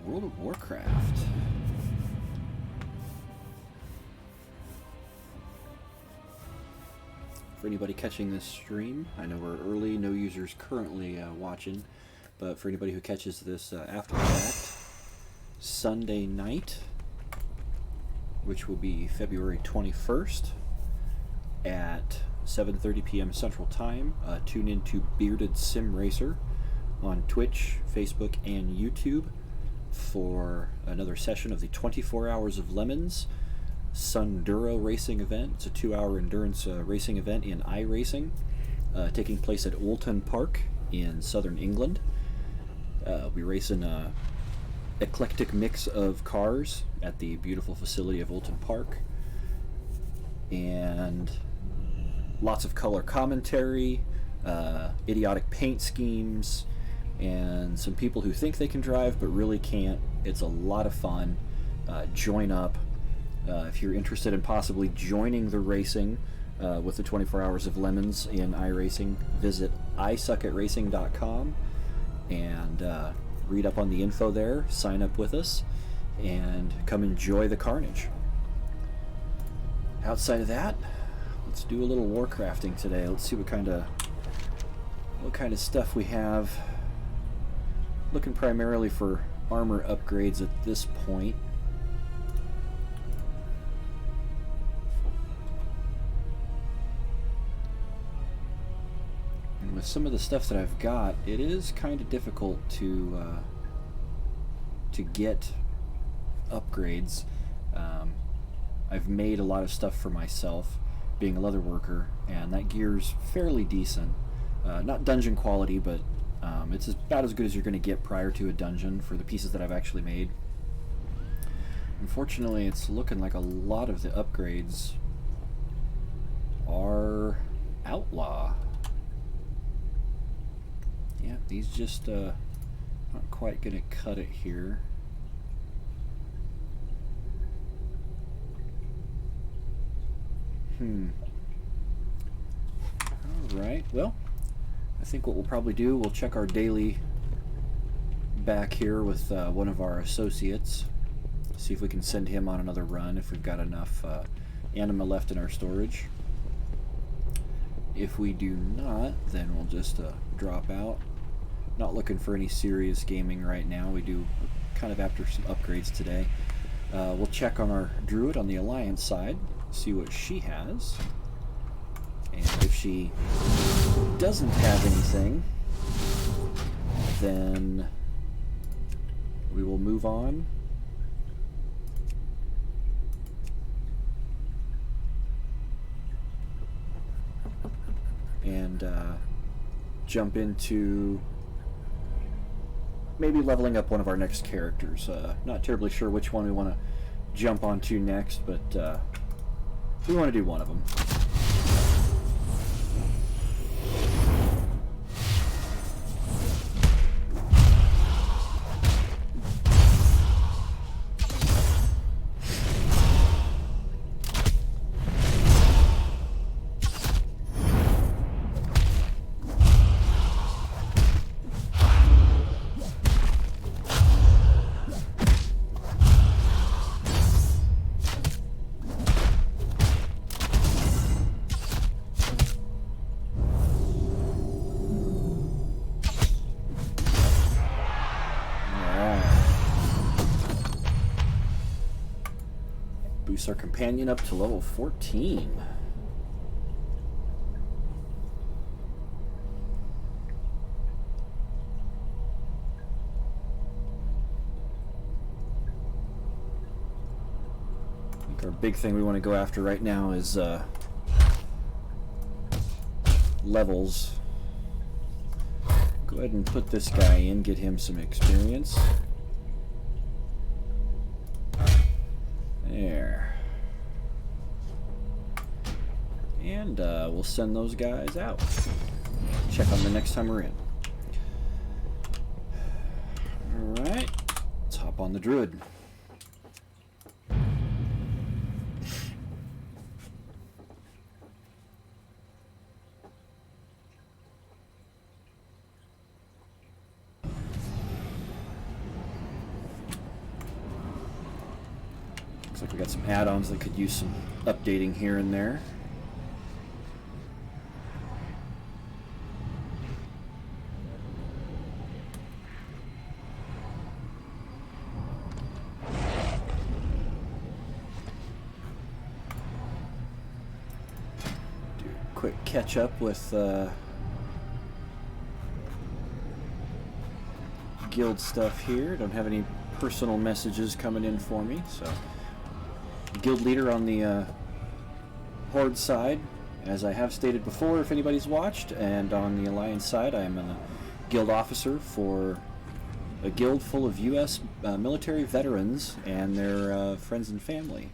World of Warcraft. For anybody catching this stream, I know we're early, no users currently watching, but for anybody who catches this after the fact, Sunday night, which will be February 21st at 7:30 p.m. Central Time, tune into Bearded Sim Racer on Twitch, Facebook, and YouTube for another session of the 24 Hours of Lemons Sunduro racing event. It's a 2-hour endurance racing event in iRacing, taking place at Oulton Park in southern England. We'll be racing a eclectic mix of cars at the beautiful facility of Oulton Park, and lots of color commentary, idiotic paint schemes, and some people who think they can drive but really can't. It's a lot of fun. Join up. If you're interested in possibly joining the racing with the 24 Hours of Lemons in iRacing, visit isuckatracing.com and read up on the info there, sign up with us, and come enjoy the carnage. Outside of that, let's do a little warcrafting today. Let's see what kind of stuff we have. Looking primarily for armor upgrades at this point. And with some of the stuff that I've got, it is kind of difficult to get upgrades. I've made a lot of stuff for myself, being a leather worker, and that gear's fairly decent. Not dungeon quality, but it's about as good as you're going to get prior to a dungeon for the pieces that I've actually made. Unfortunately, it's looking like a lot of the upgrades are outlaw. Yeah, these just not quite going to cut it here. Alright, well, I think what we'll probably do, we'll check our daily back here with one of our associates. See if we can send him on another run, if we've got enough anima left in our storage. If we do not, then we'll just drop out. Not looking for any serious gaming right now. We do kind of after some upgrades today. We'll check on our druid on the Alliance side, see what she has. And if she doesn't have anything, then we will move on. And jump into maybe leveling up one of our next characters. Not terribly sure which one we want to jump onto next, but we want to do one of them. Boost our companion up to level 14. I think our big thing we want to go after right now is levels. Go ahead and put this guy in, get him some experience. There. And we'll send those guys out. Check on the next time we're in. Alright. Let's hop on the druid. got some add-ons that could use some updating here and there. Do a quick catch up with guild stuff here. Don't have any personal messages coming in for me, so guild leader on the Horde side, as I have stated before if anybody's watched, and on the Alliance side I am a guild officer for a guild full of US military veterans and their friends and family.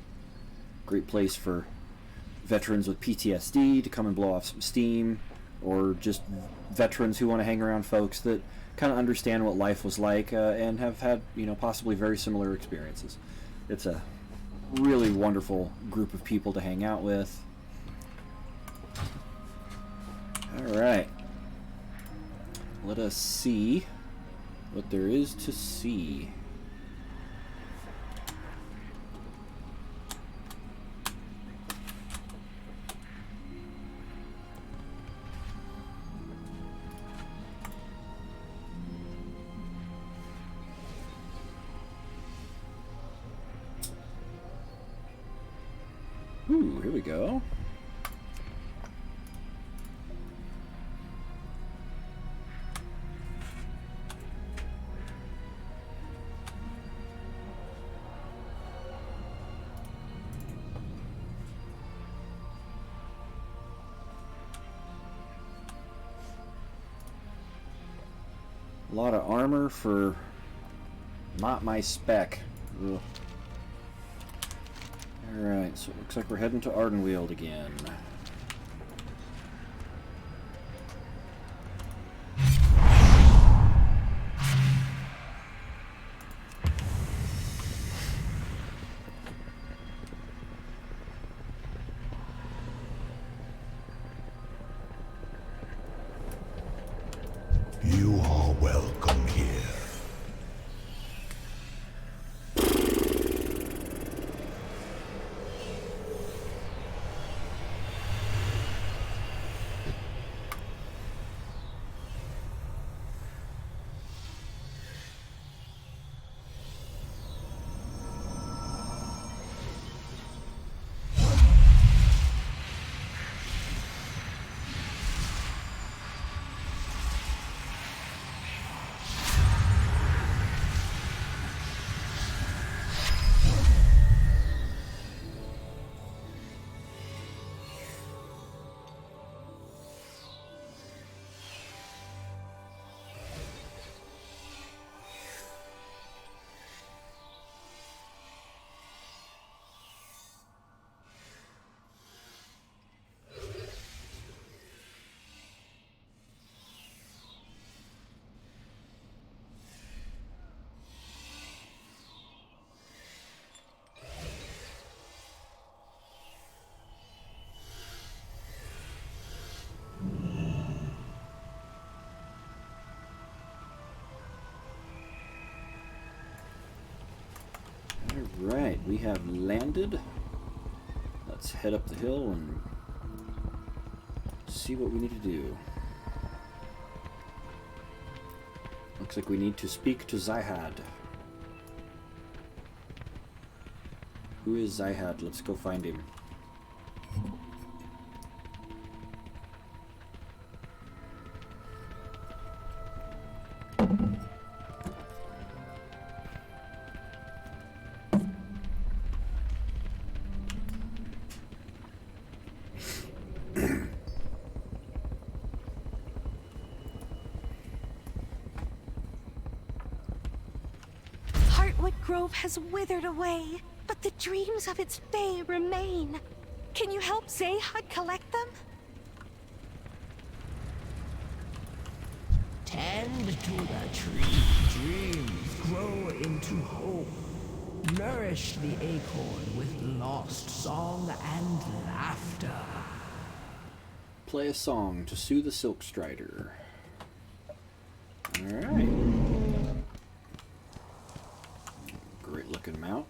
Great place for veterans with PTSD to come and blow off some steam, or just veterans who want to hang around folks that kind of understand what life was like and have had, you know, possibly very similar experiences. It's a really wonderful group of people to hang out with. All right, let us see what there is to see. Ooh, here we go. A lot of armor for not my spec. Ugh. Alright, so it looks like we're heading to Ardenweald again. You are welcome here. Alright, we have landed. Let's head up the hill and see what we need to do. Looks like we need to speak to Zyhad. Who is Zyhad? Let's go find him. Grove has withered away, but the dreams of its fae remain. Can you help Zahad collect them? Tend to the tree. Dreams grow into hope. Nourish the acorn with lost song and laughter. Play a song to soothe the Silk Strider. Alright. Great looking mount.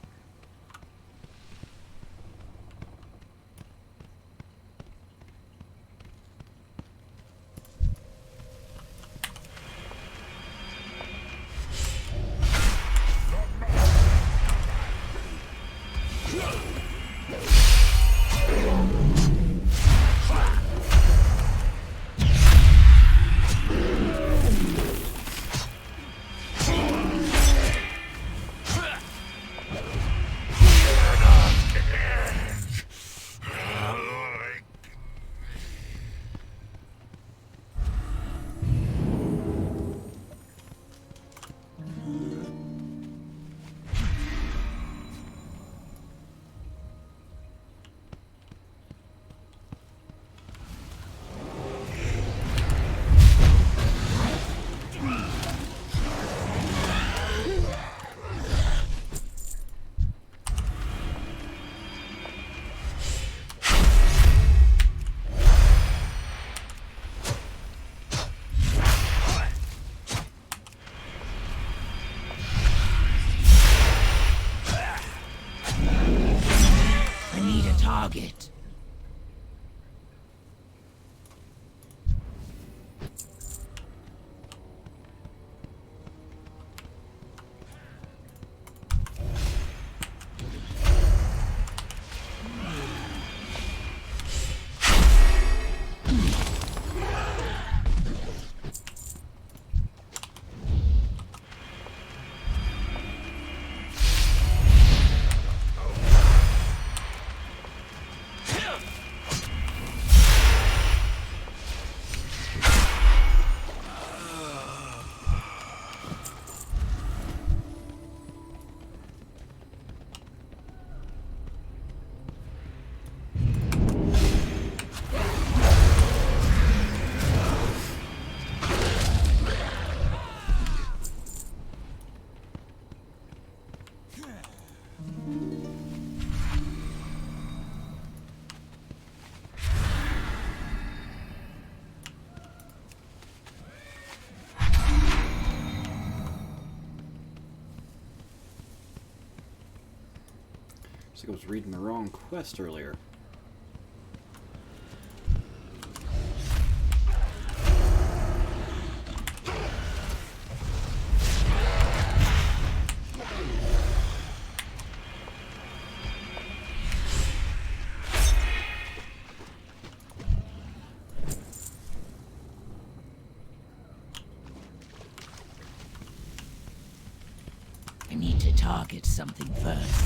target. Looks like I was reading the wrong quest earlier. I need to target something first.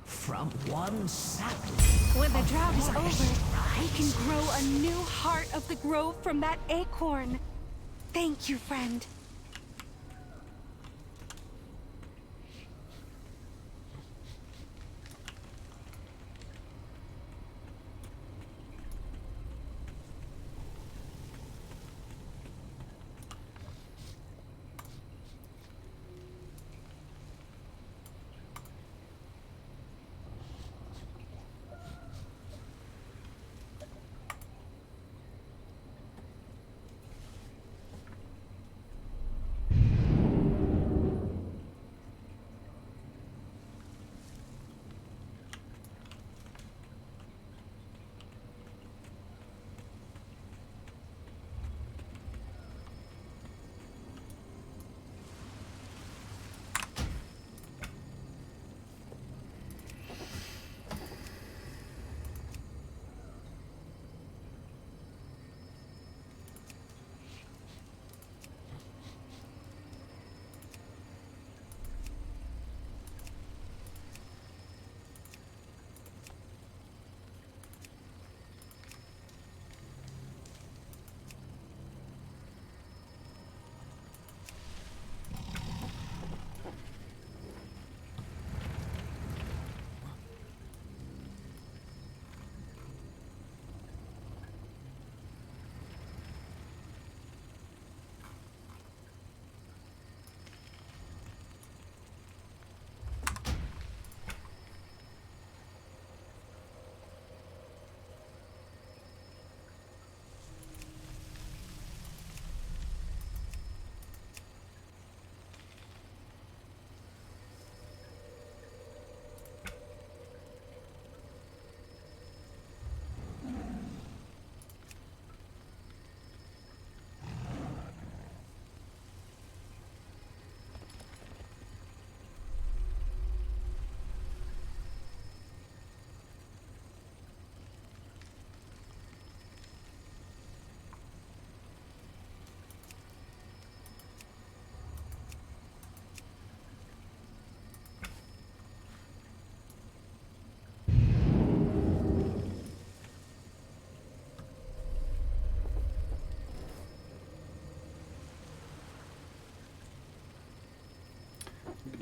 From one sapling. When the drought is over, we can grow a new heart of the grove from that acorn. Thank you, friend.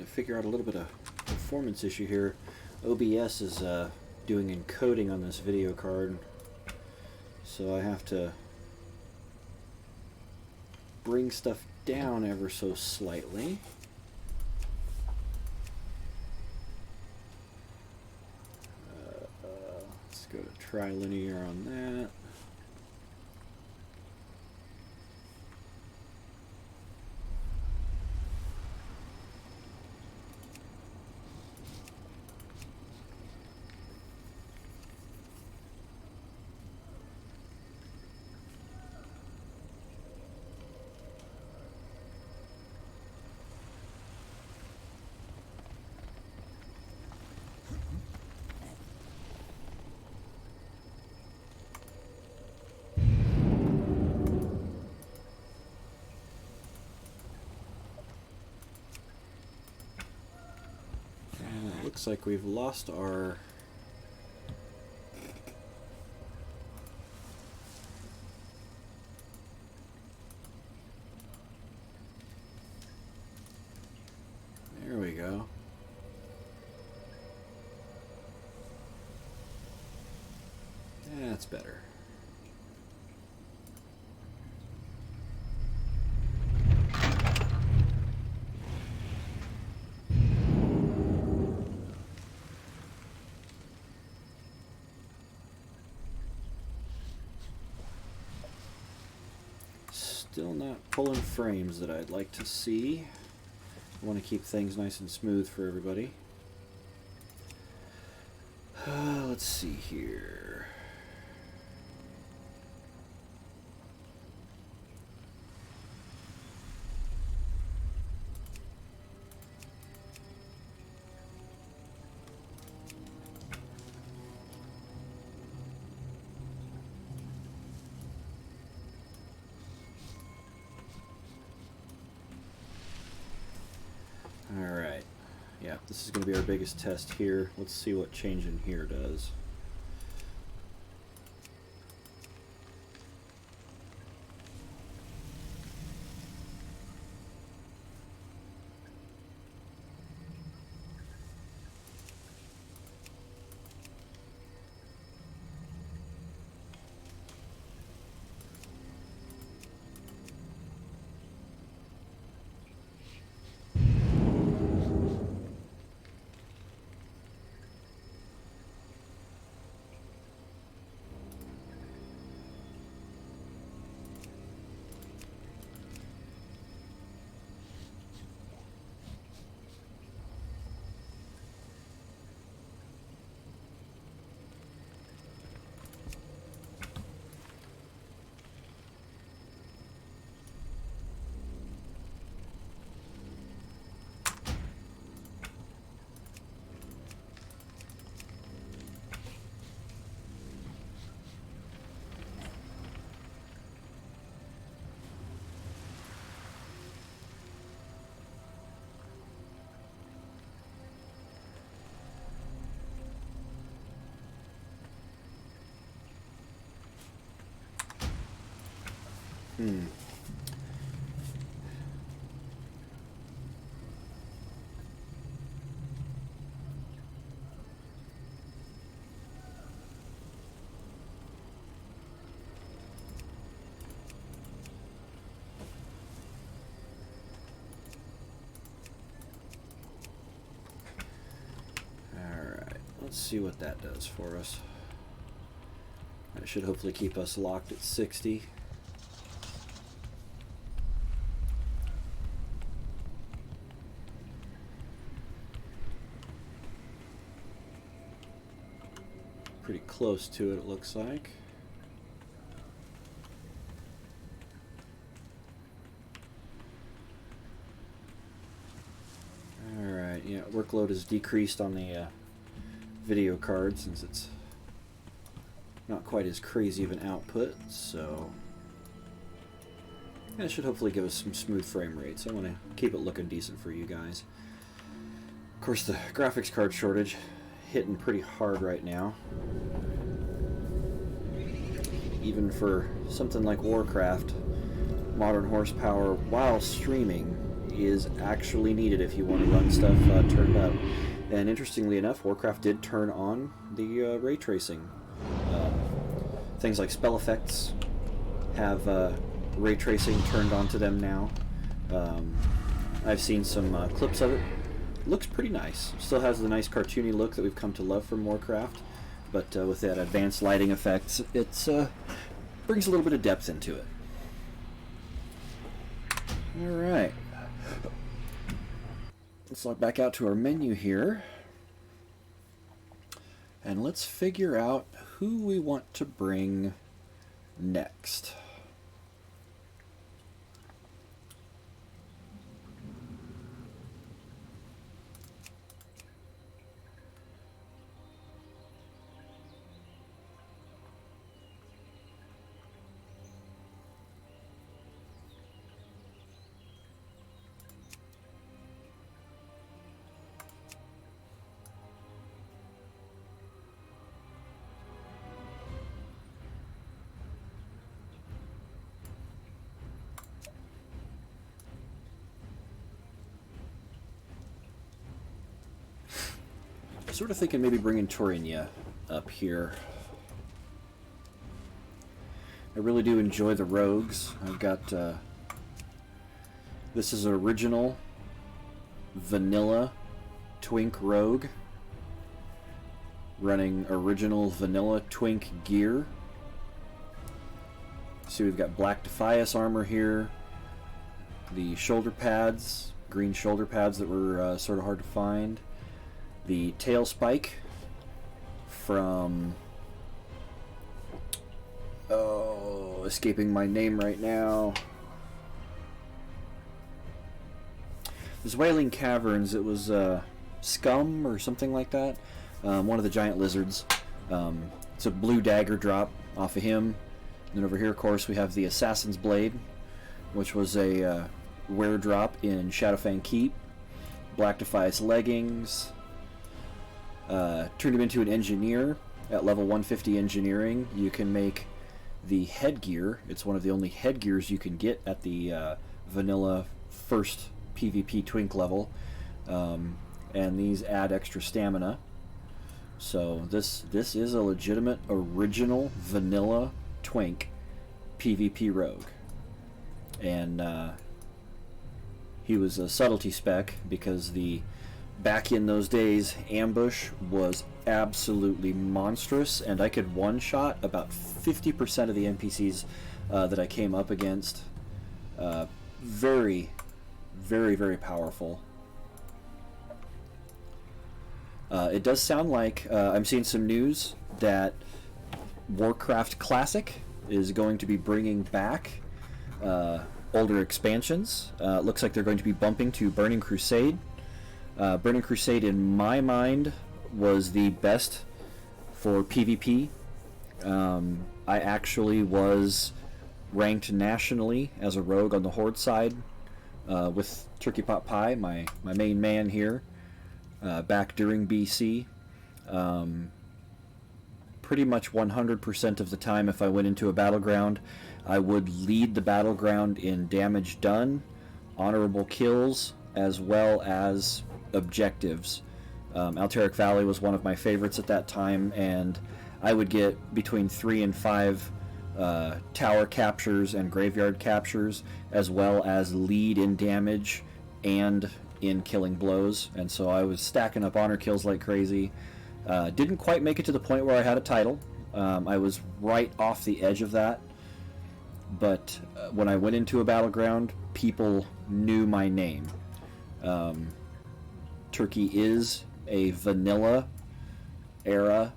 to figure out a little bit of performance issue here. OBS is doing encoding on this video card, so I have to bring stuff down ever so slightly. Let's go to trilinear on that. Looks like we've lost our there we go. That's better. Still not pulling frames that I'd like to see. I want to keep things nice and smooth for everybody. Let's see here. Alright, yeah, this is going to be our biggest test here. Let's see what changing here does. Let's see what that does for us. That should hopefully keep us locked at 60. Pretty close to it, it looks like. Alright, yeah, workload is decreased on the video card since it's not quite as crazy of an output, so that should hopefully give us some smooth frame rates. I want to keep it looking decent for you guys. Of course, the graphics card shortage hitting pretty hard right now. Even for something like Warcraft, modern horsepower while streaming, is actually needed if you want to run stuff turned up. And interestingly enough, Warcraft did turn on the ray tracing. Things like spell effects have ray tracing turned onto them now. I've seen some clips of it. Looks pretty nice. Still has the nice cartoony look that we've come to love from Warcraft, but with that advanced lighting effects, it's brings a little bit of depth into it. Alright. Let's log back out to our menu here. And let's figure out who we want to bring next. Sort of thinking maybe bringing Torinia up here. I really do enjoy the rogues. I've got this is original vanilla twink rogue running original vanilla twink gear. See, we've got black Defias armor here, the shoulder pads, green shoulder pads that were sort of hard to find. The tail spike from, oh, escaping my name right now. This Wailing Caverns, it was Scum or something like that. One of the giant lizards. It's a blue dagger drop off of him. And then over here, of course, we have the Assassin's Blade, which was a rare drop in Shadowfang Keep. Black Defias leggings. Turned him into an engineer at level 150 engineering. You can make the headgear. It's one of the only headgears you can get at the vanilla first PvP twink level, and these add extra stamina. So this is a legitimate original vanilla twink PvP rogue, and he was a subtlety spec because back in those days, ambush was absolutely monstrous, and I could one-shot about 50% of the NPCs that I came up against. Very, very, very powerful. It does sound like I'm seeing some news that Warcraft Classic is going to be bringing back older expansions. Looks like they're going to be bumping to Burning Crusade. Burning Crusade, in my mind, was the best for PvP. I actually was ranked nationally as a rogue on the Horde side with Turkey Pot Pie, my main man here, back during BC. Pretty much 100% of the time, if I went into a battleground, I would lead the battleground in damage done, honorable kills, as well as objectives. Alteric Valley was one of my favorites at that time, and I would get between 3 and 5 tower captures and graveyard captures, as well as lead in damage and in killing blows. And so I was stacking up honor kills like crazy. Didn't quite make it to the point where I had a title. I was right off the edge of that, but when I went into a battleground, people knew my name. Turkey is a vanilla era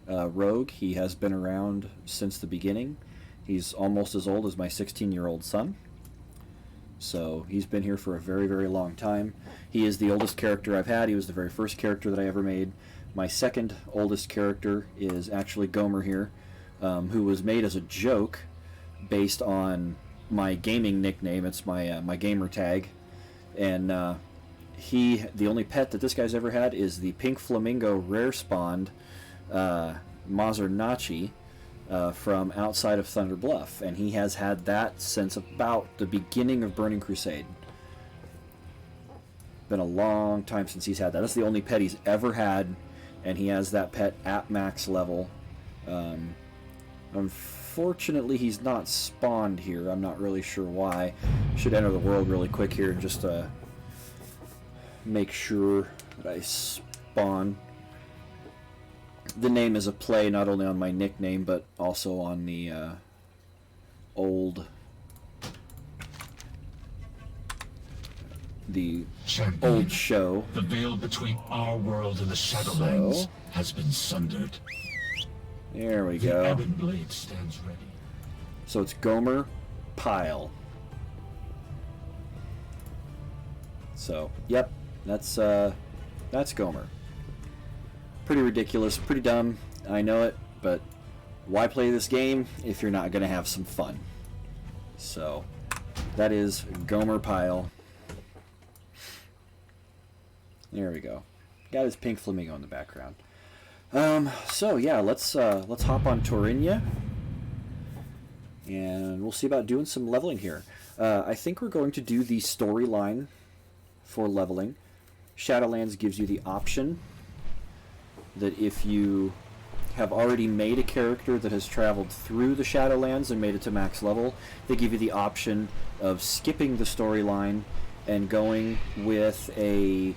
rogue. He has been around since the beginning. He's almost as old as my 16-year-old son. So he's been here for a very, very long time. He is the oldest character I've had. He was the very first character that I ever made. My second oldest character is actually Gomer here, who was made as a joke based on my gaming nickname. It's my gamer tag. And the only pet that this guy's ever had is the pink flamingo rare spawned Mazernachi from outside of Thunder Bluff, and he has had that since about the beginning of Burning Crusade. Been a long time since he's had that. That's the only pet he's ever had, and he has that pet at max level. Unfortunately, he's not spawned here. I'm not really sure why. Should enter the world really quick here and just make sure that I spawn. The name is a play not only on my nickname, but also on the old show. The veil between our world and the Shadowlands So, has been sundered. there we The go. Ebon Blade stands ready. So it's Gomer Pyle. So, yep, that's Gomer. Pretty ridiculous, pretty dumb, I know it, but why play this game if you're not going to have some fun? So, that is Gomer Pyle. There we go. Got his pink flamingo in the background. So yeah, let's hop on Torinia, and we'll see about doing some leveling here. I think we're going to do the storyline for leveling. Shadowlands gives you the option that if you have already made a character that has traveled through the Shadowlands and made it to max level, they give you the option of skipping the storyline and going with a...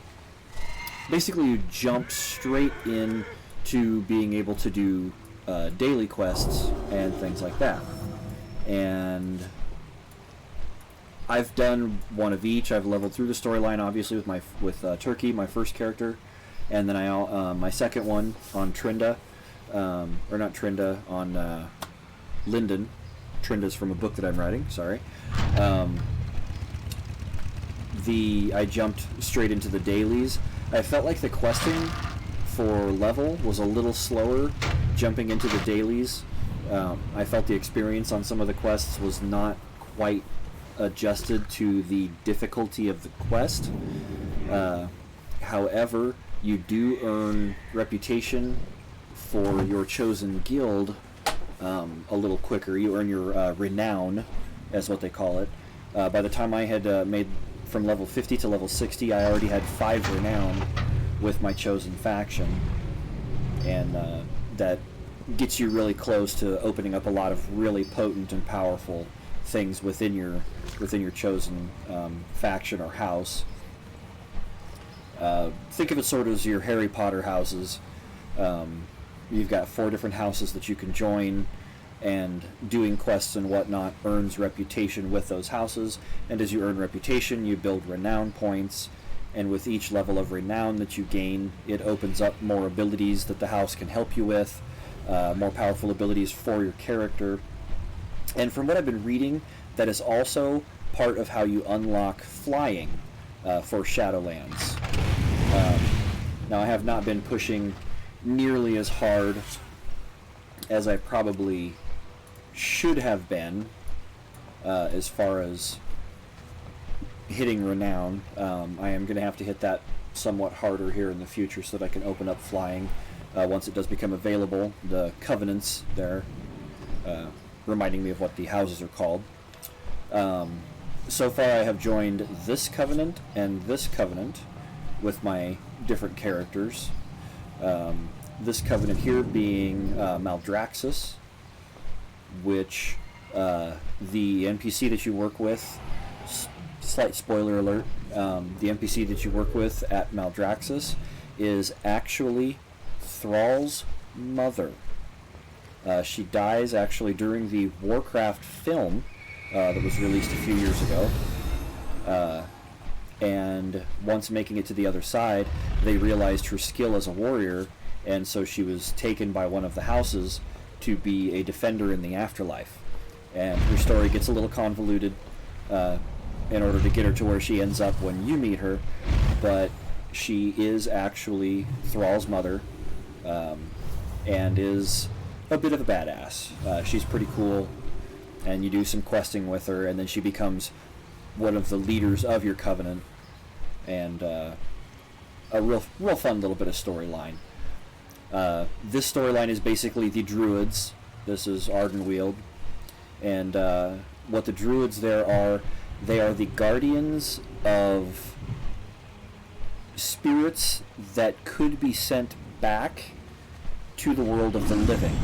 Basically, you jump straight in to being able to do daily quests and things like that. And I've done one of each. I've leveled through the storyline, obviously, with Turkey, my first character, and then my second one on Trinda, or not Trinda, on Linden. Trinda's from a book that I'm writing. Sorry. I jumped straight into the dailies. I felt like the questing for level was a little slower jumping into the dailies. I felt the experience on some of the quests was not quite adjusted to the difficulty of the quest. However, you do earn reputation for your chosen guild a little quicker. You earn your renown, as what they call it. By the time I had made from level 50 to level 60, I already had 5 renown with my chosen faction, and that gets you really close to opening up a lot of really potent and powerful things within your chosen faction or house. Think of it sort of as your Harry Potter houses. You've got 4 different houses that you can join, and doing quests and whatnot earns reputation with those houses, and as you earn reputation, you build renown points, and with each level of renown that you gain, it opens up more abilities that the house can help you with, more powerful abilities for your character. And from what I've been reading, that is also part of how you unlock flying for Shadowlands. Now, I have not been pushing nearly as hard as I probably should have been as far as hitting renown. I am going to have to hit that somewhat harder here in the future so that I can open up flying once it does become available. The covenants there, reminding me of what the houses are called. So far I have joined this covenant and this covenant with my different characters. This covenant here being Maldraxxus, which the NPC that you work with, slight spoiler alert, the NPC that you work with at Maldraxxus is actually Thrall's mother. She dies actually during the Warcraft film that was released a few years ago. And once making it to the other side, they realized her skill as a warrior, and so she was taken by one of the houses to be a defender in the afterlife. And her story gets a little convoluted in order to get her to where she ends up when you meet her, but she is actually Thrall's mother, and is a bit of a badass. She's pretty cool, and you do some questing with her, and then she becomes one of the leaders of your covenant, and a real fun little bit of storyline. This storyline is basically the Druids. This is Ardenweald, and what the Druids there are, they are the guardians of spirits that could be sent back to the world of the living.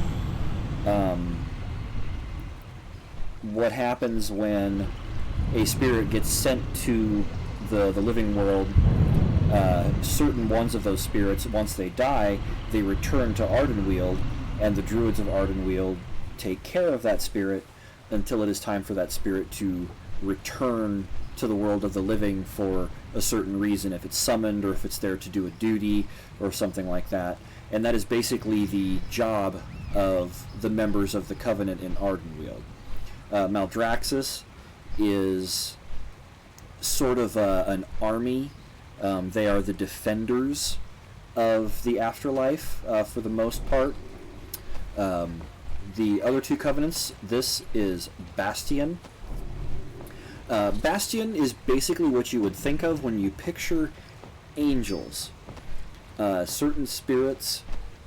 What happens when a spirit gets sent to the living world? Certain ones of those spirits, once they die, they return to Ardenweald, and the druids of Ardenweald take care of that spirit until it is time for that spirit to return to the world of the living for a certain reason, if it's summoned or if it's there to do a duty or something like that. And that is basically the job of the members of the Covenant in Ardenweald. Maldraxxus is sort of an army. They are the defenders of the afterlife for the most part. The other two covenants, this is Bastion. Bastion is basically what you would think of when you picture angels. Certain spirits,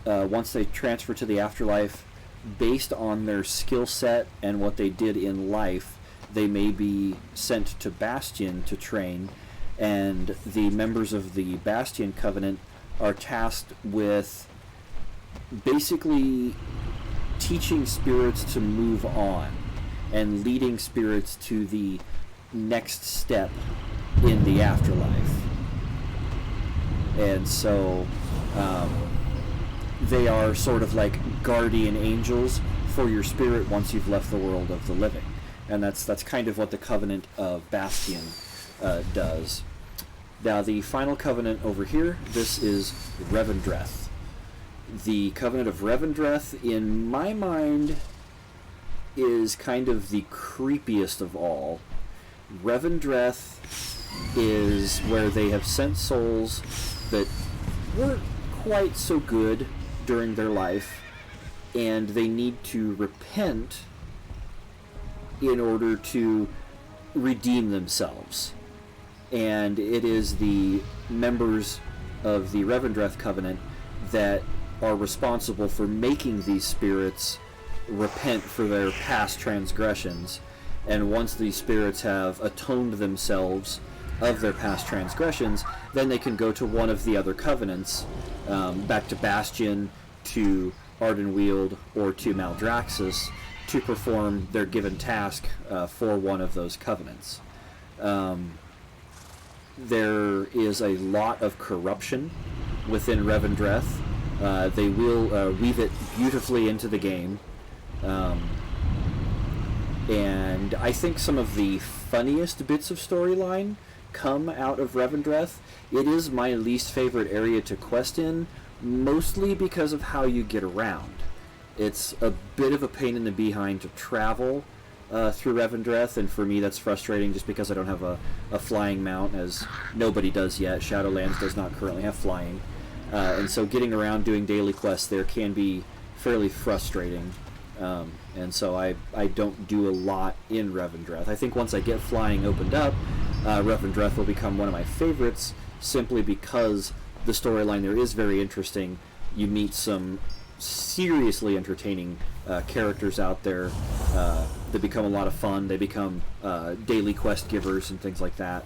once they transfer to the afterlife, based on their skill set and what they did in life, they may be sent to Bastion to train, and the members of the Bastion Covenant are tasked with basically teaching spirits to move on and leading spirits to the next step in the afterlife. And so they are sort of like guardian angels for your spirit once you've left the world of the living. And that's kind of what the Covenant of Bastion does. Now the final covenant over here, this is Revendreth. The Covenant of Revendreth, in my mind, is kind of the creepiest of all. Revendreth is where they have sent souls that weren't quite so good during their life, and they need to repent in order to redeem themselves. And it is the members of the Revendreth Covenant that are responsible for making these spirits repent for their past transgressions. And once these spirits have atoned themselves of their past transgressions, then they can go to one of the other covenants, back to Bastion, to Ardenweald, or to Maldraxxus, to perform their given task for one of those covenants. There is a lot of corruption within Revendreth. They will weave it beautifully into the game. And I think some of the funniest bits of storyline come out of Revendreth. It is my least favorite area to quest in, mostly because of how you get around. It's a bit of a pain in the behind to travel through Revendreth, and for me that's frustrating just because I don't have a flying mount, as nobody does yet. Shadowlands does not currently have flying. And so getting around doing daily quests there can be fairly frustrating. And so I don't do a lot in Revendreth. I think once I get flying opened up, Revendreth will become one of my favorites, simply because the storyline there is very interesting. You meet some seriously entertaining characters out there that become a lot of fun. They become daily quest givers and things like that.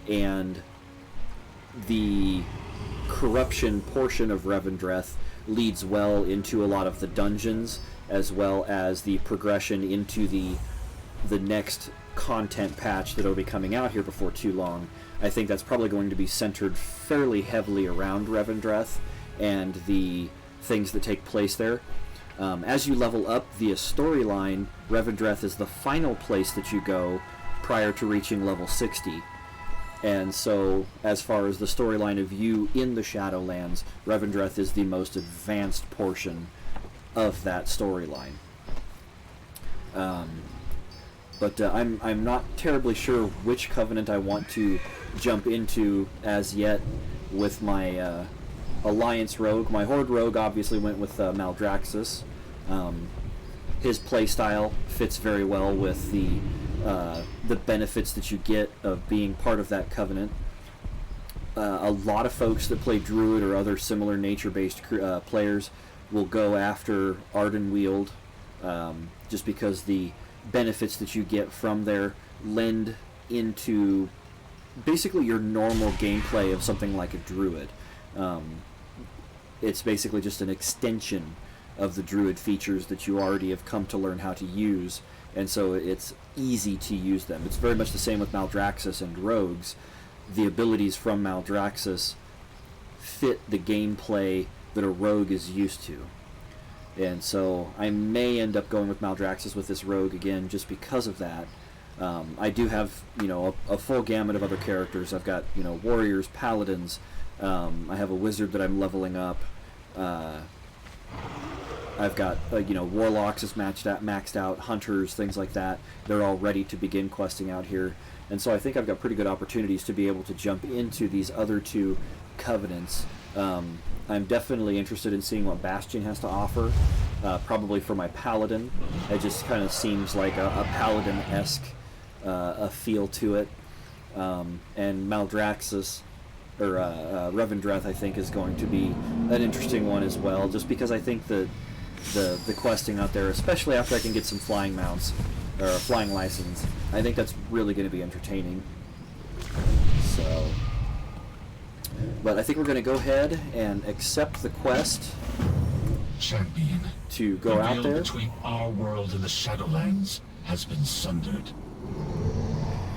And the corruption portion of Revendreth leads well into a lot of the dungeons, as well as the progression into the next content patch that will be coming out here before too long. I think that's probably going to be centered fairly heavily around Revendreth and the things that take place there. As you level up via storyline, Revendreth is the final place that you go prior to reaching level 60. And so, as far as the storyline of you in the Shadowlands, Revendreth is the most advanced portion of that storyline. But I'm not terribly sure which covenant I want to jump into as yet with my Alliance rogue. My Horde rogue obviously went with Maldraxxus. His playstyle fits very well with the benefits that you get of being part of that covenant. A lot of folks that play Druid or other similar nature-based players will go after Ardenweald, just because the benefits that you get from there lend into basically your normal gameplay of something like a druid. It's basically just an extension of the druid features that you already have come to learn how to use, and so it's easy to use them. It's very much the same with Maldraxxus and rogues. The abilities from Maldraxxus fit the gameplay that a rogue is used to. And so I may end up going with Maldraxxus with this rogue again just because of that. I do have, a full gamut of other characters. I've got, warriors, paladins. I have a wizard that I'm leveling up. I've got, warlocks is maxed out, hunters, things like that. They're all ready to begin questing out here. And so I think I've got pretty good opportunities to be able to jump into these other two covenants. I'm definitely interested in seeing what Bastion has to offer, probably for my paladin. It just kind of seems like a paladin-esque a feel to it. And Maldraxxus, or Revendreth, I think, is going to be an interesting one as well, just because I think that the questing out there, especially after I can get some flying mounts, or a flying license, I think that's really going to be entertaining. So... But I think we're going to go ahead and accept the quest Champion, to go out the there. veil between our world and the Shadowlands has been sundered.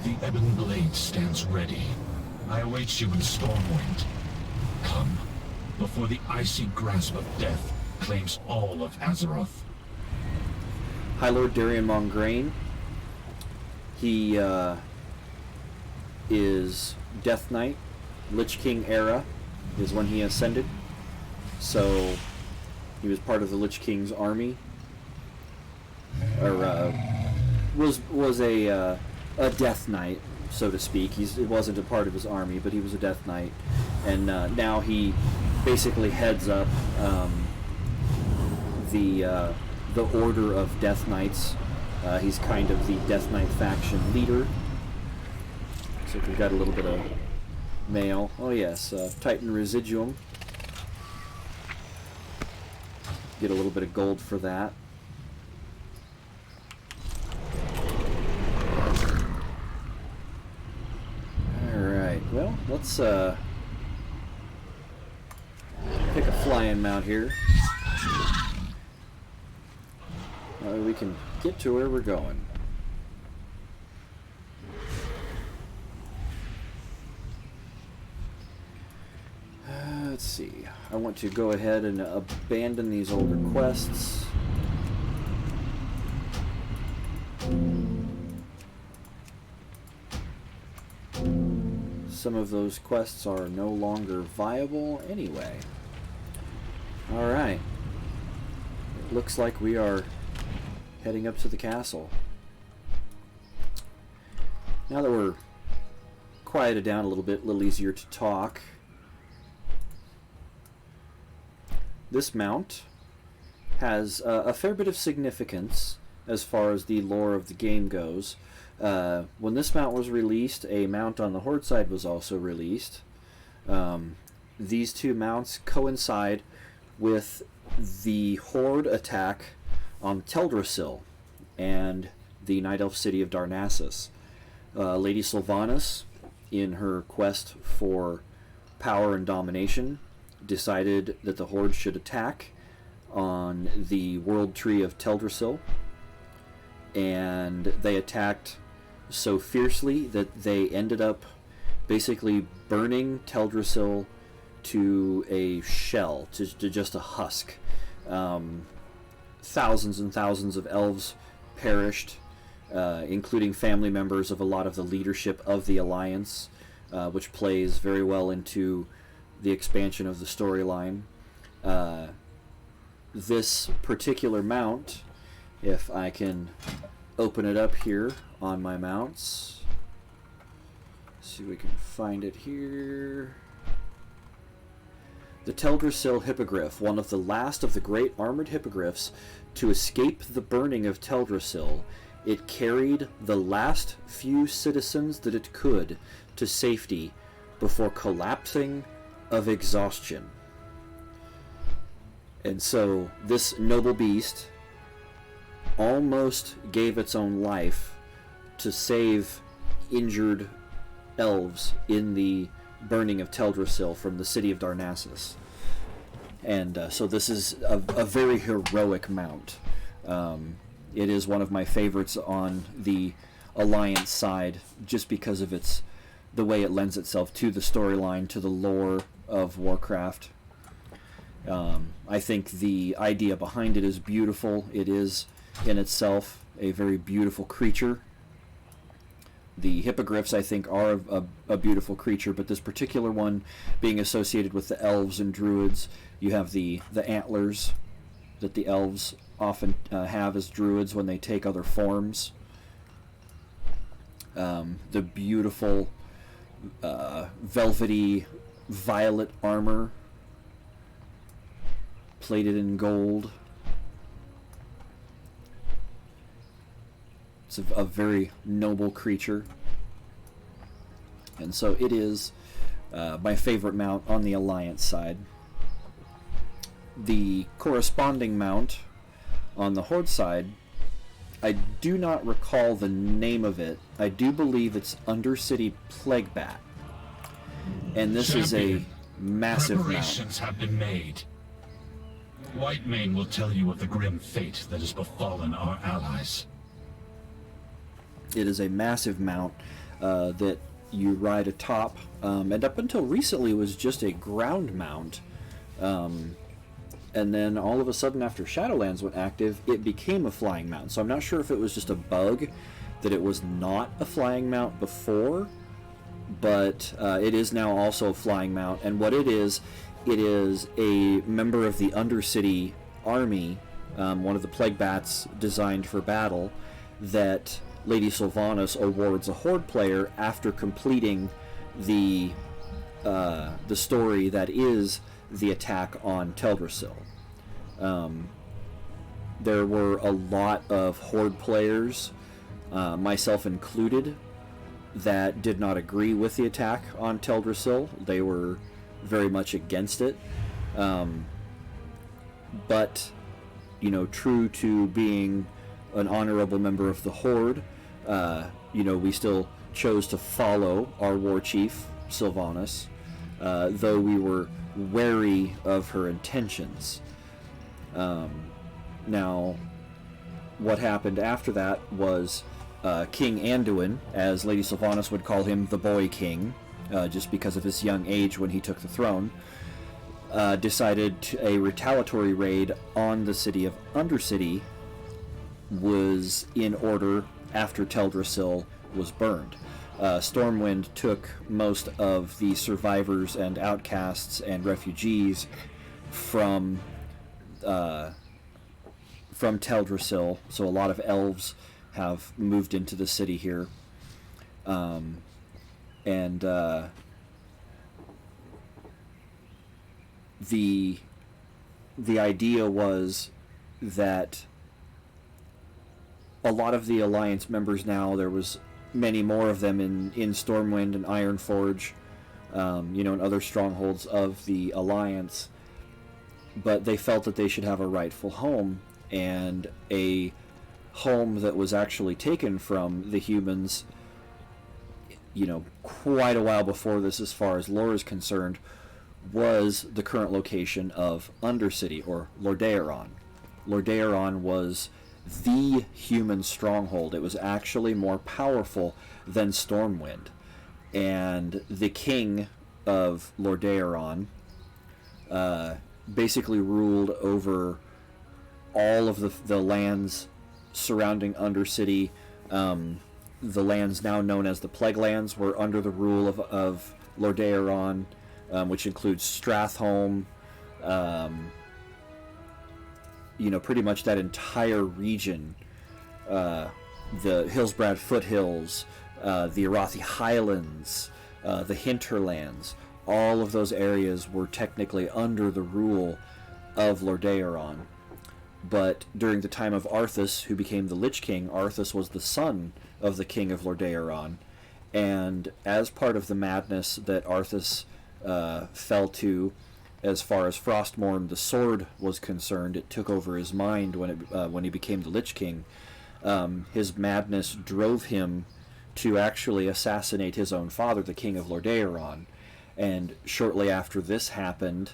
The Ebon Blade stands ready. I await you in Stormwind. Come, before the icy grasp of death claims all of Azeroth. High Lord Darian Mongrain. He is Death Knight. Lich King era is when he ascended, so he was part of the Lich King's army, or was a Death Knight, so to speak. It wasn't a part of his army, but he was a Death Knight, and now he basically heads up the Order of Death Knights. He's kind of the Death Knight faction leader. So we've got a little bit of mail. Oh yes, Titan Residuum. Get a little bit of gold for that. Alright, well, let's pick a flying mount here. We can get to where we're going. Let's see. I want to go ahead and abandon these older quests. Some of those quests are no longer viable anyway. Alright. It looks like we are heading up to the castle. Now that we're quieted down a little bit, a little easier to talk. This mount has a fair bit of significance as far as the lore of the game goes. When this mount was released, a mount on the Horde side was also released. These two mounts coincide with the Horde attack on Teldrassil and the Night Elf city of Darnassus. Lady Sylvanas, in her quest for power and domination, decided that the Horde should attack on the World Tree of Teldrassil, and they attacked so fiercely that they ended up basically burning Teldrassil to a shell, to just a husk. Thousands and thousands of elves perished, including family members of a lot of the leadership of the Alliance, which plays very well into the expansion of the storyline. This particular mount, if I can open it up here on my mounts, see if we can find it here. The Teldrassil Hippogriff, one of the last of the great armored hippogriffs to escape the burning of Teldrassil. It carried the last few citizens that it could to safety before collapsing of exhaustion. And so this noble beast almost gave its own life to save injured elves in the burning of Teldrassil from the city of Darnassus. And so this is a very heroic mount. It is one of my favorites on the Alliance side, just because of the way it lends itself to the storyline, to the lore of Warcraft. I think the idea behind it is beautiful. It is in itself a very beautiful creature. The hippogriffs, I think, are a beautiful creature, but this particular one being associated with the elves and druids, you have the antlers that the elves often have as druids when they take other forms. The beautiful velvety violet armor plated in gold. It's a very noble creature, and so it is my favorite mount on the Alliance side. The corresponding mount on the Horde side, I do not recall the name of it. I do believe it's Undercity Plaguebat, and this is a massive mount. Preparations have been made. Whitemane will tell you of the grim fate that has befallen our allies. It is a massive mount that you ride atop, and up until recently was just a ground mount. And then all of a sudden, after Shadowlands went active, it became a flying mount. So I'm not sure if it was just a bug that it was not a flying mount before, but it is now also a flying mount. And what it is a member of the Undercity army, one of the plague bats designed for battle, that Lady Sylvanas awards a Horde player after completing the story that is the attack on Teldrassil. There were a lot of Horde players, myself included, that did not agree with the attack on Teldrassil. They were very much against it. But, true to being an honorable member of the Horde, we still chose to follow our war chief, Sylvanas, though we were wary of her intentions. Now, what happened after that was King Anduin, as Lady Sylvanas would call him, the Boy King, just because of his young age when he took the throne, decided a retaliatory raid on the city of Undercity was in order after Teldrassil was burned. Stormwind took most of the survivors and outcasts and refugees from Teldrassil, so a lot of elves have moved into the city here, and the idea was that a lot of the Alliance members now, there was many more of them in Stormwind and Ironforge, and other strongholds of the Alliance, but they felt that they should have a rightful home, and a home that was actually taken from the humans, quite a while before this, as far as lore is concerned, was the current location of Undercity, or Lordaeron. Lordaeron was the human stronghold. It was actually more powerful than Stormwind, and the king of Lordaeron basically ruled over all of the lands surrounding Undercity. The lands now known as the Plague Lands were under the rule of Lordaeron, which includes Strathholm, pretty much that entire region, the Hillsbrad Foothills, the Arathi Highlands, the Hinterlands, all of those areas were technically under the rule of Lordaeron. But during the time of Arthas, who became the Lich King, Arthas was the son of the king of Lordaeron, and as part of the madness that Arthas fell to, as far as Frostmourne the sword was concerned, it took over his mind when he became the Lich King. His madness drove him to actually assassinate his own father, the king of Lordaeron. And shortly after this happened,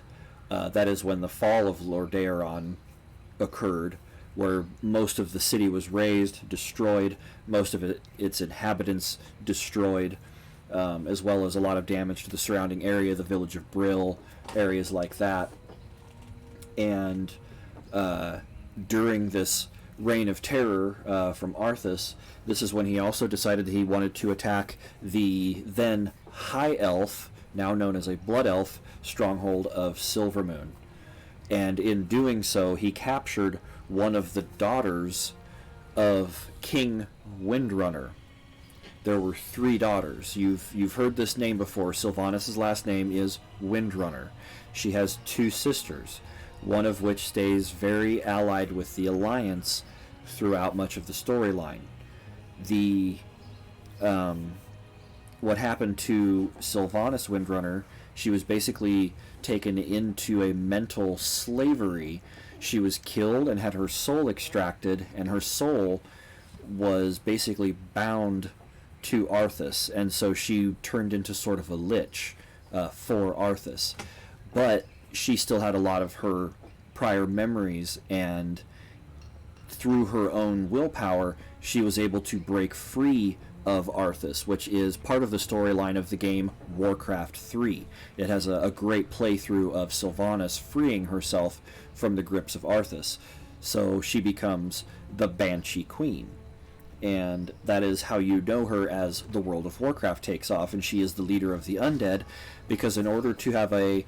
that is when the fall of Lordaeron occurred, where most of the city was razed, destroyed, most of its inhabitants destroyed, as well as a lot of damage to the surrounding area, the village of Brill, areas like that. And during this reign of terror from Arthas, this is when he also decided that he wanted to attack the then High Elf, now known as a Blood Elf, stronghold of Silvermoon. And in doing so, he captured one of the daughters of King Windrunner. There were 3 daughters. You've heard this name before. Sylvanas' last name is Windrunner. She has 2 sisters, one of which stays very allied with the Alliance throughout much of the storyline. What happened to Sylvanas Windrunner, she was basically taken into a mental slavery. She was killed and had her soul extracted, and her soul was basically bound to Arthas, and so she turned into sort of a lich for Arthas. But she still had a lot of her prior memories, and through her own willpower, she was able to break free of Arthas, which is part of the storyline of the game Warcraft 3. It has a great playthrough of Sylvanas freeing herself from the grips of Arthas. So she becomes the Banshee Queen. And that is how you know her as the World of Warcraft takes off, and she is the leader of the undead, because in order to have a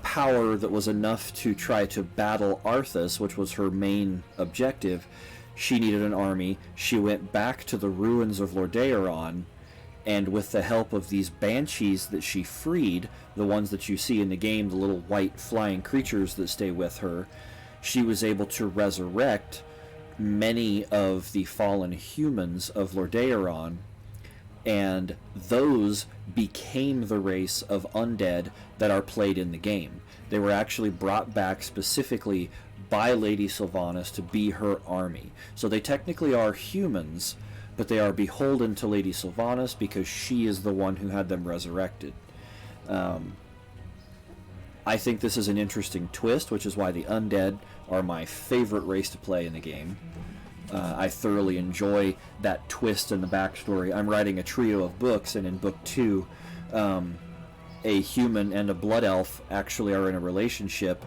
power that was enough to try to battle Arthas, which was her main objective, she needed an army. She went back to the ruins of Lordaeron, and with the help of these banshees that she freed, the ones that you see in the game, the little white flying creatures that stay with her, she was able to resurrect many of the fallen humans of Lordaeron, and those became the race of undead that are played in the game. They were actually brought back specifically by Lady Sylvanas to be her army. So they technically are humans, but they are beholden to Lady Sylvanas because she is the one who had them resurrected. I think this is an interesting twist, which is why the undead are my favorite race to play in the game. I thoroughly enjoy that twist in the backstory. I'm writing a trio of books, and in book 2, a human and a blood elf actually are in a relationship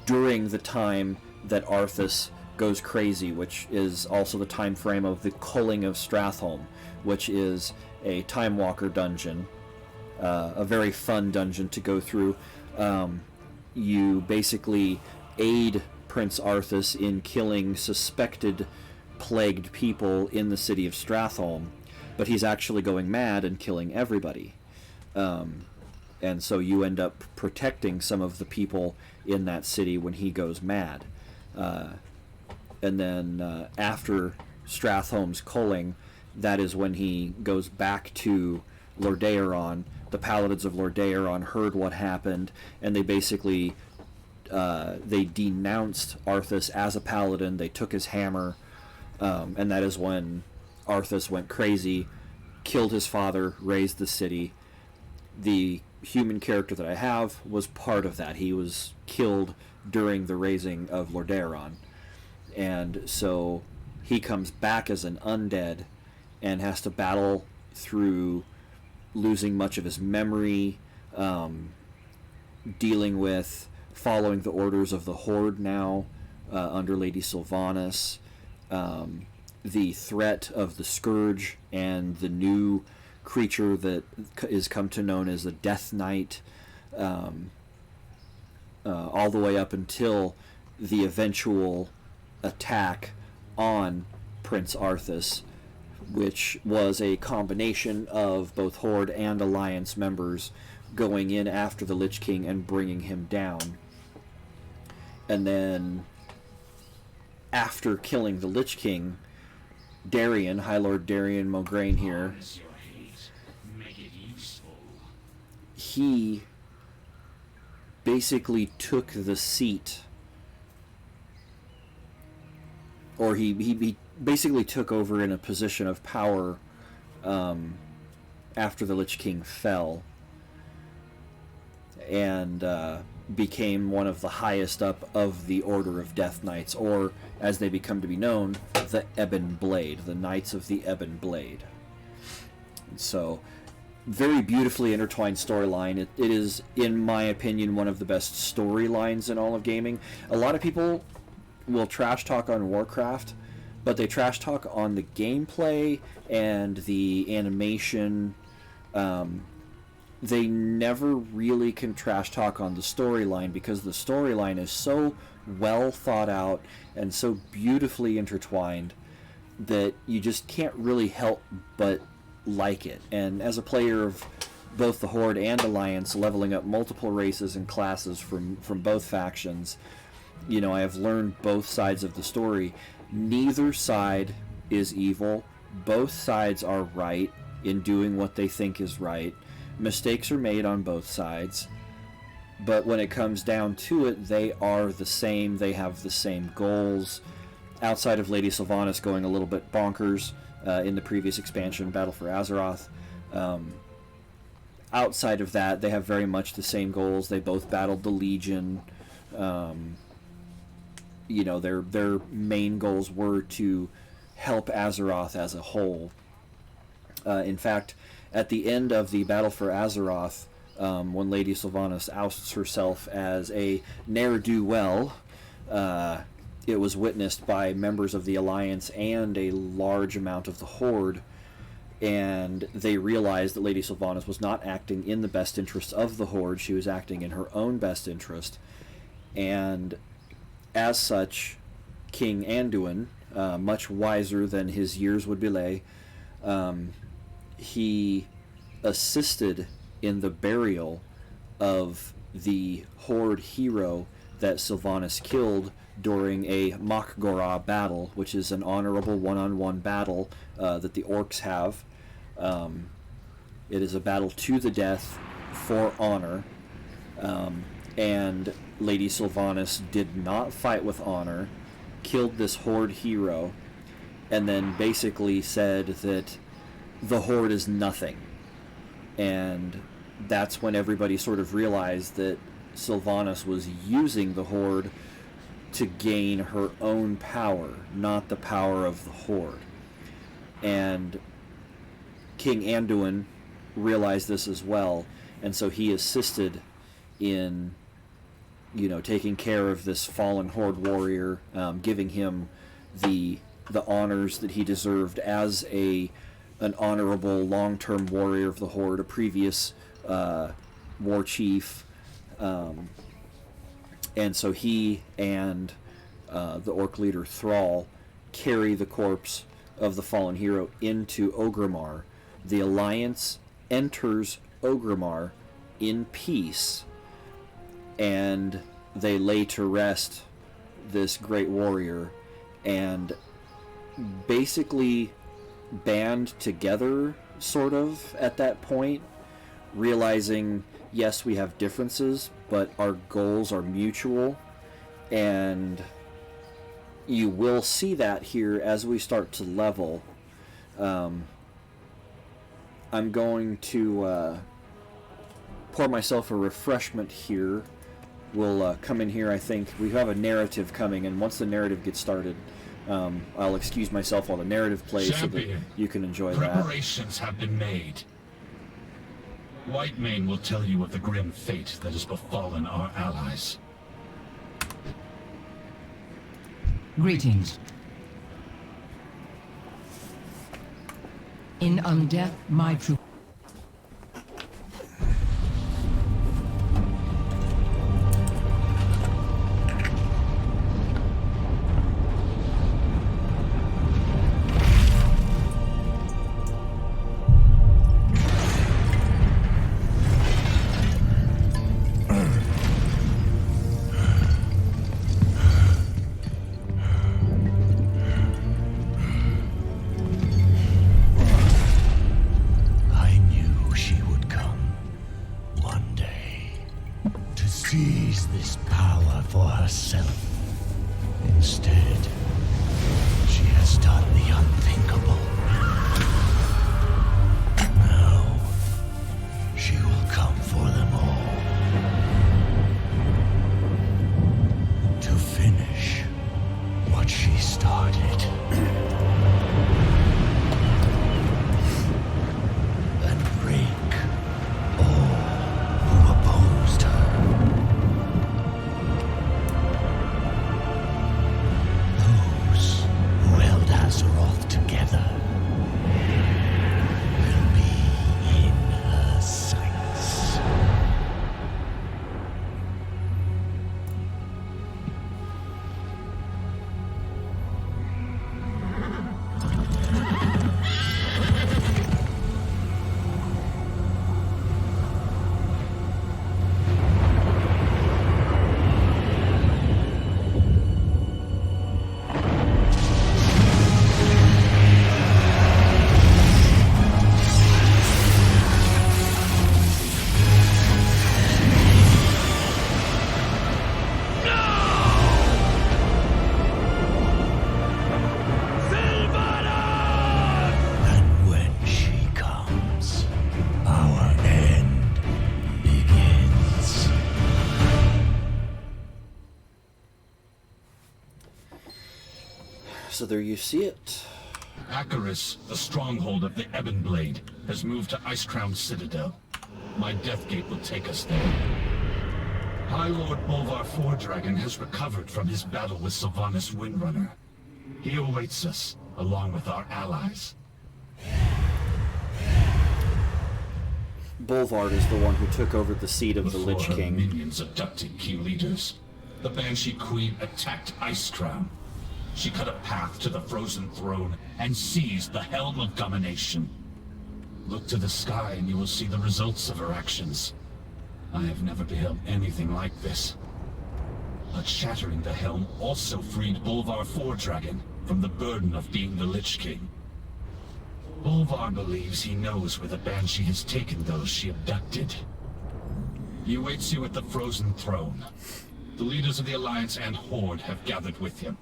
during the time that Arthas goes crazy, which is also the time frame of the culling of Stratholme, which is a Time Walker dungeon, a very fun dungeon to go through. You basically aid Prince Arthas in killing suspected plagued people in the city of Stratholme, but he's actually going mad and killing everybody. And so you end up protecting some of the people in that city when he goes mad. And then after Stratholme's culling, that is when he goes back to Lordaeron. The paladins of Lordaeron heard what happened, and they basically they denounced Arthas as a paladin. They took his hammer, and that is when Arthas went crazy, killed his father, razed the city. The human character that I have was part of that. He was killed during the razing of Lordaeron, and so he comes back as an undead and has to battle through losing much of his memory, dealing with following the orders of the Horde now under Lady Sylvanas, the threat of the Scourge and the new creature that is come to known as the Death Knight, all the way up until the eventual attack on Prince Arthas, which was a combination of both Horde and Alliance members going in after the Lich King and bringing him down. And then, after killing the Lich King, Darian, High Lord Darian Mograine here, he basically took the seat, or he basically took over in a position of power after the Lich King fell, and became one of the highest up of the Order of Death Knights, or as they become to be known, the Ebon Blade, the Knights of the Ebon Blade. So, very beautifully intertwined storyline. It is, in my opinion, one of the best storylines in all of gaming. A lot of people will trash talk on Warcraft, but they trash talk on the gameplay and the animation. They never really can trash talk on the storyline, because the storyline is so well thought out and so beautifully intertwined that you just can't really help but like it. And as a player of both the Horde and Alliance, leveling up multiple races and classes from both factions, you know, I have learned both sides of the story. Neither side is evil. Both sides are right in doing what they think is right. Mistakes are made on both sides, but when it comes down to it, they are the same. They have the same goals. Outside of Lady Sylvanas going a little bit bonkers in the previous expansion, Battle for Azeroth, outside of that, they have very much the same goals. They both battled the Legion. You know, their main goals were to help Azeroth as a whole. In fact, at the end of the Battle for Azeroth, when Lady Sylvanas ousts herself as a ne'er-do-well, it was witnessed by members of the Alliance and a large amount of the Horde, and they realized that Lady Sylvanas was not acting in the best interest of the Horde. She was acting in her own best interest, and as such, King Anduin, much wiser than his years would belay, he assisted in the burial of the Horde hero that Sylvanas killed during a Mak'gora battle, which is an honorable one-on-one battle that the orcs have. It is a battle to the death for honor, and Lady Sylvanas did not fight with honor, killed this Horde hero, and then basically said that the Horde is nothing. And that's when everybody sort of realized that Sylvanas was using the Horde to gain her own power, not the power of the Horde. And King Anduin realized this as well, and so he assisted in, you know, taking care of this fallen Horde warrior, giving him the honors that he deserved as an honorable long-term warrior of the Horde, a previous war chief, and so he and the orc leader Thrall carry the corpse of the fallen hero into Orgrimmar. The Alliance enters Orgrimmar in peace, and they lay to rest this great warrior, and basically band together, sort of, at that point, realizing, yes, we have differences, but our goals are mutual, and you will see that here as we start to level. I'm going to pour myself a refreshment here. We'll come in here, I think. We have a narrative coming, and once the narrative gets started, I'll excuse myself while the narrative plays so that you can enjoy that. Preparations have been made. Whitemane will tell you of the grim fate that has befallen our allies. Greetings. In undeath, my troop. Seize this power for herself. Instead, she has has done the unthinkable. Now, she will come for them all. To finish what she started. And break all who opposed her. Those who held Azeroth together will be in her sights. And when she comes, our end begins. So there you see it. Acheris, the stronghold of the Ebon Blade, has moved to Icecrown Citadel. My Deathgate will take us there. High Lord Bolvar Fordragon has recovered from his battle with Sylvanas Windrunner. He awaits us, along with our allies. Bolvard is the one who took over the seat of the Before Lich her King. minions abducted key leaders, the Banshee Queen attacked Icecrown. She cut a path to the Frozen Throne and seized the Helm of Domination. Look to the sky and you will see the results of her actions. I have never beheld anything like this. But shattering the Helm also freed Bolvar Fordragon from the burden of being the Lich King. Bolvar believes he knows where the Banshee has taken those she abducted. He awaits you at the Frozen Throne. The leaders of the Alliance and Horde have gathered with him.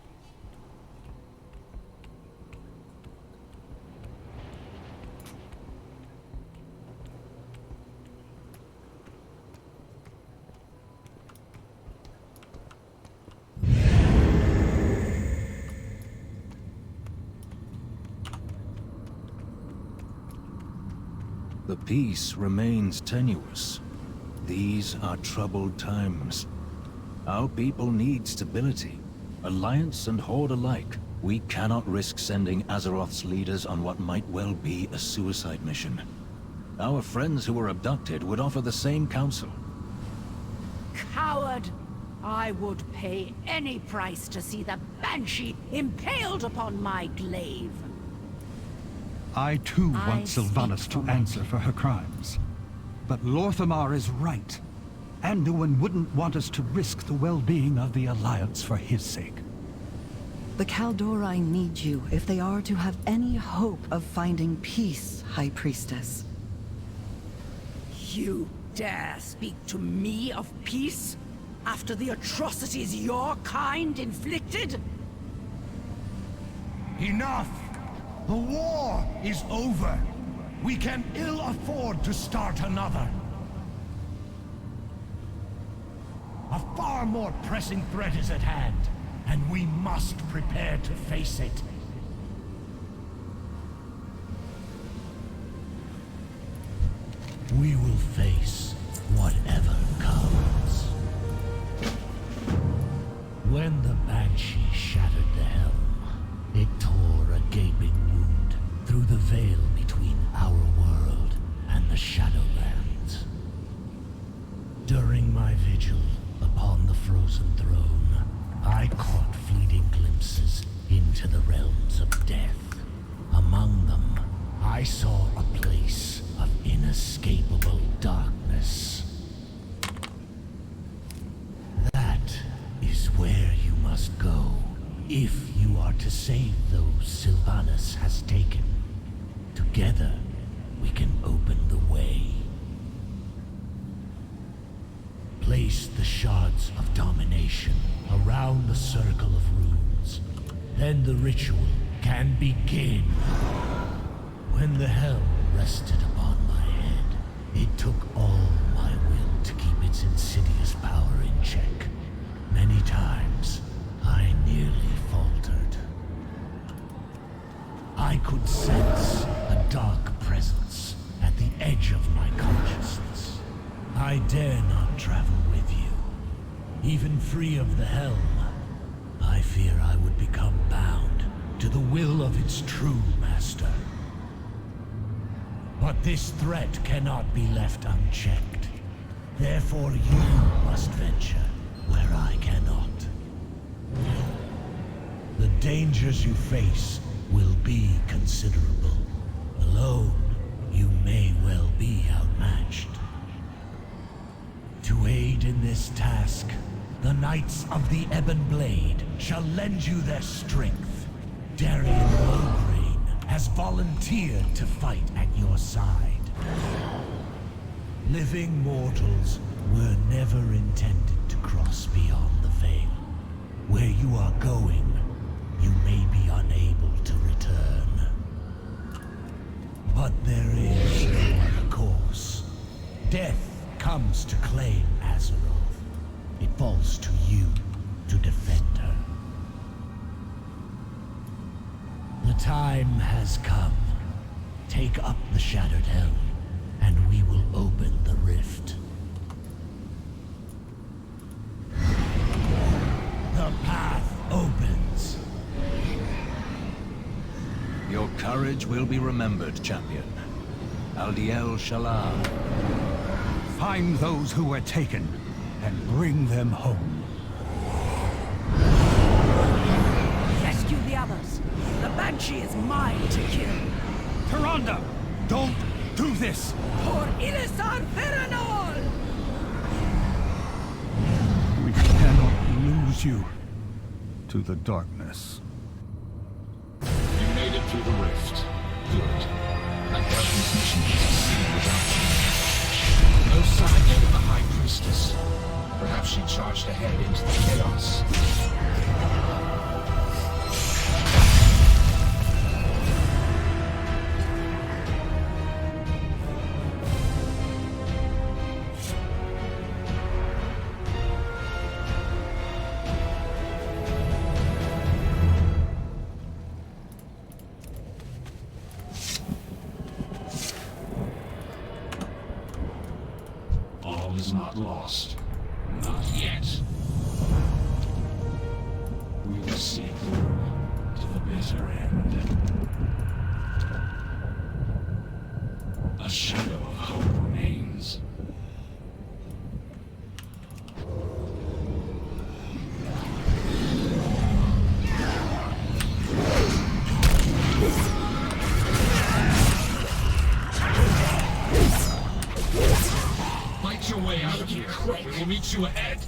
The peace remains tenuous. These are troubled times. Our people need stability. Alliance and Horde alike. We cannot risk sending Azeroth's leaders on what might well be a suicide mission. Our friends who were abducted would offer the same counsel. Coward! I would pay any price to see the Banshee impaled upon my glaive. I too I want Sylvanas speak to for my answer for her crimes. But Lorthamar is right. Anduin wouldn't want us to risk the well-being of the Alliance for his sake. The Kaldori need you if they are to have any hope of finding peace, High Priestess. You dare speak to me of peace? After the atrocities your kind inflicted? Enough! The war is over. We can ill afford to start another. A far more pressing threat is at hand, and we must prepare to face it. We will face whatever comes. When the Banshee shattered the helm, it tore a gaping wound through the veil between our world and the Shadowlands. During my vigil upon the Frozen Throne, I caught fleeting glimpses into the realms of death. Among them, I saw a place of inescapable darkness. That is where you must go, if you are to save those Sylvanas has taken. Together, we can open the way. Place the shards of domination around the circle of runes. Then the ritual can begin. When the helm rested upon my head, it took all my will to keep its insidious power in check. Many times, I nearly faltered. I could sense a dark presence at the edge of my consciousness. I dare not travel with you. Even free of the helm, I fear I would become bound to the will of its true master. But this threat cannot be left unchecked. Therefore you must venture where I cannot. The dangers you face will be considerable. Alone, you may well be outmatched. To aid in this task, the Knights of the Ebon Blade shall lend you their strength. Darien Lowgrain has volunteered to fight at your side. Living mortals were never intended to cross beyond the Veil. Where you are going, you may be unable to return. But there is no other course. Death comes to claim Azeroth. It falls to you to defend her. The time has come. Take up the Shattered Helm, and we will open the rift. The path opens. Your courage will be remembered, champion. Aldiel Shalar. Find those who were taken and bring them home. Rescue the others. The Banshee is mine to kill. Tyrande, don't do this! For Ilisan Feranol! We cannot lose you to the darkness. You made it through the rift. Good. I doubt this mission can succeed without you. No sign yet of the High Priestess. Perhaps she charged ahead into the chaos. All is not lost. Not yet. We will see through to the bitter end. A shadow of hope remains. Fight your way out of here. We will meet you ahead.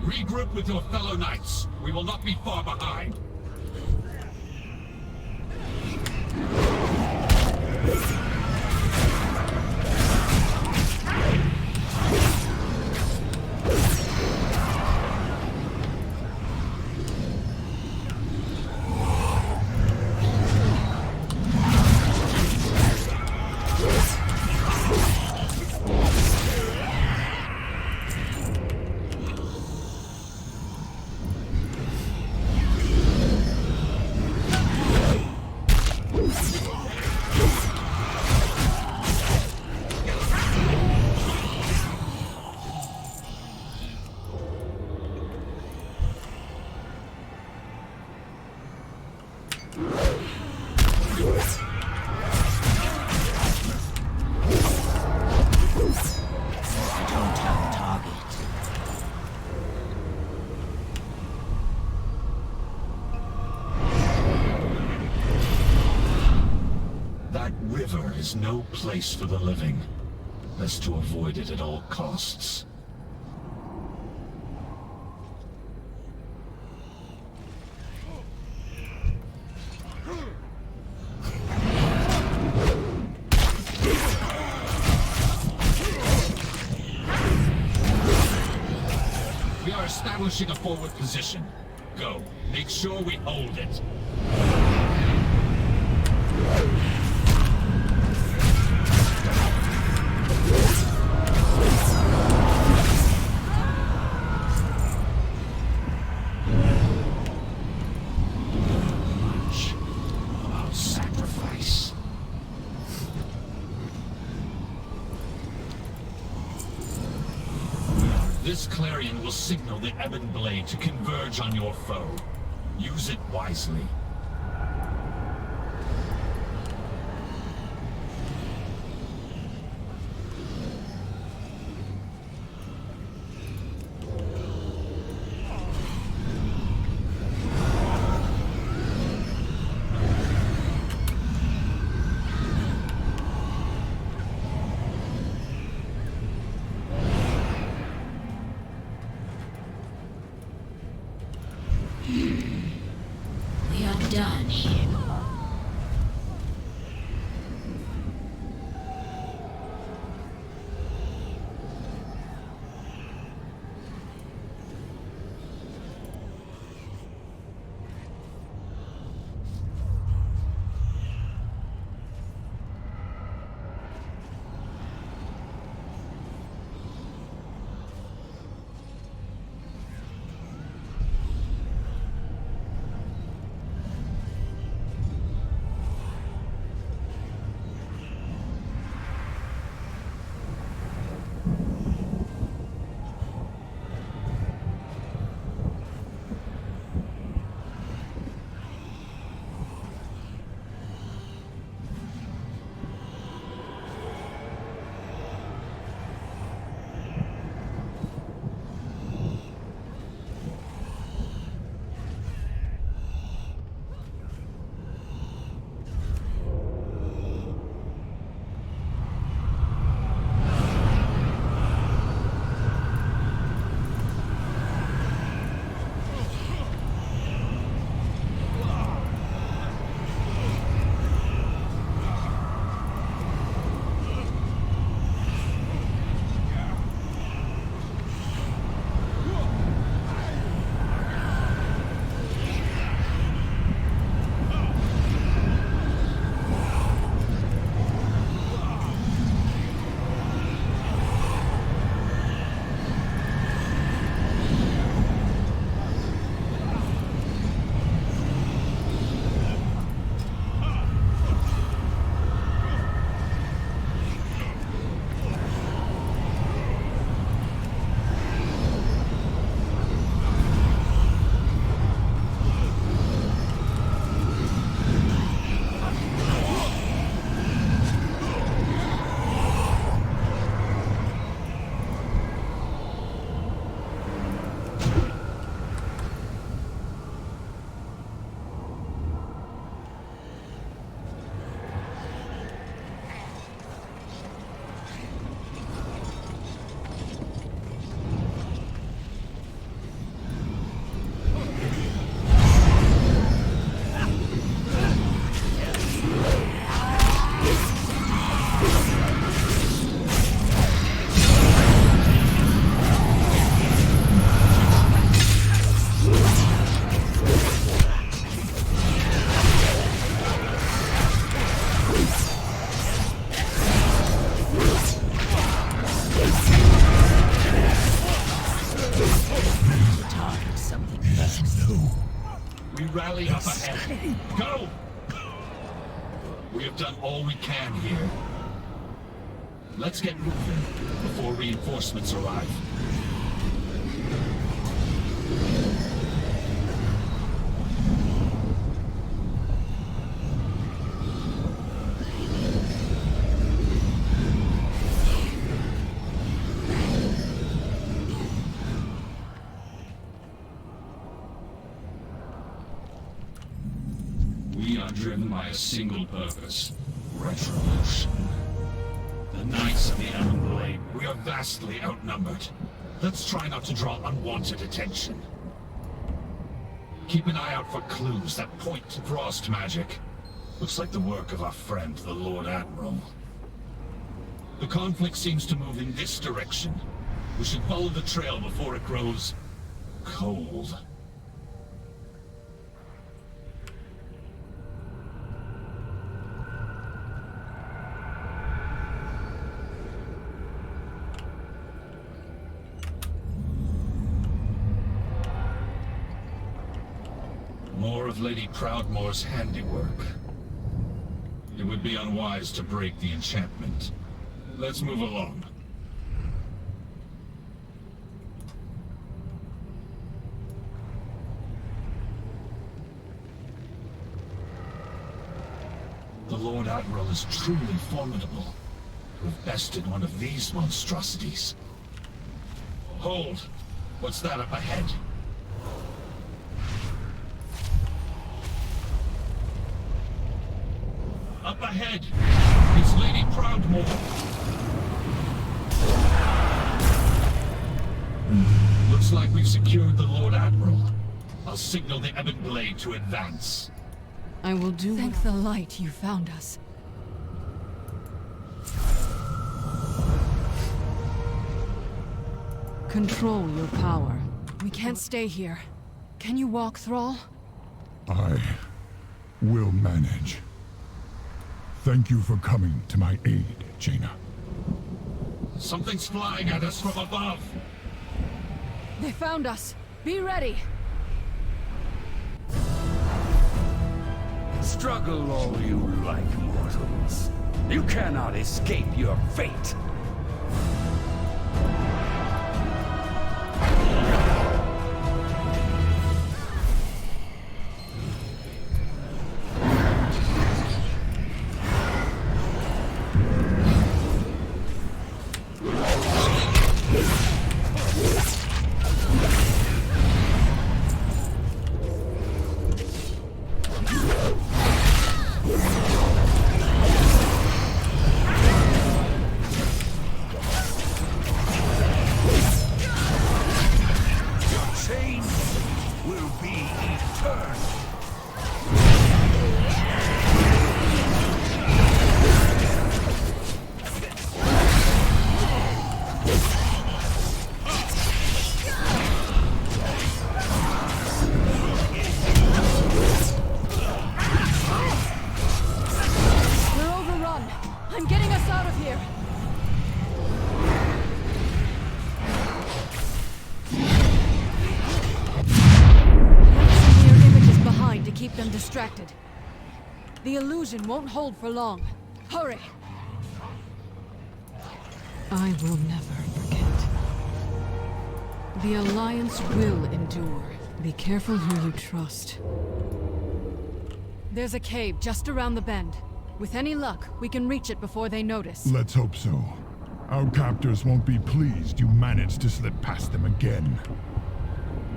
Regroup with your fellow knights. We will not be far behind. is no place for the living. Best to avoid it at all costs. We are establishing a forward position. Go. Make sure we hold it. Much about sacrifice. This clarion will signal the Ebon Blade to converge on your foe. Use it wisely. We are done here. Rally up ahead. Go! We have done all we can here. Let's get moving before reinforcements arrive. We are driven by a single purpose. Retribution. The Knights of the Everblade, we are vastly outnumbered. Let's try not to draw unwanted attention. Keep an eye out for clues that point to frost magic. Looks like the work of our friend, the Lord Admiral. The conflict seems to move in this direction. We should follow the trail before it grows cold. More of Lady Proudmoore's handiwork. It would be unwise to break the enchantment. Let's move along. The Lord Admiral is truly formidable. To have bested one of these monstrosities. Hold! What's that up ahead? Up ahead! It's Lady Proudmoore! Looks like we've secured the Lord Admiral. I'll signal the Ebon Blade to advance. I will do. Thank the light you found us. Control your power. We can't stay here. Can you walk, Thrall? I will manage. Thank you for coming to my aid, Jaina. Something's flying at us from above! They found us! Be ready! Struggle all you like, mortals. You cannot escape your fate! Distracted. The illusion won't hold for long. Hurry! I will never forget. The Alliance will endure. Be careful who you trust. There's a cave just around the bend. With any luck, we can reach it before they notice. Let's hope so. Our captors won't be pleased you managed to slip past them again.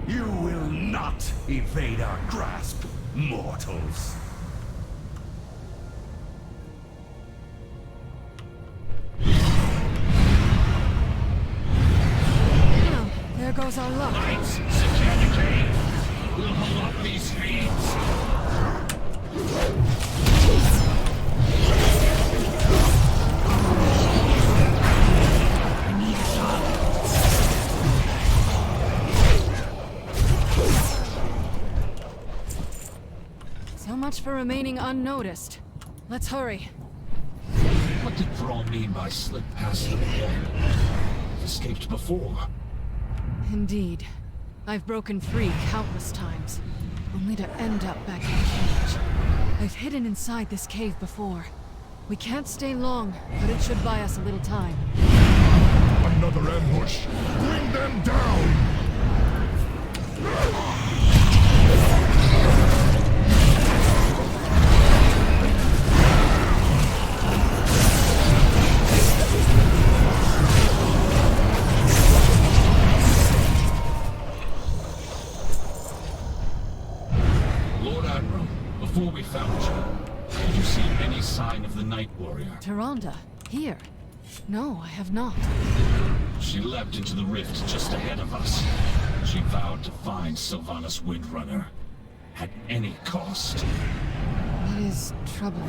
You will not evade our grasp, mortals. Well, there goes our luck. Knights, secure the cave! We'll hold off these fiends! I need help. So much for remaining unnoticed. Let's hurry. What did Thrall mean by slip past them again? I've escaped before. Indeed. I've broken free countless times, only to end up back in the cage. I've hidden inside this cave before. We can't stay long, but it should buy us a little time. Another ambush! Bring them down! Lord Admiral, before we found you, did you see any sign of the Night Tyrande, here. No, I have not. She leapt into the rift just ahead of us. She vowed to find Sylvanas Windrunner. At any cost. It is troubling.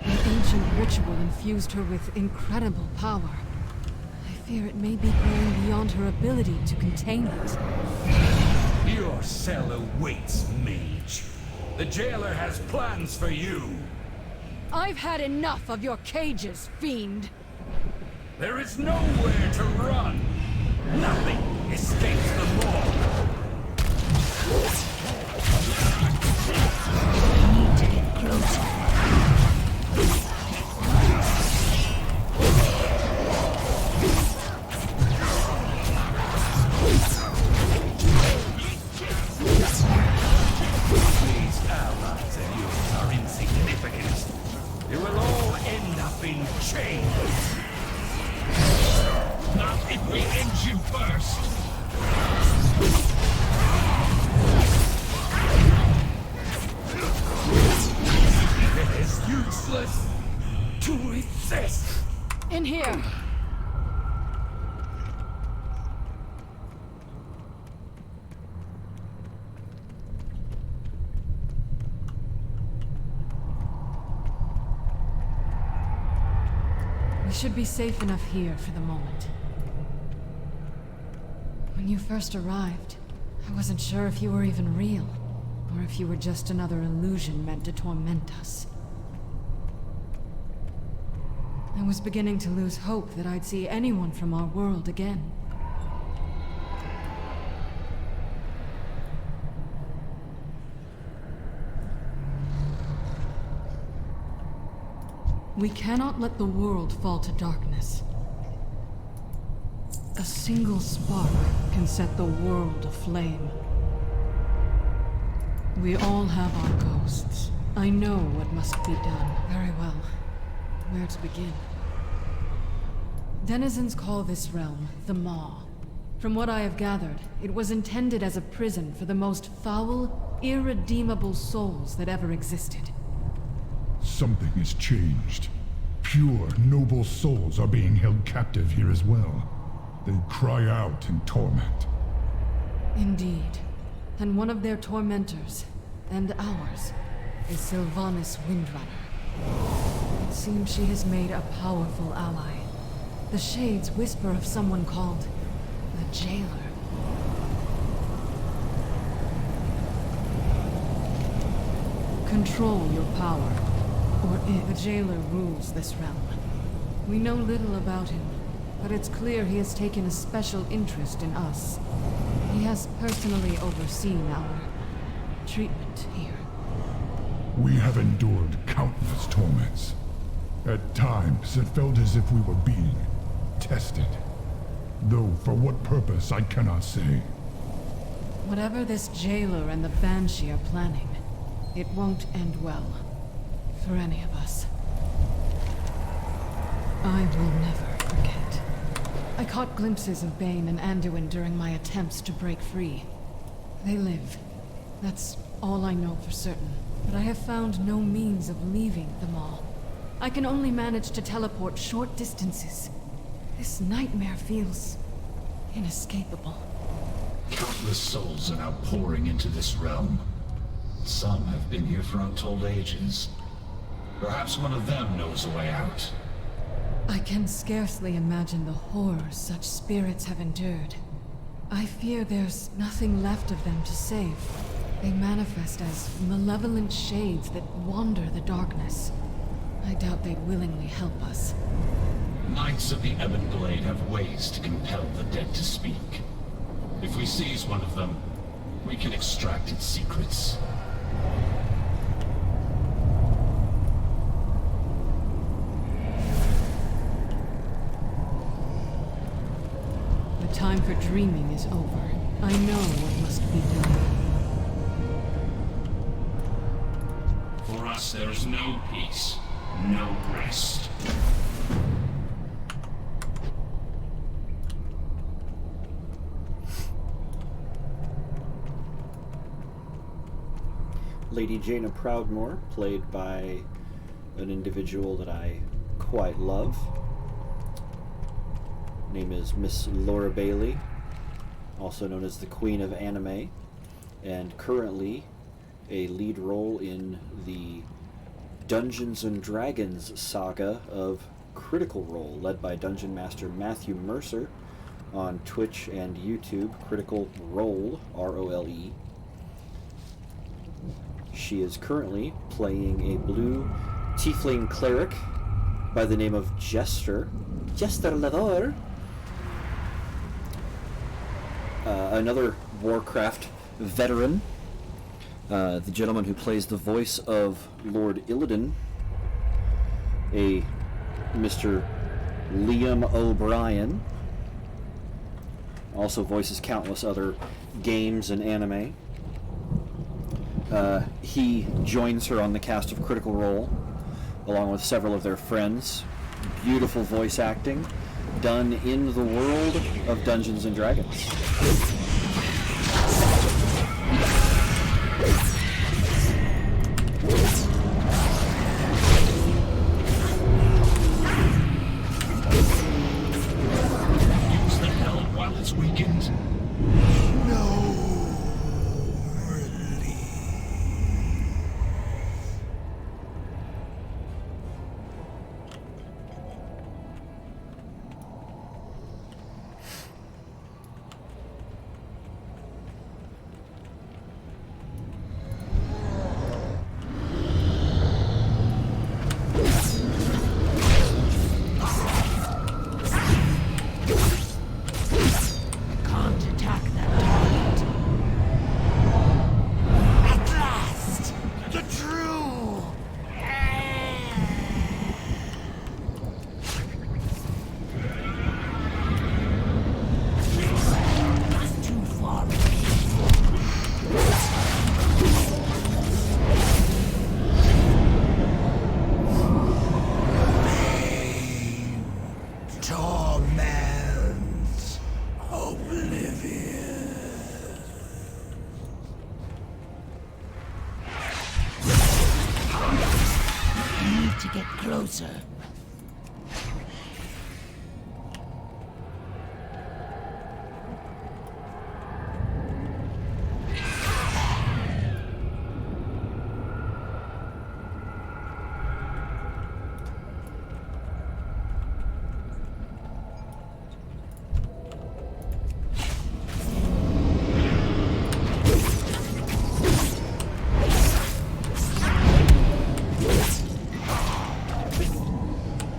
An ancient ritual infused her with incredible power. I fear it may be growing beyond her ability to contain it. Your cell awaits, mage. The jailer has plans for you. I've had enough of your cages, fiend. There is nowhere to run. Nothing escapes the law. I need to get closer. These allies of yours are insignificant. You will all end up in chains. Not if we end you first. It is useless to resist. In here. We should be safe enough here for the moment. When you first arrived, I wasn't sure if you were even real, or if you were just another illusion meant to torment us. I was beginning to lose hope that I'd see anyone from our world again. We cannot let the world fall to darkness. A single spark can set the world aflame. We all have our ghosts. I know what must be done very well. Where to begin? Denizens call this realm the Maw. From what I have gathered, it was intended as a prison for the most foul, irredeemable souls that ever existed. Something has changed. Pure, noble souls are being held captive here as well. They cry out in torment. Indeed. And one of their tormentors, and ours, is Sylvanas Windrunner. It seems she has made a powerful ally. The Shades whisper of someone called the Jailer. Control your power, or the Jailer rules this realm. We know little about him, but it's clear he has taken a special interest in us. He has personally overseen our treatment here. We have endured countless torments. At times, it felt as if we were being tested. Though for what purpose, I cannot say. Whatever this Jailer and the Banshee are planning, it won't end well. For any of us. I will never forget. I caught glimpses of Bane and Anduin during my attempts to break free. They live. That's all I know for certain. But I have found no means of leaving them all. I can only manage to teleport short distances. This nightmare feels inescapable. Countless souls are now pouring into this realm. Some have been here for untold ages. Perhaps one of them knows a way out. I can scarcely imagine the horrors such spirits have endured. I fear there's nothing left of them to save. They manifest as malevolent shades that wander the darkness. I doubt they'd willingly help us. Knights of the Ebon Blade have ways to compel the dead to speak. If we seize one of them, we can extract its secrets. The time for dreaming is over. I know what must be done. For us, there's no peace, no rest. Lady Jaina Proudmoore, played by an individual that I quite love. Name is Miss Laura Bailey, also known as the Queen of Anime, and currently a lead role in the Dungeons and Dragons saga of Critical Role, led by Dungeon Master Matthew Mercer on Twitch and YouTube. Critical Role, R-O-L-E. She is currently playing a blue tiefling cleric by the name of Jester Lavor. Another Warcraft veteran, the gentleman who plays the voice of Lord Illidan, a Mr. Liam O'Brien, also voices countless other games and anime. He joins her on the cast of Critical Role, along with several of their friends. Beautiful voice acting done in the world of Dungeons and Dragons. Use the helm while it's weakened. Can't attack that target. At last, the true. Not too far away. Torment. Oblivion. Need to get closer.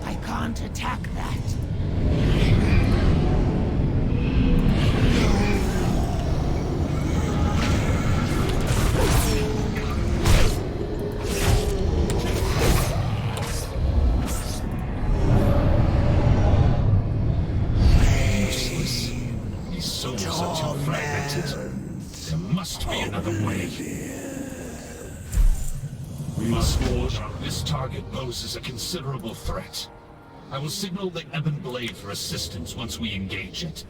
I can't attack that. Useless. These souls are too fragmented. There must be another way. We must forge on. This target poses a considerable threat. I will signal the Ebon Blade for assistance once we engage it.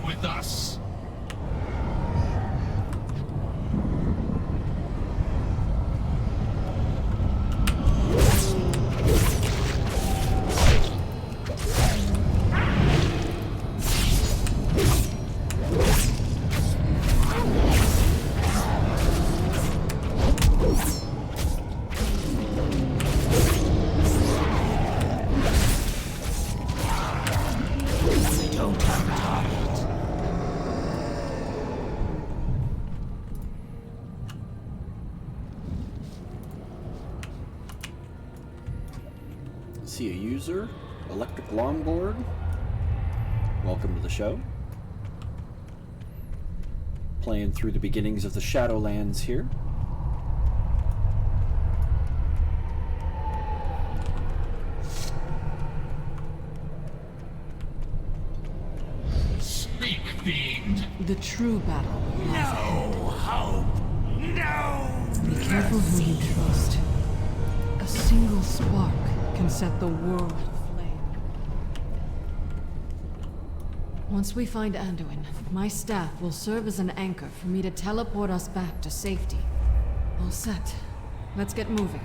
stay with us. See a user, electric longboard. Welcome to the show. Playing through the beginnings of the Shadowlands here. Speak, fiend. The true battle. No hope. No. Be careful who you trust. A single spark can set the world aflame. Once we find Anduin, my staff will serve as an anchor for me to teleport us back to safety. All set. Let's get moving.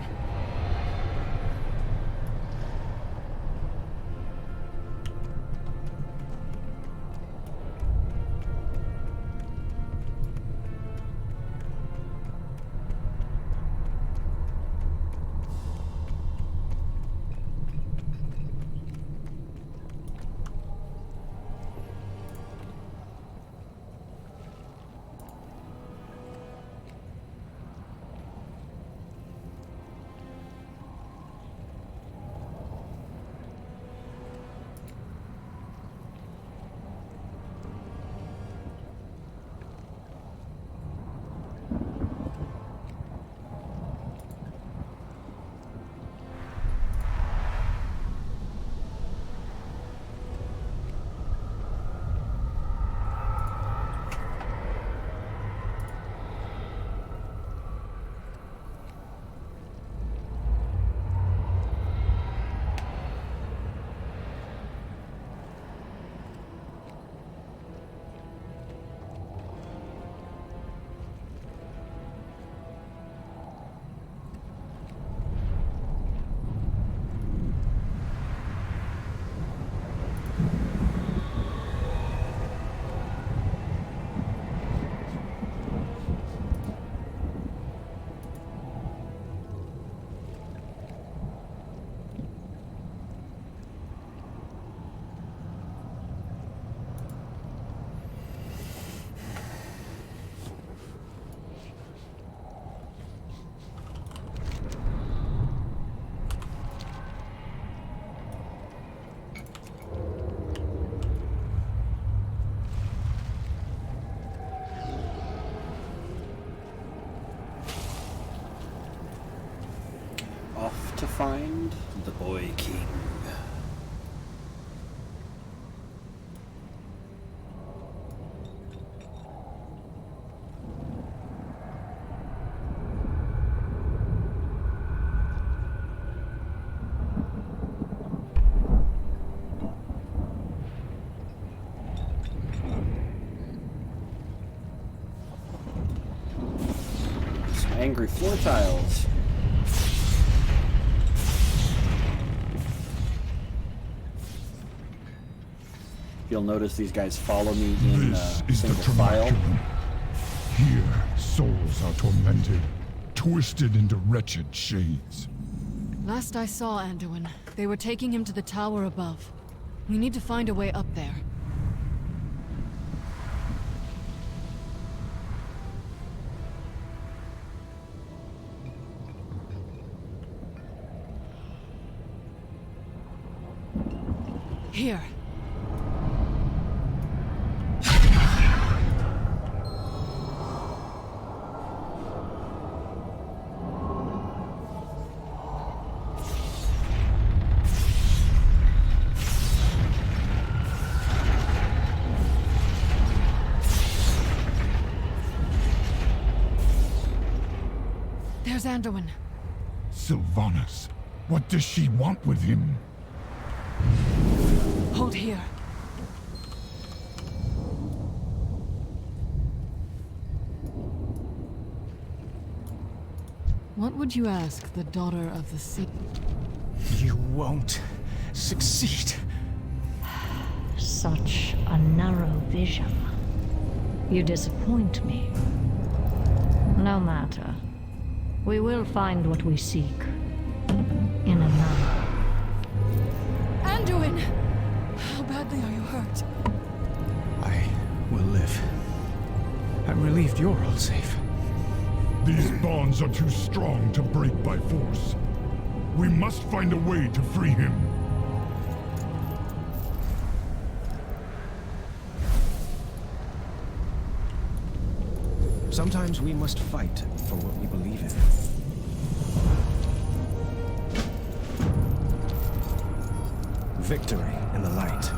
To find the Boy King. Some angry floor tiles. You'll notice these guys follow me in single file. Here, souls are tormented, twisted into wretched shades. Last I saw Anduin, they were taking him to the tower above. We need to find a way up there. Here. There's Anduin. Sylvanas, what does she want with him? Hold here. What would you ask the daughter of the sea? You won't succeed. Such a narrow vision. You disappoint me. No matter. We will find what we seek. In another. Anduin! How badly are you hurt? I will live. I'm relieved you're all safe. These bonds are too strong to break by force. We must find a way to free him. Sometimes we must fight for what we believe in. Victory in the light.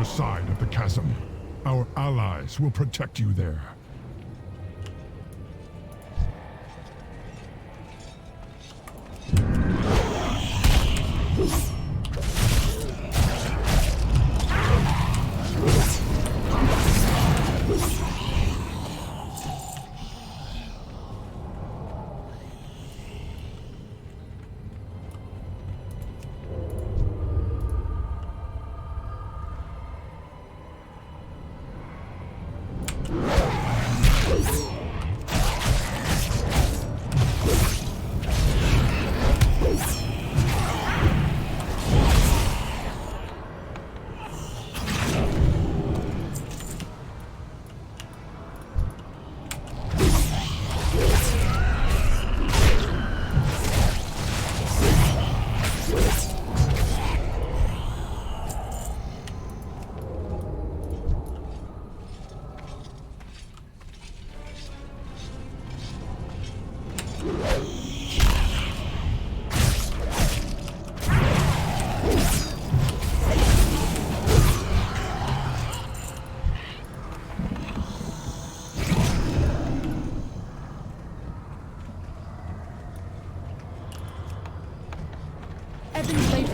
Side of the chasm. Our allies will protect you there.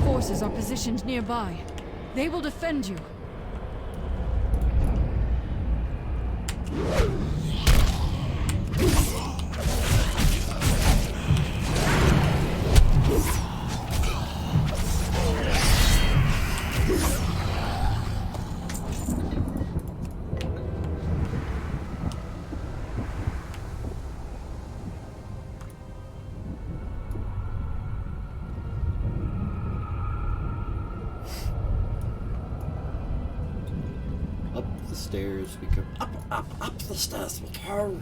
Forces are positioned nearby. They will defend you. The stairs, we go up the stairs with her.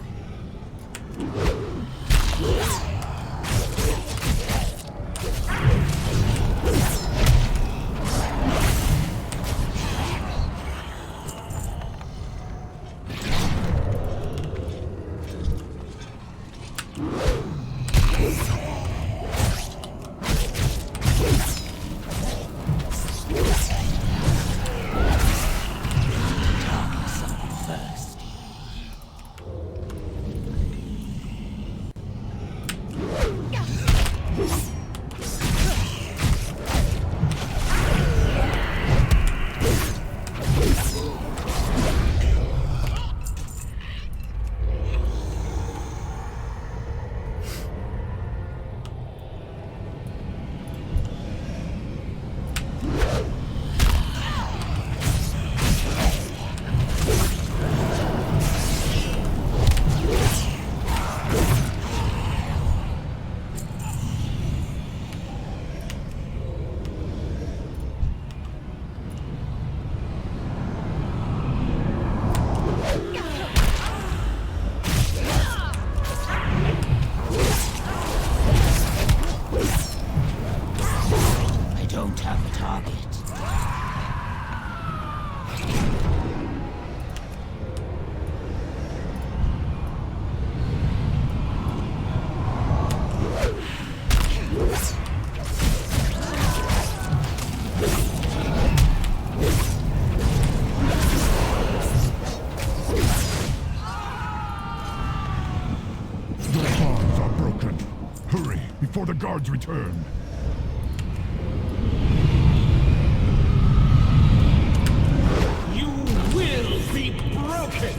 guards return. You will be broken!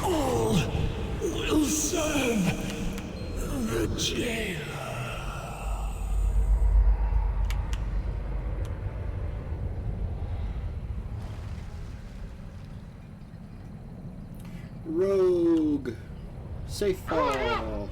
All will serve the jailer. Rogue. Safe fall.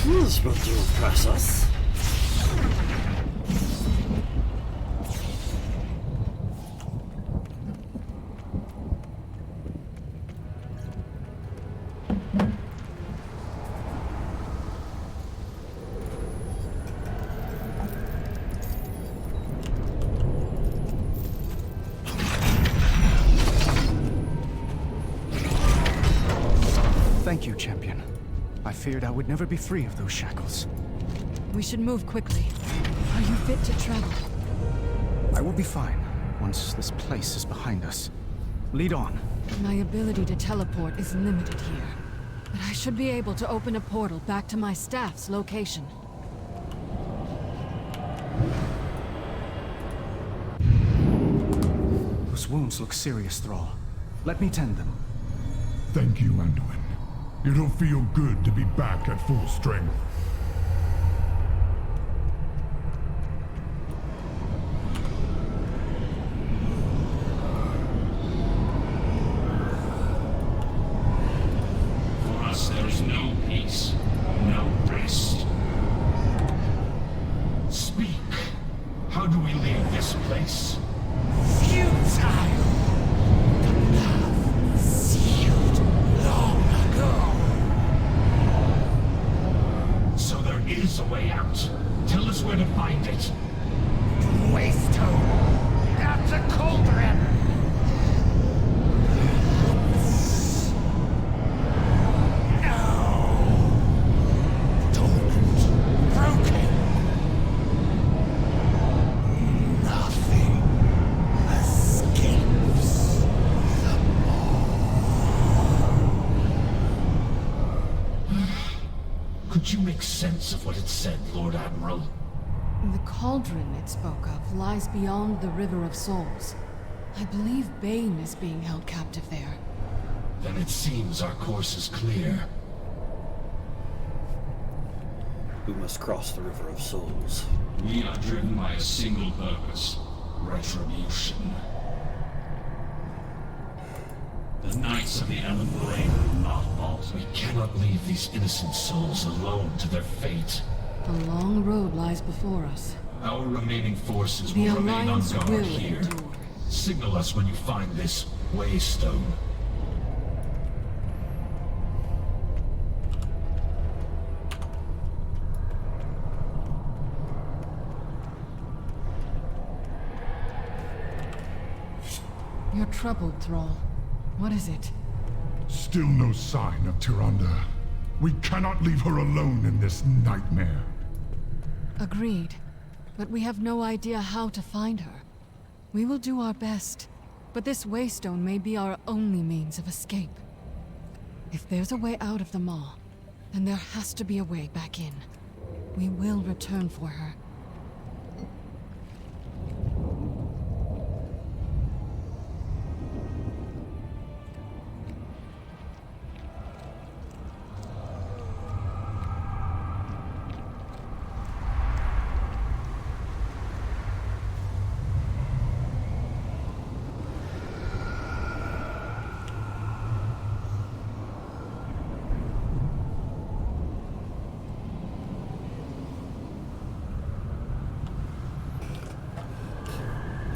Who's about to impress us? Thank you, champion. I feared I would never be free of those shackles. We should move quickly. Are you fit to travel? I will be fine once this place is behind us. Lead on. My ability to teleport is limited here. But I should be able to open a portal back to my staff's location. Those wounds look serious, Thrall. Let me tend them. Thank you, Anduin. It'll feel good to be back at full strength. For us, there is no peace, no rest. Speak. How do we leave this place? Futile! The path sealed long ago. So there is a way out. Tell us where to find it. Waystone! That's a cauldron! No! Dormant. Broken. Nothing escapes the Could you make sense of what it said, Lord Admiral? The cauldron it spoke of lies beyond the River of Souls. I believe Bane is being held captive there. Then it seems our course is clear. We must cross the River of Souls. We are driven by a single purpose: retribution. The Knights of the Elven Blade will not halt. We cannot leave these innocent souls alone to their fate. A long road lies before us. Our remaining forces The will remain on Alliance guard will here. endure. Signal us when you find this Waystone. You're troubled, Thrall. What is it? Still no sign of Tyrande. We cannot leave her alone in this nightmare. Agreed. But we have no idea how to find her. We will do our best, but this Waystone may be our only means of escape. If there's a way out of the Maw, then there has to be a way back in. We will return for her.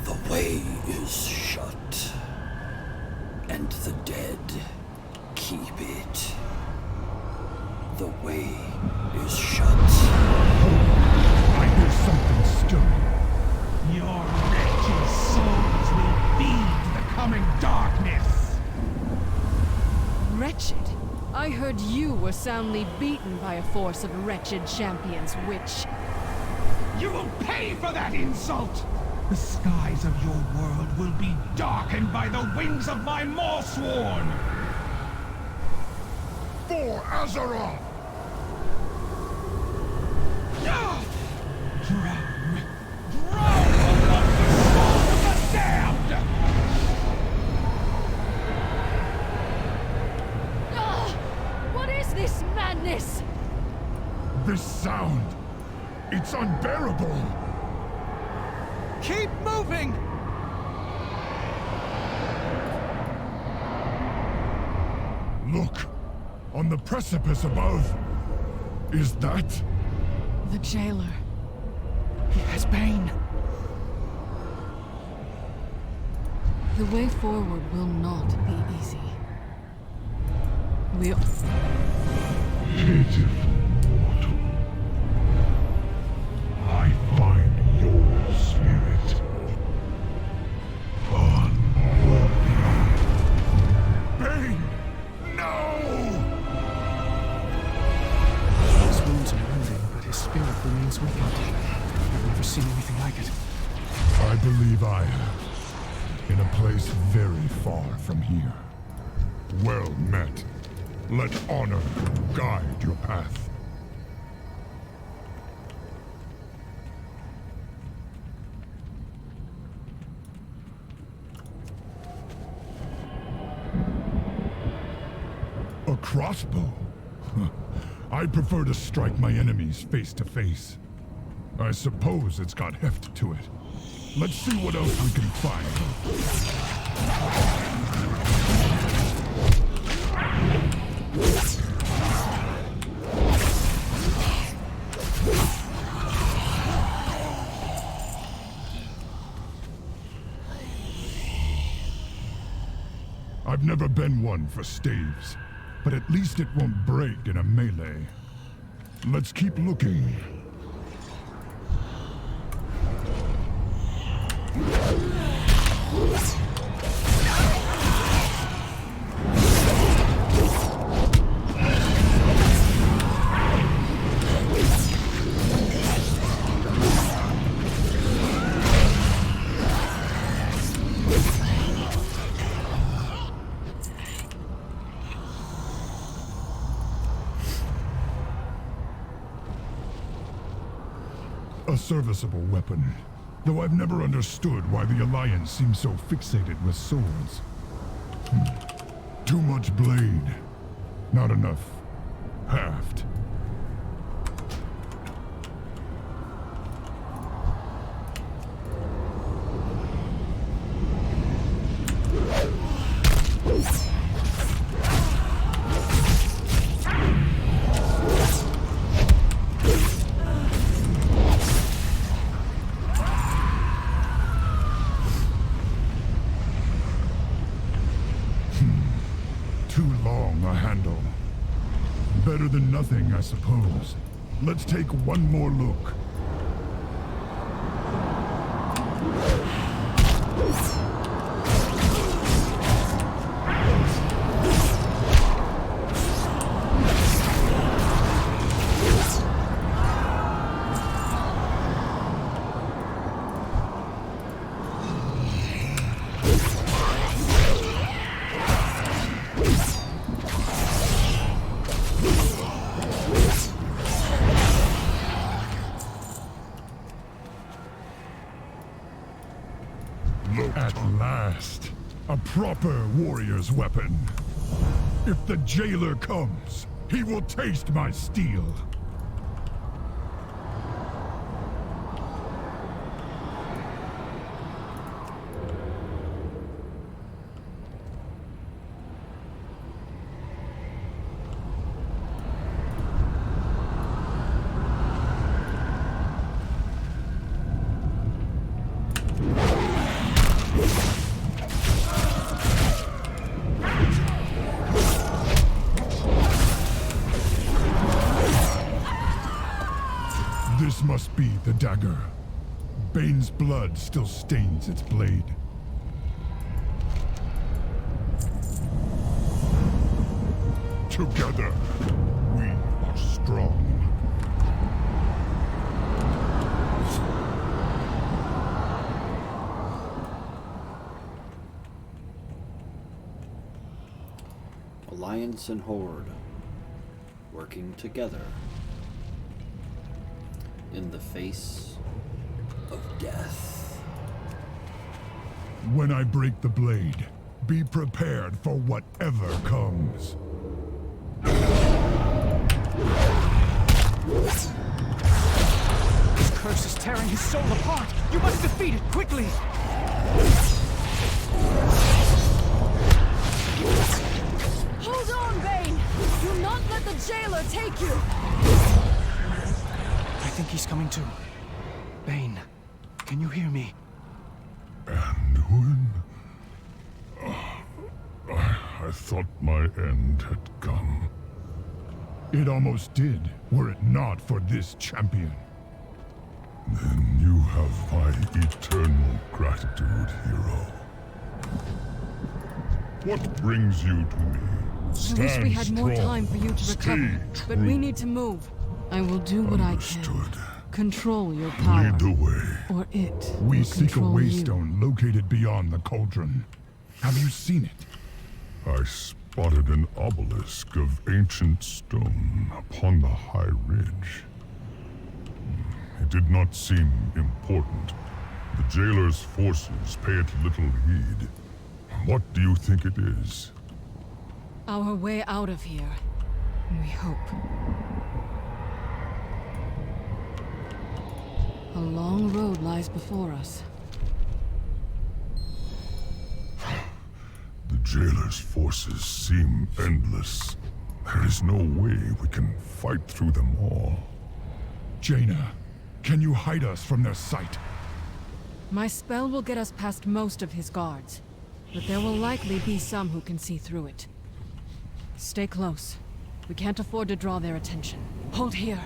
The way is shut, and the dead keep it. The way is shut. I hear something stirring. Your wretched souls will feed the coming darkness! Wretched? I heard you were soundly beaten by a force of wretched champions, witch. You will pay for that insult! The skies of your world will be darkened by the wings of my Maw-Sworn! For Azeroth! Drown! Drown among the souls of the damned! What is this madness? This sound! It's unbearable! Keep moving! Look! On the precipice above! Is that? The jailer. He has Bane. The way forward will not be easy. We'll... Pitiful mortal. I find your spirit unworthy. Bane! No! His wounds are mending, but his spirit remains weakened. I've never seen anything like it. I believe I have. In a place very far from here. Well met. Let honor guide your path. A crossbow? I prefer to strike my enemies face to face. I suppose it's got heft to it. Let's see what else we can find. I've never been one for staves, but at least it won't break in a melee. Let's keep looking. A serviceable weapon, though I've never understood why the Alliance seems so fixated with swords. Too much blade, not enough haft. Too long a handle. Better than nothing, I suppose. Let's take one more look. At last, a proper warrior's weapon. If the jailer comes, he will taste my steel. must be the dagger. Bane's blood still stains its blade. Together, we are strong. Alliance and Horde working together in the face of death. When I break the blade, be prepared for whatever comes. This curse is tearing his soul apart. You must defeat it quickly. Hold on, Bane! Do not let the jailer take you! I think he's coming to. Bane, can you hear me? And I thought my end had come. It almost did, were it not for this champion. Then you have my eternal gratitude, hero. What brings you to me? I wish we had more time for you to recover, but we need to move. I will do what I can. Control your power. Lead the way. Or it. We will seek a control waystone located beyond the cauldron. Have you seen it? I spotted an obelisk of ancient stone upon the high ridge. It did not seem important. The jailer's forces pay it little heed. What do you think it is? Our way out of here. We hope. A long road lies before us. The jailer's forces seem endless. There is no way we can fight through them all. Jaina, can you hide us from their sight? My spell will get us past most of his guards, but there will likely be some who can see through it. Stay close. We can't afford to draw their attention. Hold here.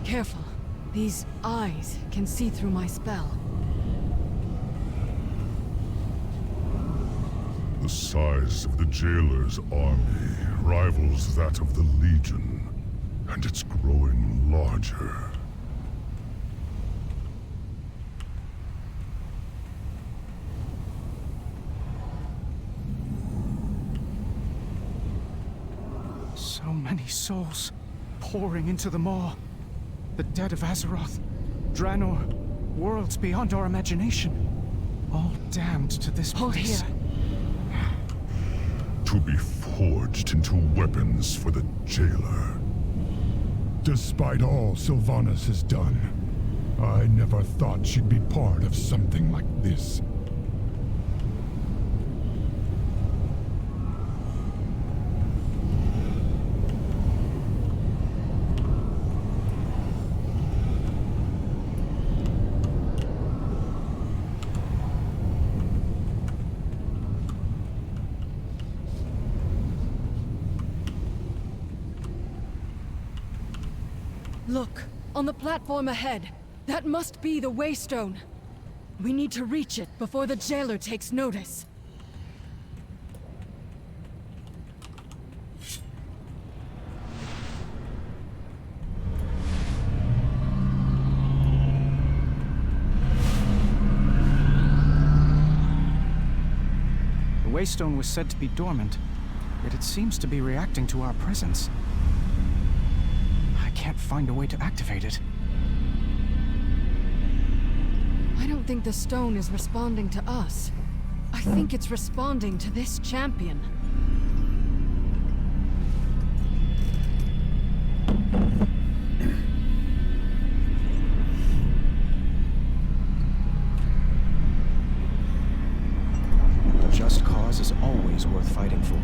Careful. These eyes can see through my spell. The size of the jailer's army rivals that of the Legion, and it's growing larger. So many souls pouring into the maw. The dead of Azeroth, Draenor, worlds beyond our imagination. All damned to this place. Hold here. To be forged into weapons for the jailer. Despite all Sylvanas has done, I never thought she'd be part of something like this. Look, on the platform ahead. That must be the Waystone. We need to reach it before the jailer takes notice. The Waystone was said to be dormant, yet it seems to be reacting to our presence. I can't find a way to activate it. I don't think the stone is responding to us. I think it's responding to this champion. Just cause is always worth fighting for.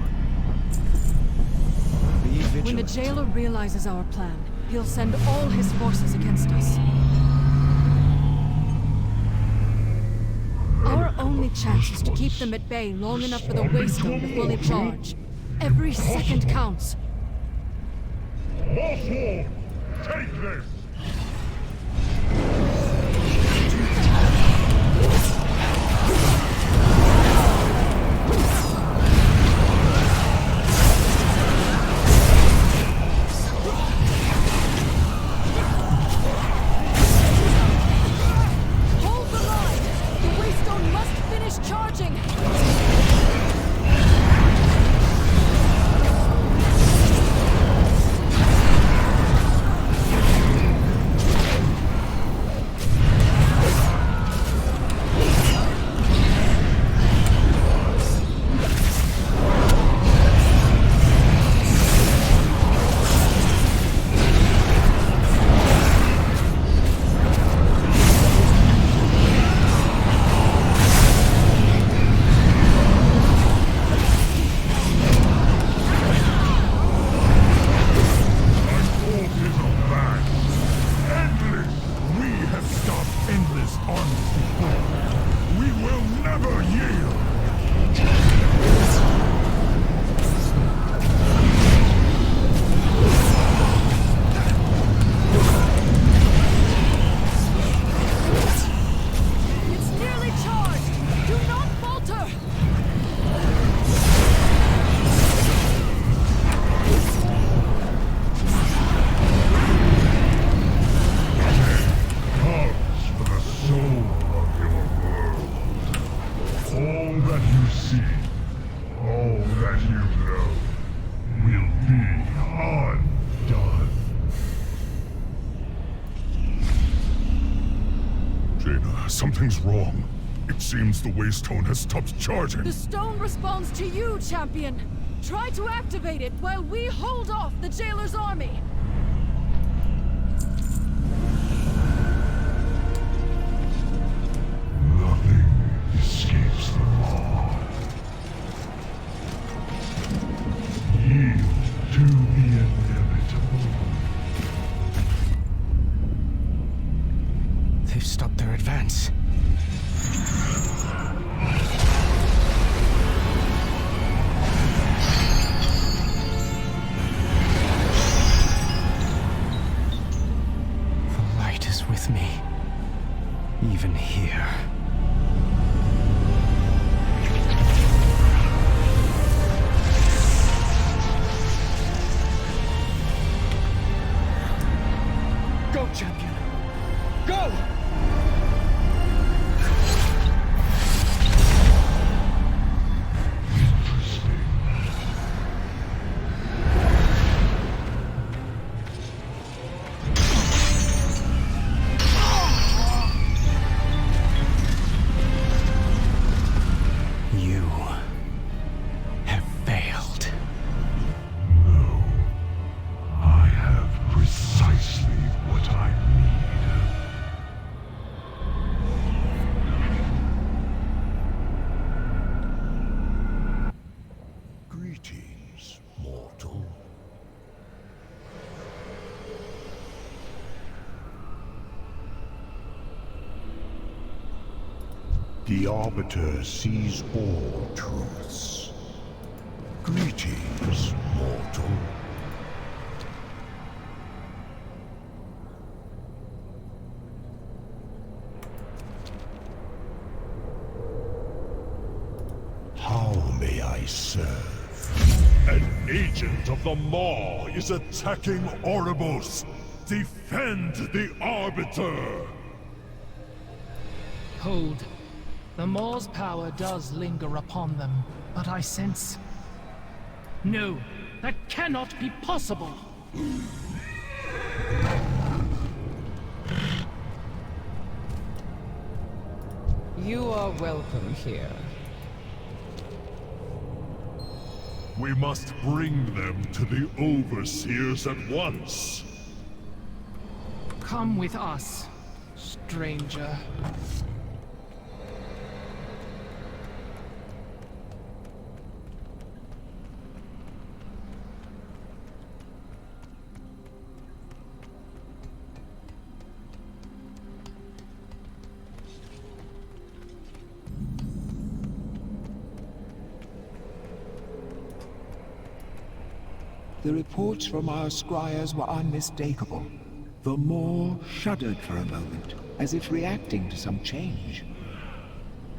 Be vigilant. When the jailer realizes our plan, he'll send all his forces against us. only chance is to keep them at bay long enough for the Waystone to fully charge. Every second counts. Mothwall, take this! Hold the line! The Waystone must finish charging! Something's wrong. It seems the Waystone has stopped charging. The stone responds to you, champion. Try to activate it while we hold off the Jailer's army. Nothing escapes the law. Yield to the inevitable. They've stopped their advance. The light is with me, even here. Go, champion! Go! You have failed. No. I have precisely what I need. Greetings, mortal. The Arbiter sees all truths. Greetings, mortal. How may I serve? An agent of the Maw is attacking Oribos. Defend the Arbiter! Hold. The Maw's power does linger upon them, but I sense... No, that cannot be possible! You are welcome here. We must bring them to the Overseers at once. Come with us, stranger. The reports from our scryers were unmistakable. The Maw shuddered for a moment, as if reacting to some change.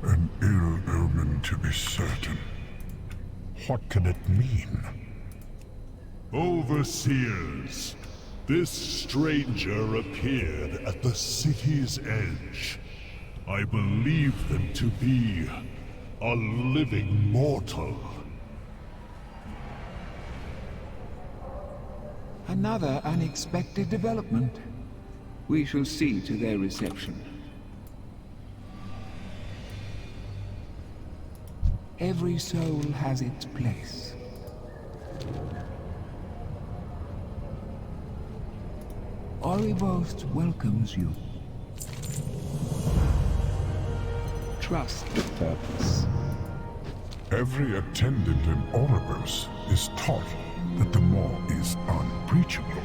An ill omen, to be certain. What can it mean? Overseers, this stranger appeared at the city's edge. I believe them to be a living mortal. Another unexpected development. We shall see to their reception. Every soul has its place. Oribos welcomes you. Trust the purpose. Every attendant in Oribos is taught that the Maw is unbreachable.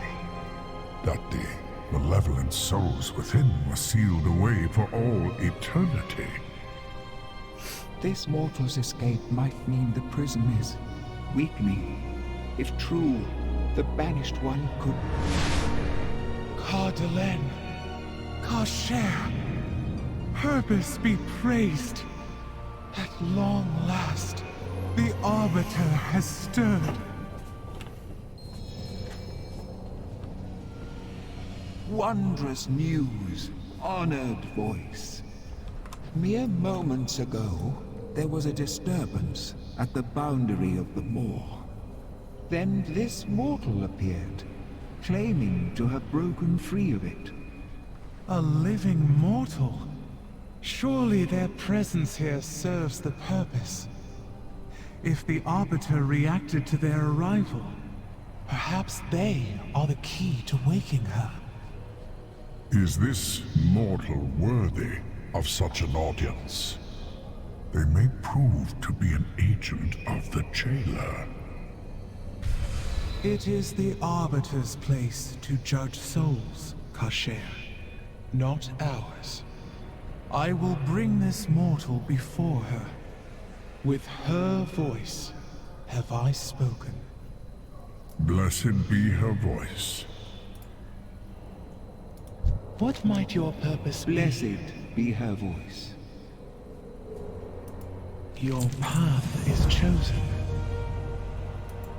That the malevolent souls within were sealed away for all eternity. This mortal's escape might mean the prism is weakening. If true, the Banished One could... Cardelen, Kasher, purpose be praised. At long last, the Arbiter has stirred. Wondrous news, honored voice. Mere moments ago, there was a disturbance at the boundary of the Maw. Then this mortal appeared, claiming to have broken free of it. A living mortal? Surely their presence here serves the purpose. If the Arbiter reacted to their arrival, perhaps they are the key to waking her. Is this mortal worthy of such an audience? They may prove to be an agent of the Jailer. It is the Arbiter's place to judge souls, Kasher, not ours. I will bring this mortal before her. With her voice have I spoken. Blessed be her voice. What might your purpose be? Blessed be her voice. Your path is chosen.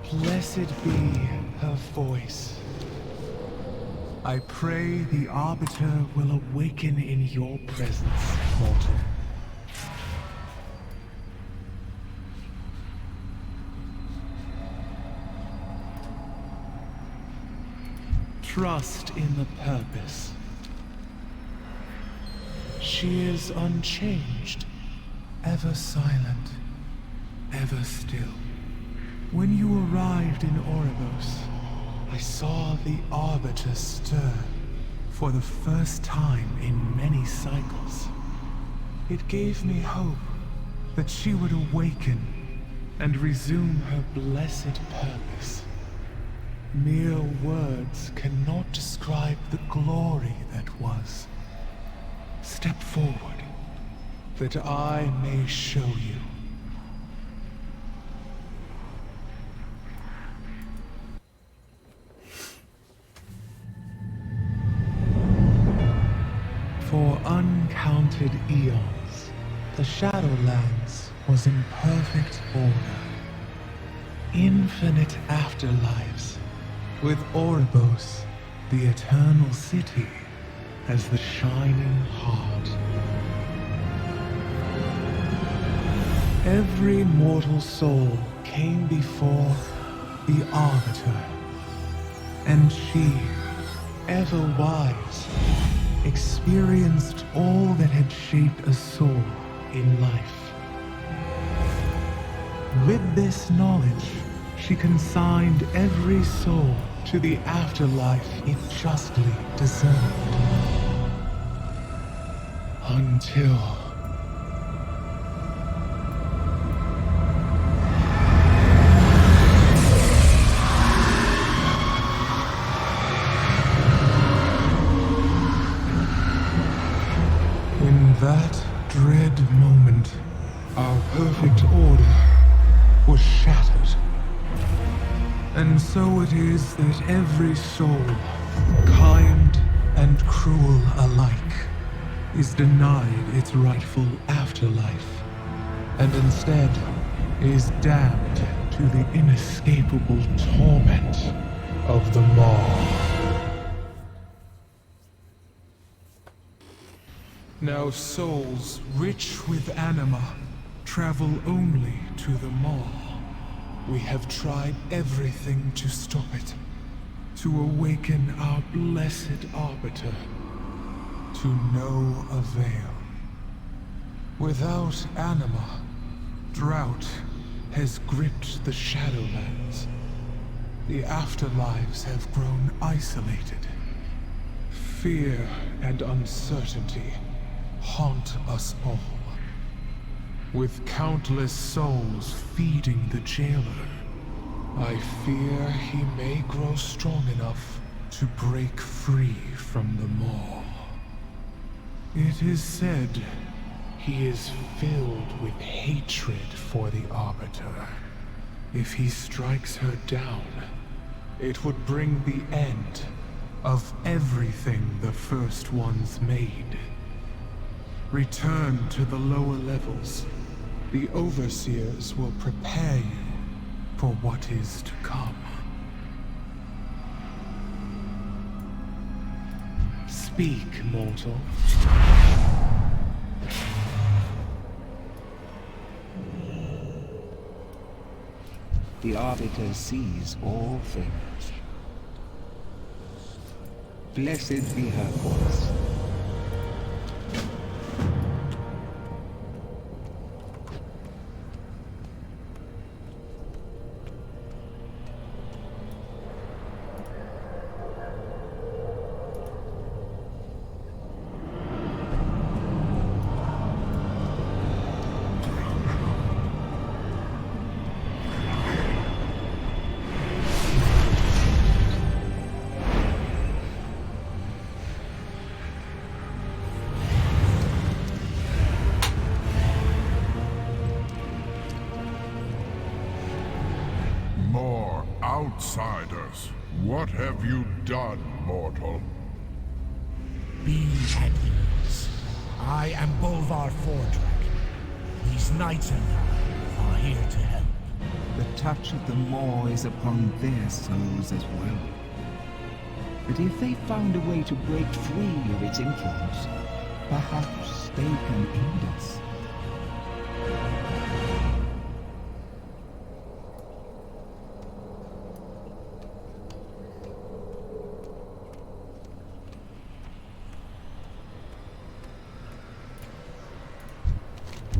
Blessed be her voice. I pray the Arbiter will awaken in your presence, mortal. Trust in the purpose. She is unchanged, ever silent, ever still. When you arrived in Oribos, I saw the Arbiter stir for the first time in many cycles. It gave me hope that she would awaken and resume her blessed purpose. Mere words cannot describe the glory that was. Step forward, that I may show you. For uncounted eons, the Shadowlands was in perfect order. Infinite afterlives, with Oribos, the eternal city, as the shining heart. Every mortal soul came before the Arbiter, and she, ever wise, experienced all that had shaped a soul in life. With this knowledge, she consigned every soul to the afterlife it justly deserved. Until... in that dread moment, our perfect order was shattered. And so it is that every soul, kind and cruel alike, is denied its rightful afterlife, and instead is damned to the inescapable torment of the Maw. Now souls rich with anima travel only to the Maw. We have tried everything to stop it, to awaken our blessed Arbiter, to no avail. Without anima, drought has gripped the Shadowlands. The afterlives have grown isolated. Fear and uncertainty haunt us all. With countless souls feeding the jailer, I fear he may grow strong enough to break free from the Maw. It is said he is filled with hatred for the Arbiter. If he strikes her down, it would bring the end of everything the First Ones made. Return to the lower levels. The Overseers will prepare you for what is to come. Speak, mortal. The Arbiter sees all things. Blessed be her voice. More outsiders. What have you done, mortal? Be at ease. I am Bolvar Fordragon. These knights and I are here to help. The touch of the Maw is upon their souls as well. But if they found a way to break free of its influence, perhaps they can aid us.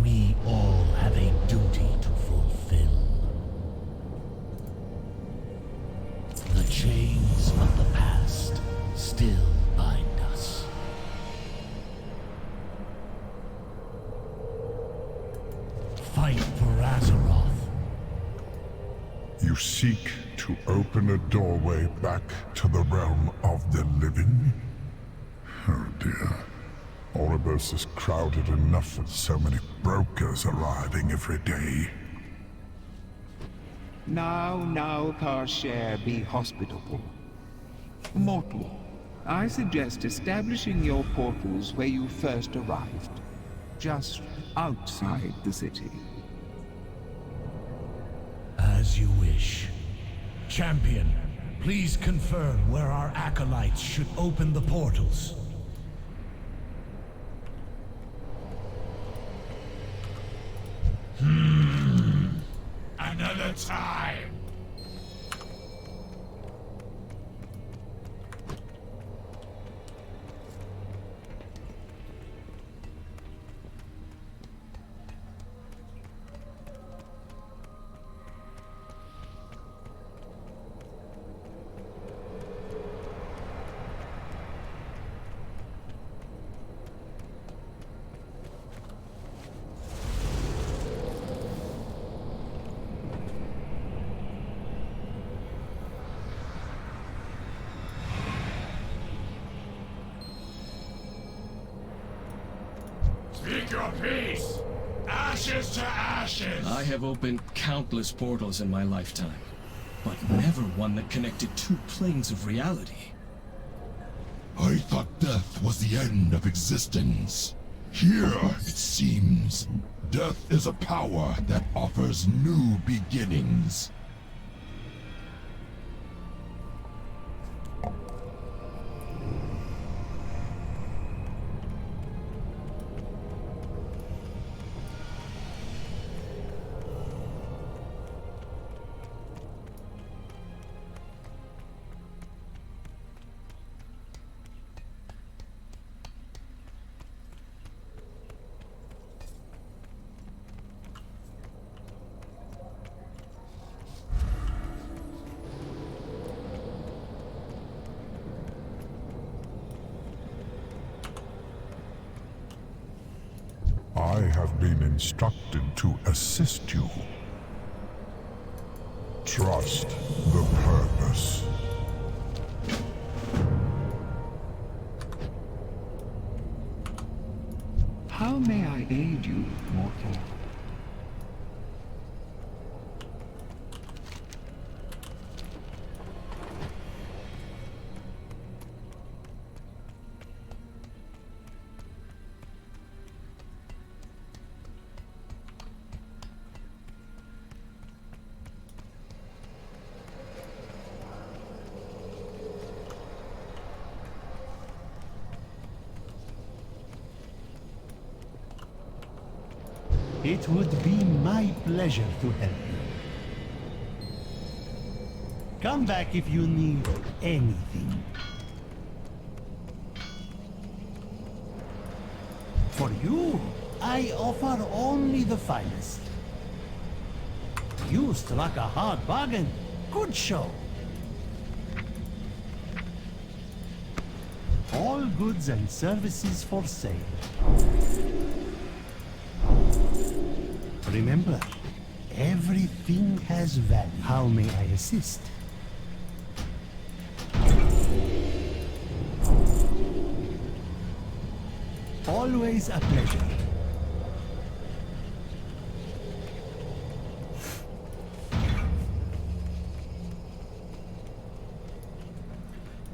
We all have a duty to fulfill. The chains of the past still bind us. Fight for Azeroth. You seek to open a doorway back to the realm of the living? Oh dear. Oribos is crowded enough with so many brokers arriving every day. Now, Karshare, be hospitable. Mortal, I suggest establishing your portals where you first arrived, just outside the city. As you wish. Champion, please confirm where our acolytes should open the portals. Another time. Speak your peace! Ashes to ashes! I have opened countless portals in my lifetime. but never one that connected two planes of reality. I thought death was the end of existence. Here, it seems, death is a power that offers new beginnings. I have been instructed to assist you. Trust the purpose. How may I aid you, mortal? It would be my pleasure to help you. Come back if you need anything. For you, I offer only the finest. You struck a hard bargain. Good show. All goods and services for sale. Remember, everything has value. How may I assist? Always a pleasure.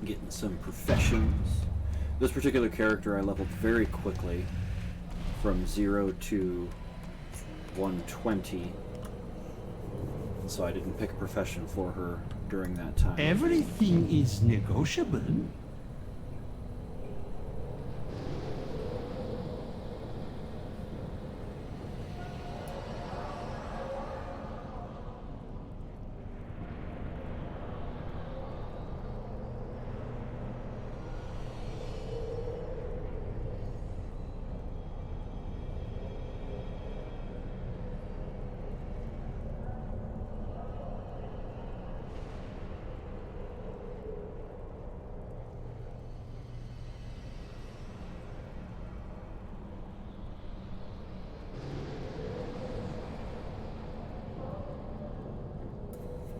Getting some professions. This particular character I leveled very quickly from 0 to 120, and so I didn't pick a profession for her during that time. Everything is negotiable.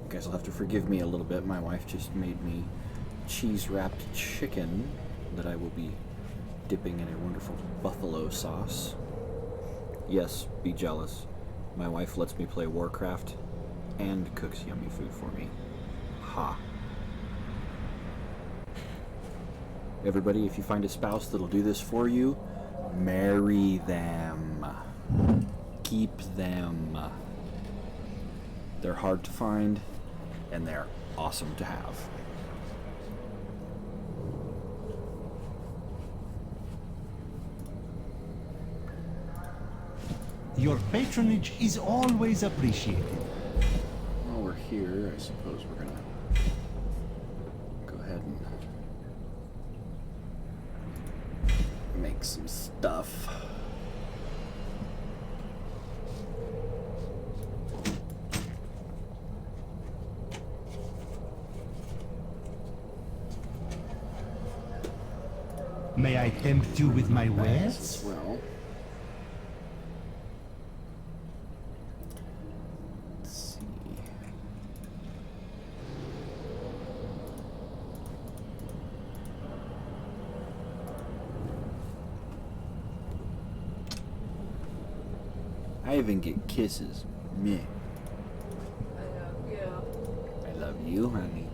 You guys will have to forgive me a little bit. My wife just made me cheese-wrapped chicken that I will be dipping in a wonderful buffalo sauce. Yes, be jealous. My wife lets me play Warcraft and cooks yummy food for me. Ha. Everybody, if you find a spouse that'll do this for you, marry them. Keep them. They're hard to find, and they're awesome to have. Your patronage is always appreciated. While we're here, I suppose we're gonna go ahead and make some stuff. May I tempt you with my wares? Well, let's see. I even get kisses. Meh. I love you, honey.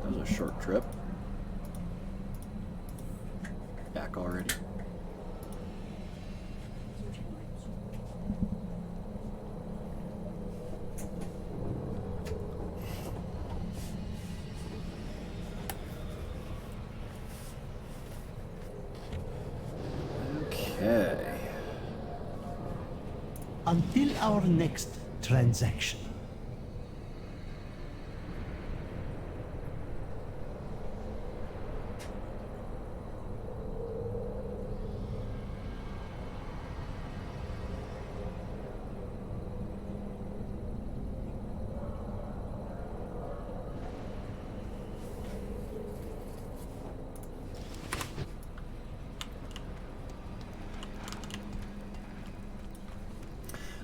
That was a short trip. Back already. Okay. Until our next transaction.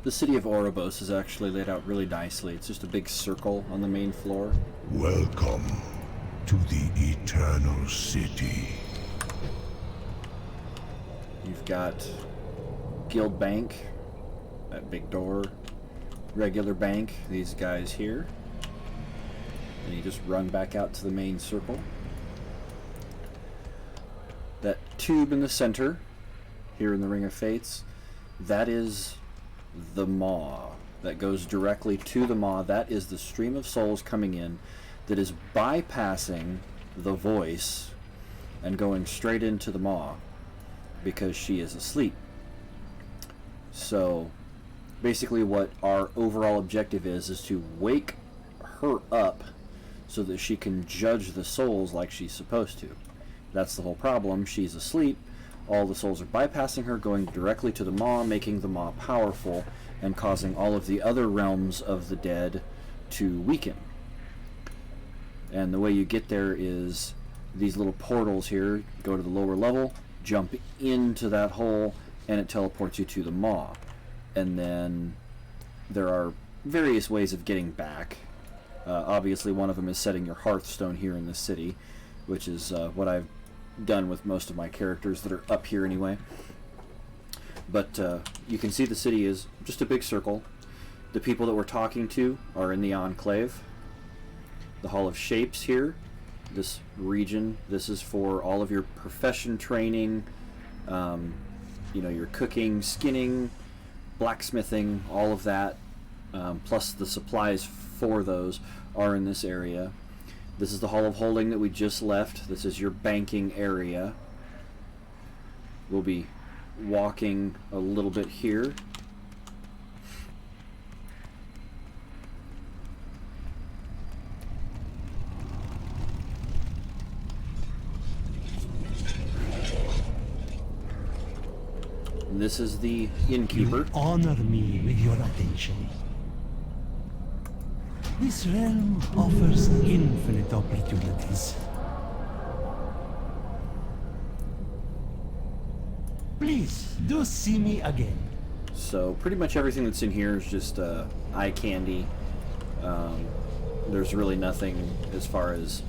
The city of Oribos is actually laid out really nicely. It's just a big circle on the main floor. Welcome to the Eternal City. You've got Guild Bank, that big door, regular bank, these guys here. And you just run back out to the main circle. That tube in the center, here in the Ring of Fates, that is the Maw. That goes directly to the Maw. That is the stream of souls coming in that is bypassing the voice and going straight into the Maw because she is asleep. So basically what our overall objective is to wake her up so that she can judge the souls like she's supposed to. That's the whole problem. She's asleep. All the souls are bypassing her, going directly to the Maw, making the Maw powerful, and causing all of the other realms of the dead to weaken. And the way you get there is these little portals here. Go to the lower level, jump into that hole, and it teleports you to the Maw. And then there are various ways of getting back. Obviously, one of them is setting your Hearthstone here in the city, which is what I've done with most of my characters that are up here anyway. But you can see the city is just a big circle. The people that we're talking to are in the Enclave. The Hall of Shapes here, this region, this is for all of your profession training, you know, your cooking, skinning, blacksmithing, all of that, plus the supplies for those are in this area. This is the Hall of Holding that we just left. This is your banking area. We'll be walking a little bit here. And this is the innkeeper. You honor me with your attention. This realm offers infinite opportunities. Please, do see me again. So pretty much everything that's in here is just eye candy. There's really nothing as far as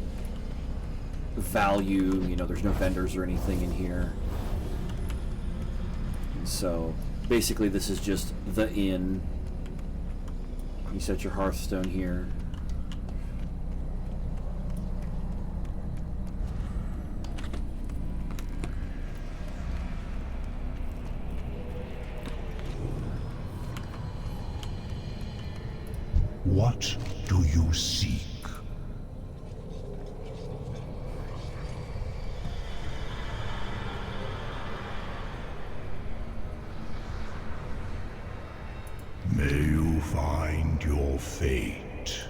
value, you know, there's no vendors or anything in here. So basically this is just the inn. You set your Hearthstone here. What do you seek? May you find your fate.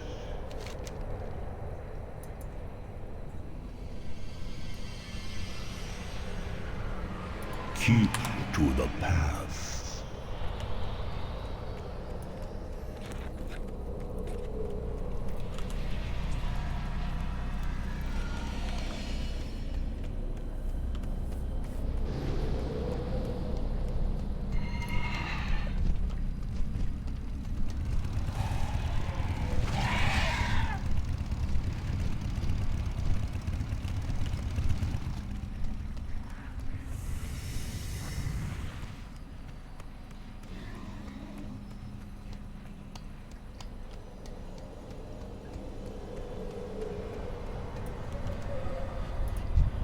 Keep to the path.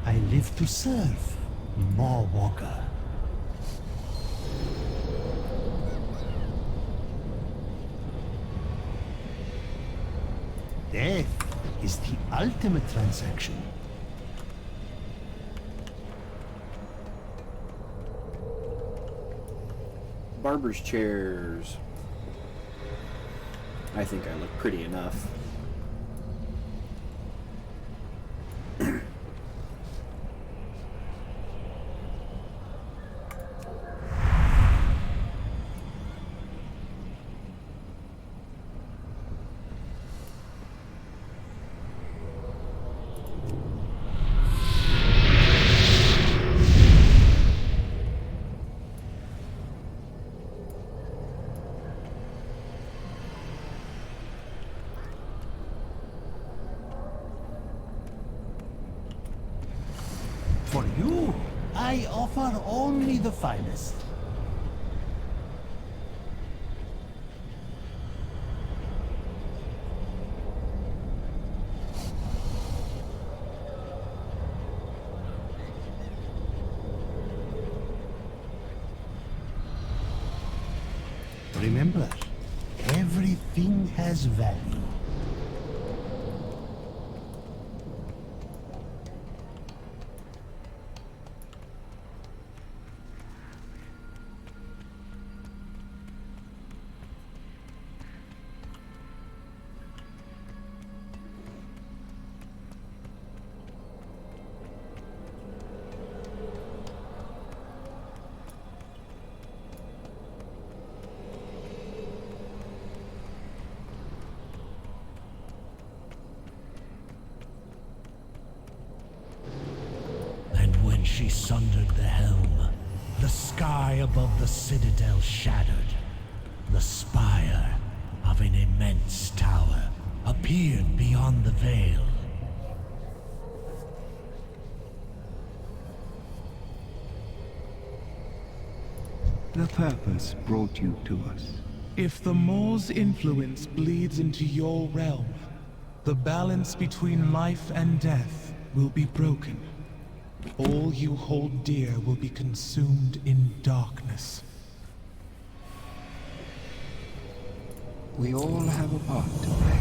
I live to serve. More Walker. Death is the ultimate transaction. Barber's chairs. I think I look pretty enough. For you, I offer only the finest. Remember, everything has value. When she sundered the helm, the sky above the citadel shattered. The spire of an immense tower appeared beyond the veil. The purpose brought you to us. If the Maul's influence bleeds into your realm, the balance between life and death will be broken. All you hold dear will be consumed in darkness. We all have a part to play.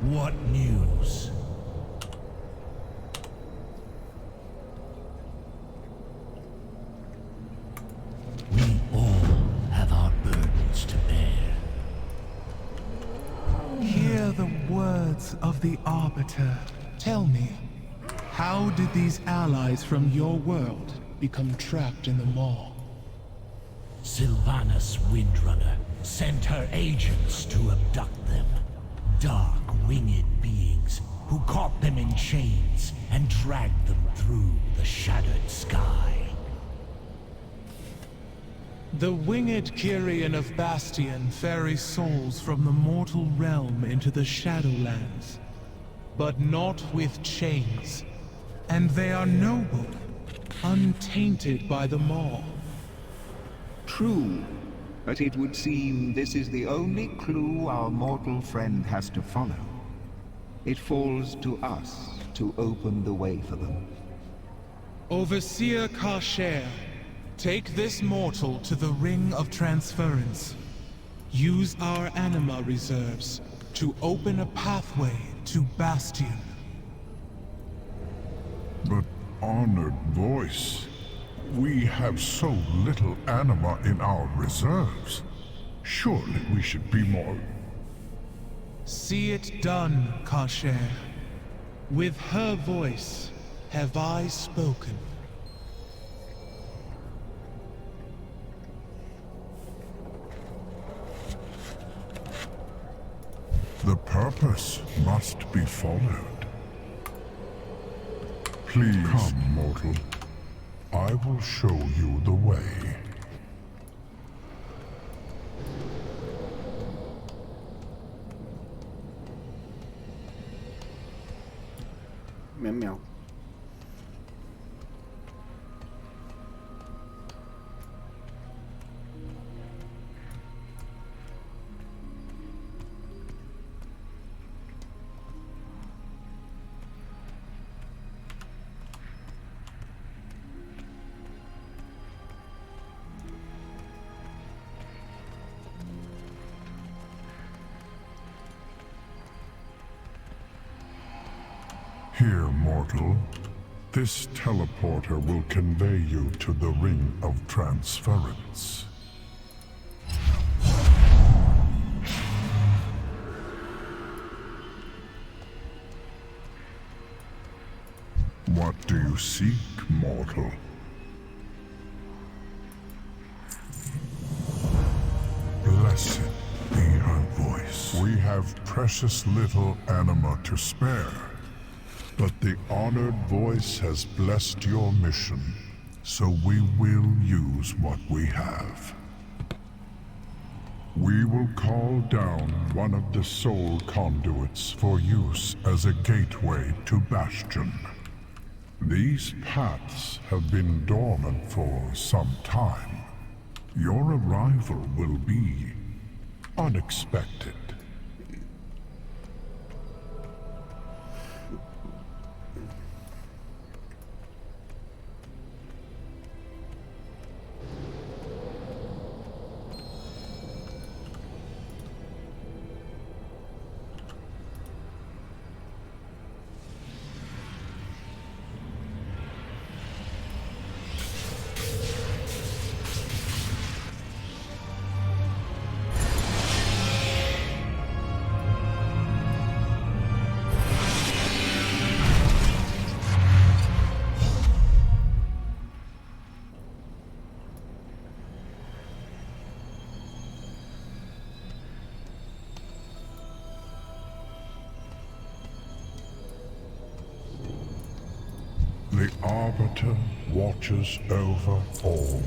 What news? We all have our burdens to bear. Hear the words of the Arbiter. Tell me, how did these allies from your world become trapped in the Maw? Sylvanas Windrunner sent her agents to abduct them. Dark, winged beings who caught them in chains and dragged them through the shattered sky. The winged Kyrian of Bastion ferry souls from the mortal realm into the Shadowlands, but not with chains. And they are noble, untainted by the Maw. True, but it would seem this is the only clue our mortal friend has to follow. It falls to us to open the way for them. Overseer Kasher, take this mortal to the Ring of Transference. Use our anima reserves to open a pathway to Bastion. But, honored voice, we have so little anima in our reserves. Surely we should be more... See it done, Kasher. With her voice have I spoken. The purpose must be followed. Please come, mortal. I will show you the way. Meow meow. Here, mortal. This teleporter will convey you to the Ring of Transference. What do you seek, mortal? Blessed be her voice. We have precious little anima to spare, but the honored voice has blessed your mission, so we will use what we have. We will call down one of the soul conduits for use as a gateway to Bastion. These paths have been dormant for some time. Your arrival will be unexpected. The Arbiter watches over all.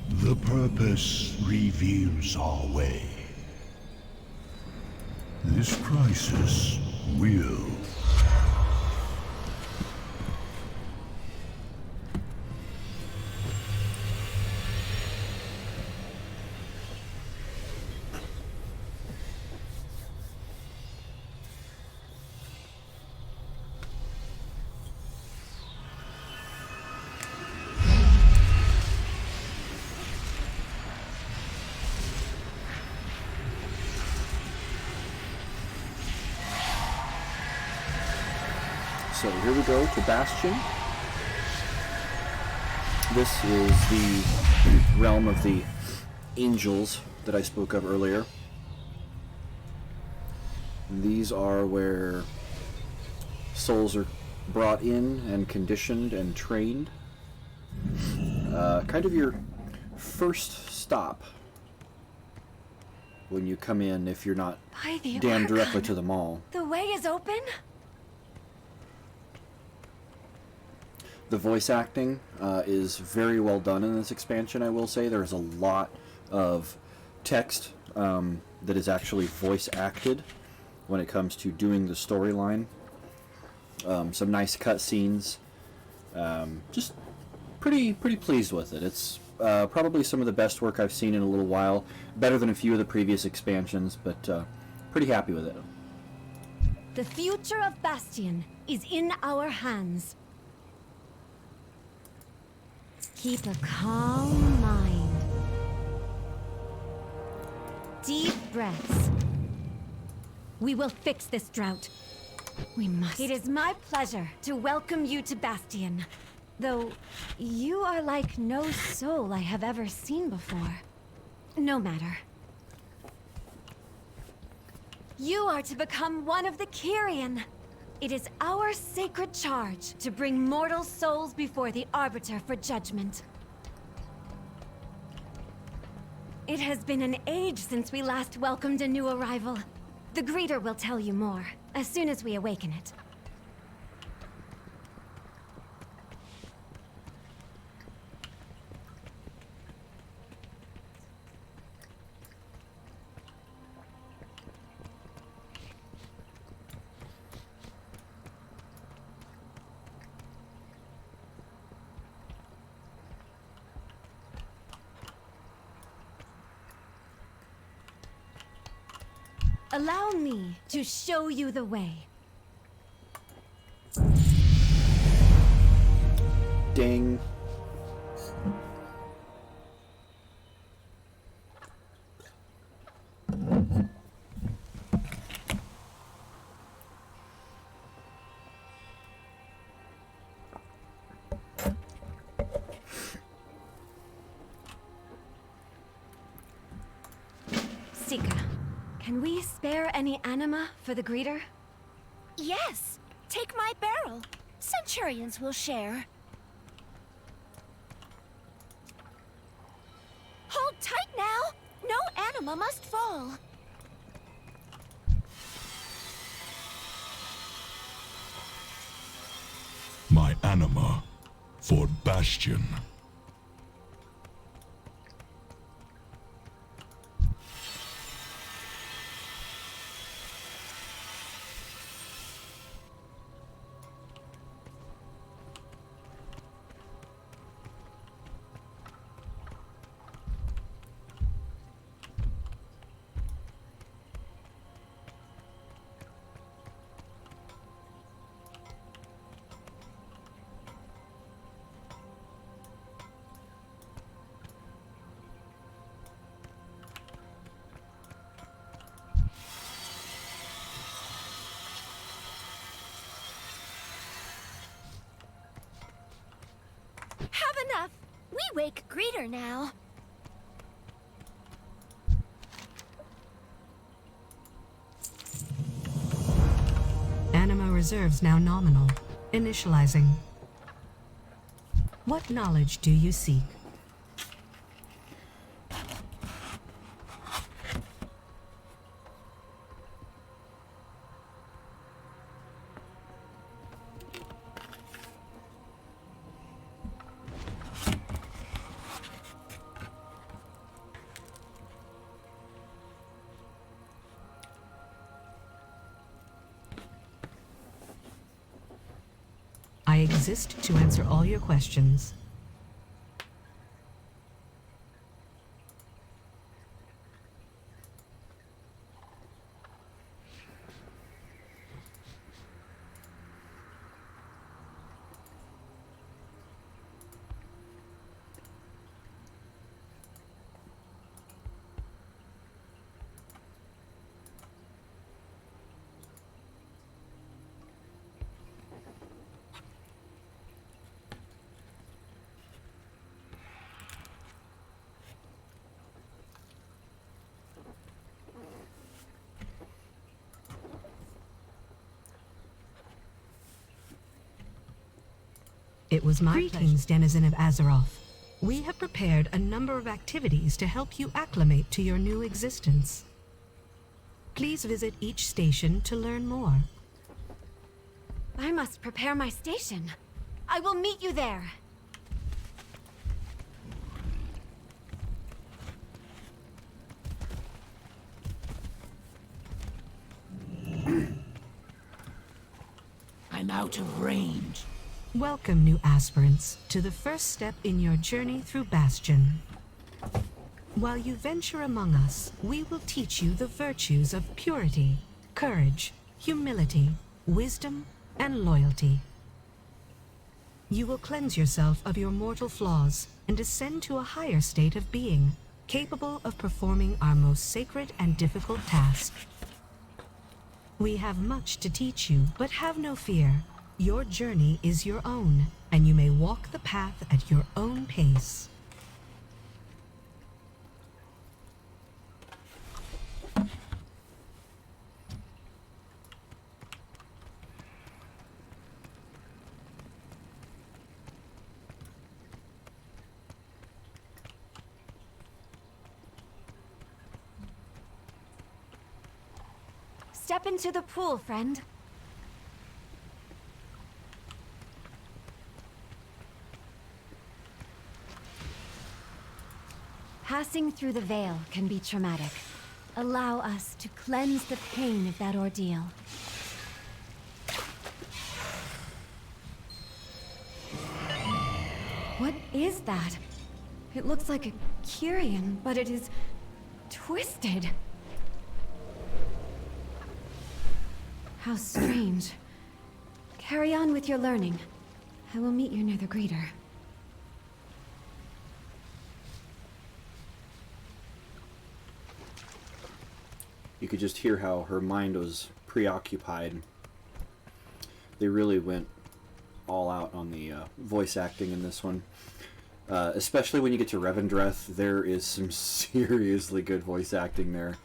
The purpose reveals our way. This crisis will. So here we go to Bastion. This is the realm of the angels that I spoke of earlier. And these are where souls are brought in and conditioned and trained. Kind of your first stop when you come in if you're not By the damned Archon, directly to the mall. The way is open? The voice acting is very well done in this expansion, I will say. There's a lot of text that is actually voice acted when it comes to doing the storyline. Some nice cutscenes. Just pretty pleased with it. It's probably some of the best work I've seen in a little while. Better than a few of the previous expansions, but pretty happy with it. The future of Bastion is in our hands. Keep a calm mind. Deep breaths. We will fix this drought. We must. It is my pleasure to welcome you to Bastion. Though, you are like no soul I have ever seen before. No matter. You are to become one of the Kyrian. It is our sacred charge to bring mortal souls before the Arbiter for judgment. It has been an age since we last welcomed a new arrival. The greeter will tell you more, as soon as we awaken it. Allow me to show you the way. Ding. Sika, can we spare any anima for the greeter? Yes. Take my barrel. Centurions will share. Hold tight now. No anima must fall. My anima for Bastion. Have enough. We wake greeter now. Anima reserves now nominal. Initializing. What knowledge do you seek? I exist to answer all your questions. It was my Greetings, denizen of Azeroth. We have prepared a number of activities to help you acclimate to your new existence. Please visit each station to learn more. I must prepare my station. I will meet you there. I'm out of range. Welcome, new aspirants, to the first step in your journey through Bastion. While you venture among us, we will teach you the virtues of purity, courage, humility, wisdom, and loyalty. You will cleanse yourself of your mortal flaws and ascend to a higher state of being, capable of performing our most sacred and difficult task. We have much to teach you, but have no fear. Your journey is your own, and you may walk the path at your own pace. Step into the pool, friend. Passing through the veil can be traumatic. Allow us to cleanse the pain of that ordeal. What is that? It looks like a Kyrian, but it is twisted. How strange. Carry on with your learning. I will meet you near the greeter. You could just hear how her mind was preoccupied. They really went all out on the voice acting in this one. Especially when you get to Revendreth, there is some seriously good voice acting there.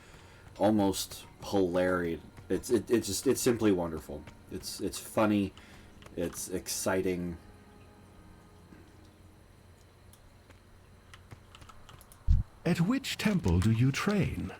almost hilarious. It's simply wonderful. It's funny. It's exciting. At which temple do you train?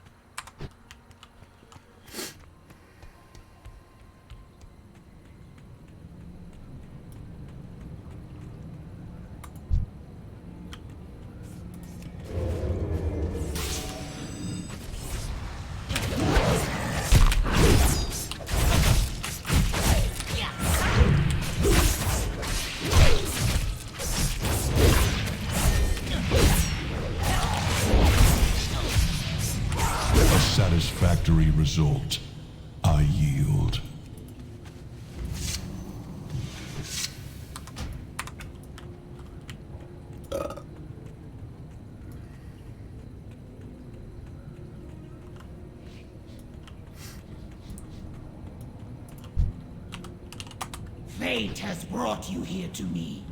Satisfactory result. I yield. Fate has brought you here to me.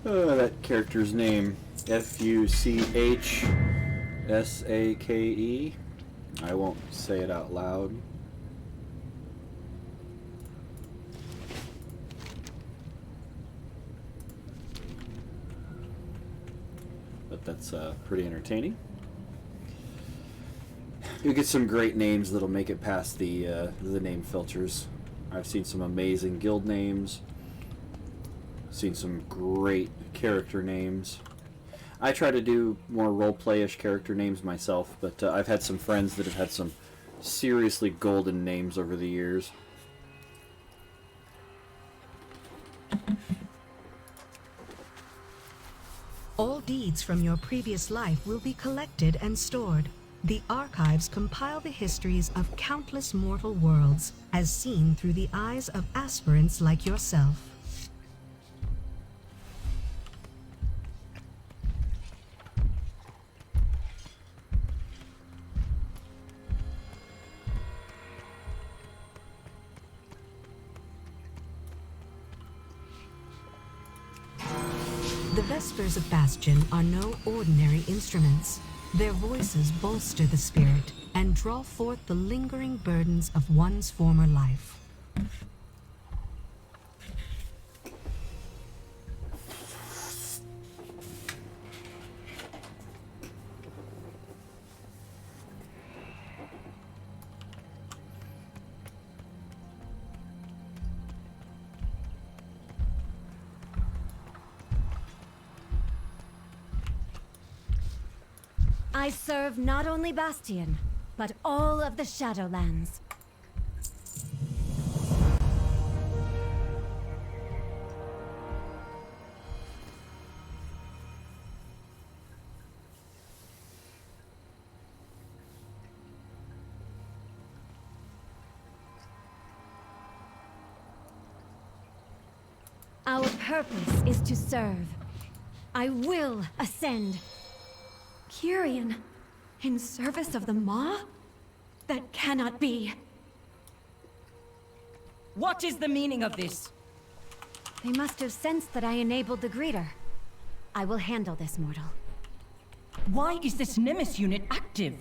That character's name, Fuchsake. I won't say it out loud. But that's pretty entertaining. You get some great names that'll make it past the name filters. I've seen some amazing guild names. Seen some great character names. I try to do more role-play-ish character names myself, but I've had some friends that have had some seriously golden names over the years. All deeds from your previous life will be collected and stored. The archives compile the histories of countless mortal worlds, as seen through the eyes of aspirants like yourself. The Vespers of Bastion are no ordinary instruments. Their voices bolster the spirit and draw forth the lingering burdens of one's former life. I serve not only Bastion, but all of the Shadowlands. Our purpose is to serve. I will ascend. Kyrian, in service of the Maw? That cannot be. What is the meaning of this? They must have sensed that I enabled the greeter. I will handle this, mortal. Why is this Nemesis unit active?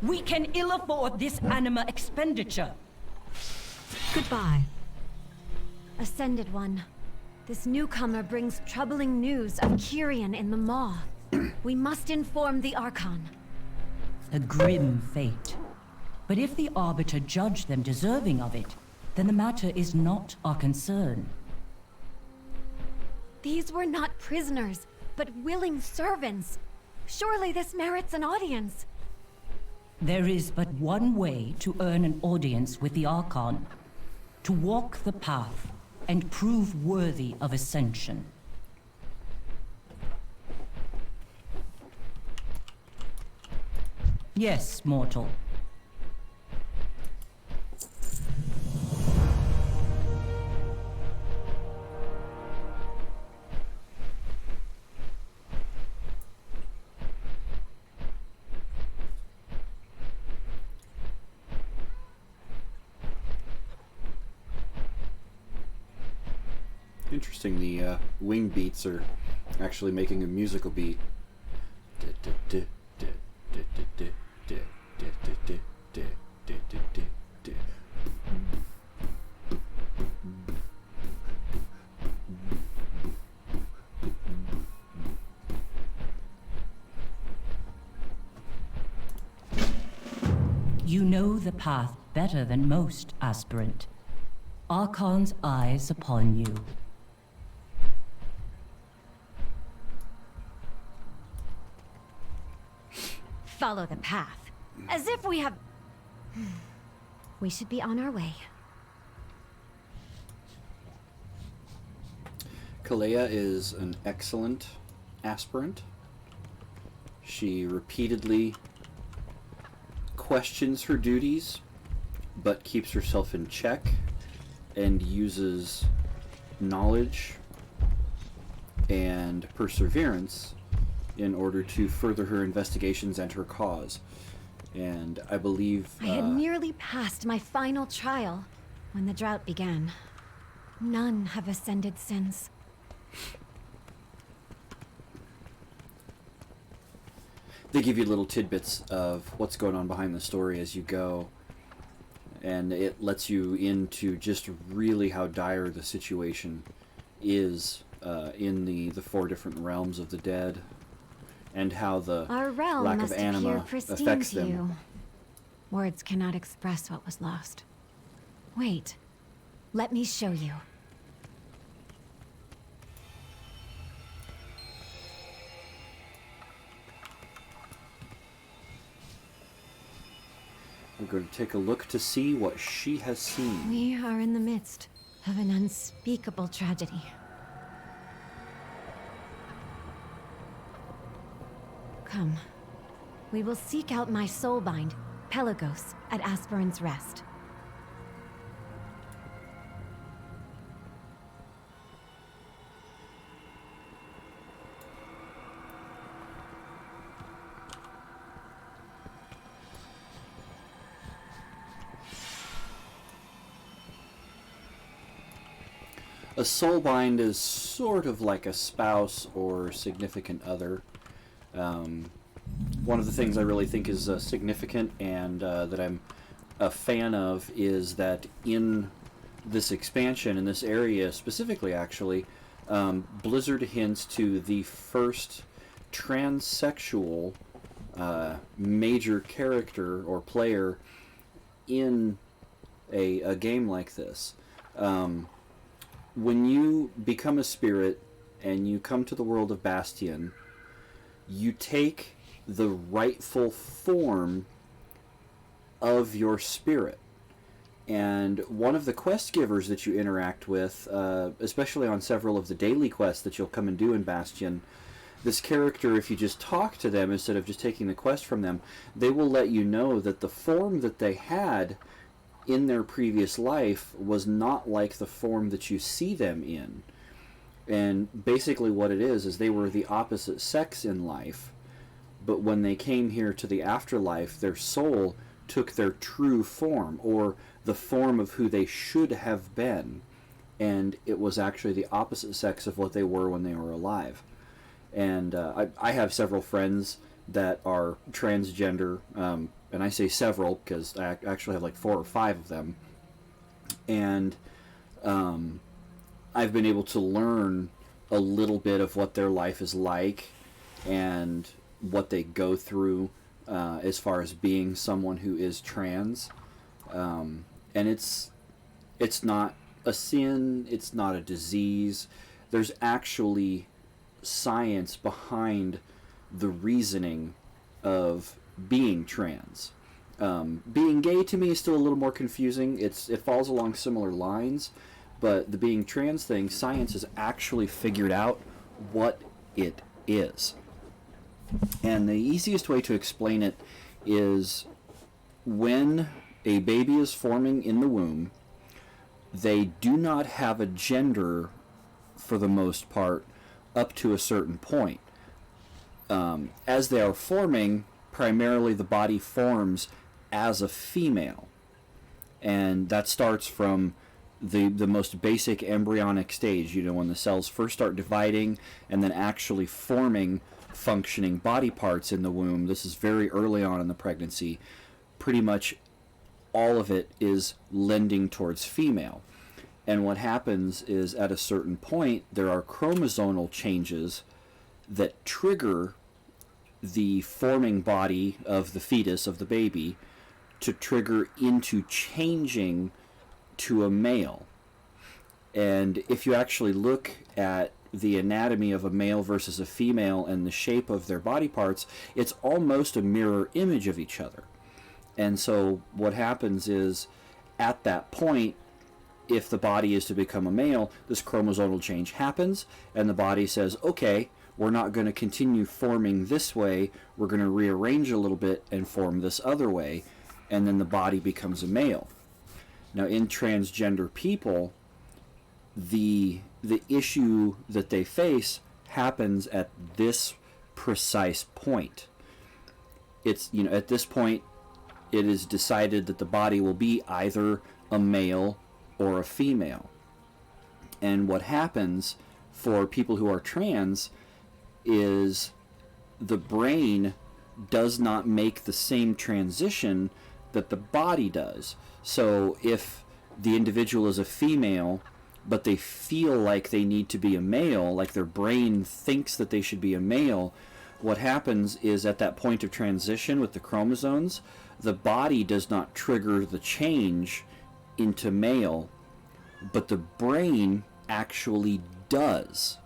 We can ill afford this anima expenditure. Goodbye. Ascended One. This newcomer brings troubling news of Kyrian in the Maw. We must inform the Archon. A grim fate. But if the Arbiter judge them deserving of it, then the matter is not our concern. These were not prisoners, but willing servants. Surely this merits an audience. There is but one way to earn an audience with the Archon. To walk the path and prove worthy of ascension. Yes, mortal. Interesting, the wing beats are actually making a musical beat. You know the path better than most, aspirant. Archon's eyes upon you. Follow the path. As if we have... We should be on our way. Kalea is an excellent aspirant. She repeatedly questions her duties, but keeps herself in check and uses knowledge and perseverance in order to further her investigations and her cause. And I believe... I had nearly passed my final trial when the drought began. None have ascended since. They give you little tidbits of what's going on behind the story as you go, and it lets you into just really how dire the situation is in the 4 different realms of the dead, and how the Our realm lack must of appear anima pristine affects to them. you. Words cannot express what was lost. Wait, let me show you. We're going to take a look to see what she has seen. We are in the midst of an unspeakable tragedy. Come. We will seek out my soulbind, Pelagos, at Aspirin's Rest. A soulbind is sort of like a spouse or significant other. One of the things I really think is significant and that I'm a fan of is that in this expansion, in this area specifically actually, Blizzard hints to the first transsexual major character or player in a game like this. When you become a spirit and you come to the world of Bastion, you take the rightful form of your spirit. And one of the quest givers that you interact with, especially on several of the daily quests that you'll come and do in Bastion, this character, if you just talk to them instead of just taking the quest from them, they will let you know that the form that they had in their previous life was not like the form that you see them in. And basically what it is they were the opposite sex in life, but when they came here to the afterlife, their soul took their true form, or the form of who they should have been, and it was actually the opposite sex of what they were when they were alive. And I have several friends that are transgender, and I say several because I actually have like 4 or 5 of them, and I've been able to learn a little bit of what their life is like and what they go through as far as being someone who is trans, and it's not a sin, it's not a disease. There's actually science behind the reasoning of being trans. Being gay to me is still a little more confusing. It falls along similar lines, but the being trans thing, science has actually figured out what it is. And the easiest way to explain it is when a baby is forming in the womb, they do not have a gender for the most part up to a certain point. As they are forming, primarily the body forms as a female, and that starts from the most basic embryonic stage, when the cells first start dividing and then actually forming functioning body parts in the womb. This is very early on in the pregnancy. Pretty much all of it is lending towards female. And what happens is, at a certain point, there are chromosomal changes that trigger the forming body of the fetus, of the baby, to trigger into changing to a male. And if you actually look at the anatomy of a male versus a female and the shape of their body parts, it's almost a mirror image of each other. And so what happens is, at that point, if the body is to become a male, this chromosomal change happens, and the body says, okay, we're not going to continue forming this way, we're going to rearrange a little bit and form this other way, and then the body becomes a male. Now, in transgender people, the issue that they face happens at this precise point. It's, at this point, it is decided that the body will be either a male or a female. And what happens for people who are trans is the brain does not make the same transition that the body does. So if the individual is a female, but they feel like they need to be a male, like their brain thinks that they should be a male, what happens is, at that point of transition with the chromosomes, the body does not trigger the change into male, but the brain actually does.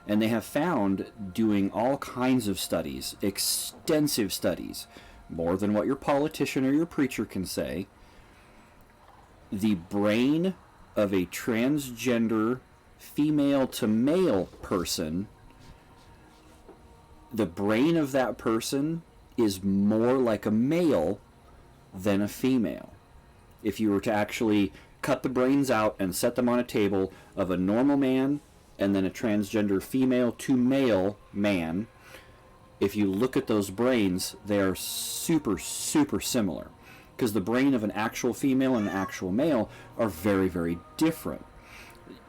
And they have found, doing all kinds of studies, extensive studies, more than what your politician or your preacher can say, the brain of a transgender female to male person, the brain of that person is more like a male than a female. If you were to actually cut the brains out and set them on a table of a normal man and then a transgender female to male man, if you look at those brains, they are super, super similar. Because the brain of an actual female and an actual male are very, very different.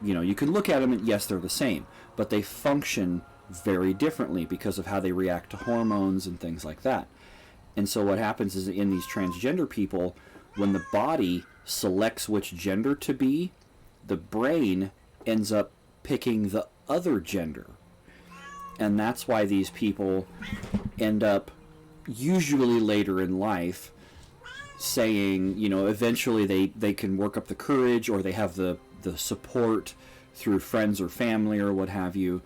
You can look at them and yes, they're the same, but they function very differently because of how they react to hormones and things like that. And so what happens is, in these transgender people, when the body selects which gender to be, the brain ends up picking the other gender. And that's why these people end up, usually later in life, saying, eventually they can work up the courage, or they have the support through friends or family or what have you,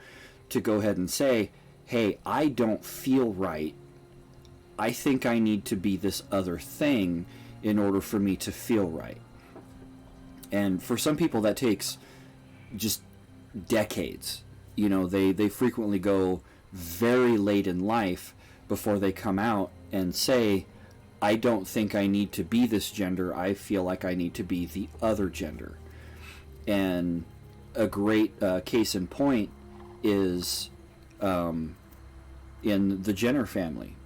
to go ahead and say, hey, I don't feel right. I think I need to be this other thing in order for me to feel right. And for some people that takes just decades. They frequently go very late in life before they come out and say, I don't think I need to be this gender, I feel like I need to be the other gender. And a great case in point is in the Jenner family.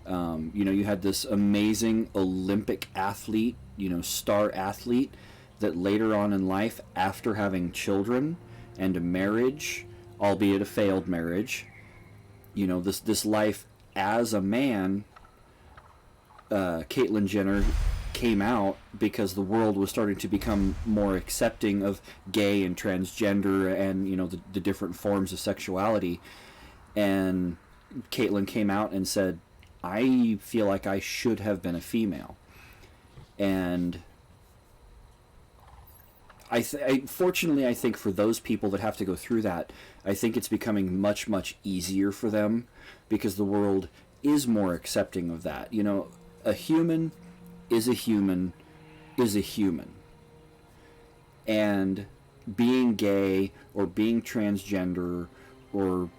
You had this amazing Olympic athlete, star athlete, that later on in life, after having children and a marriage, albeit a failed marriage, this life as a man, Caitlyn Jenner came out because the world was starting to become more accepting of gay and transgender and, the different forms of sexuality. And Caitlyn came out and said, I feel like I should have been a female. And fortunately, I think for those people that have to go through that, I think it's becoming much, much easier for them because the world is more accepting of that. A human is a human is a human. And being gay or being transgender or,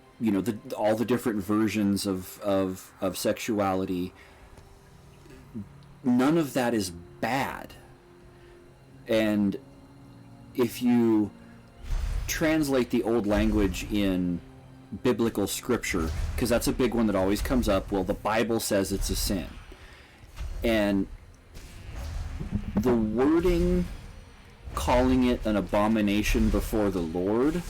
all the different versions of sexuality, none of that is bad. And if you translate the old language in biblical scripture, because that's a big one that always comes up, well, the Bible says it's a sin. And the wording calling it an abomination before the Lord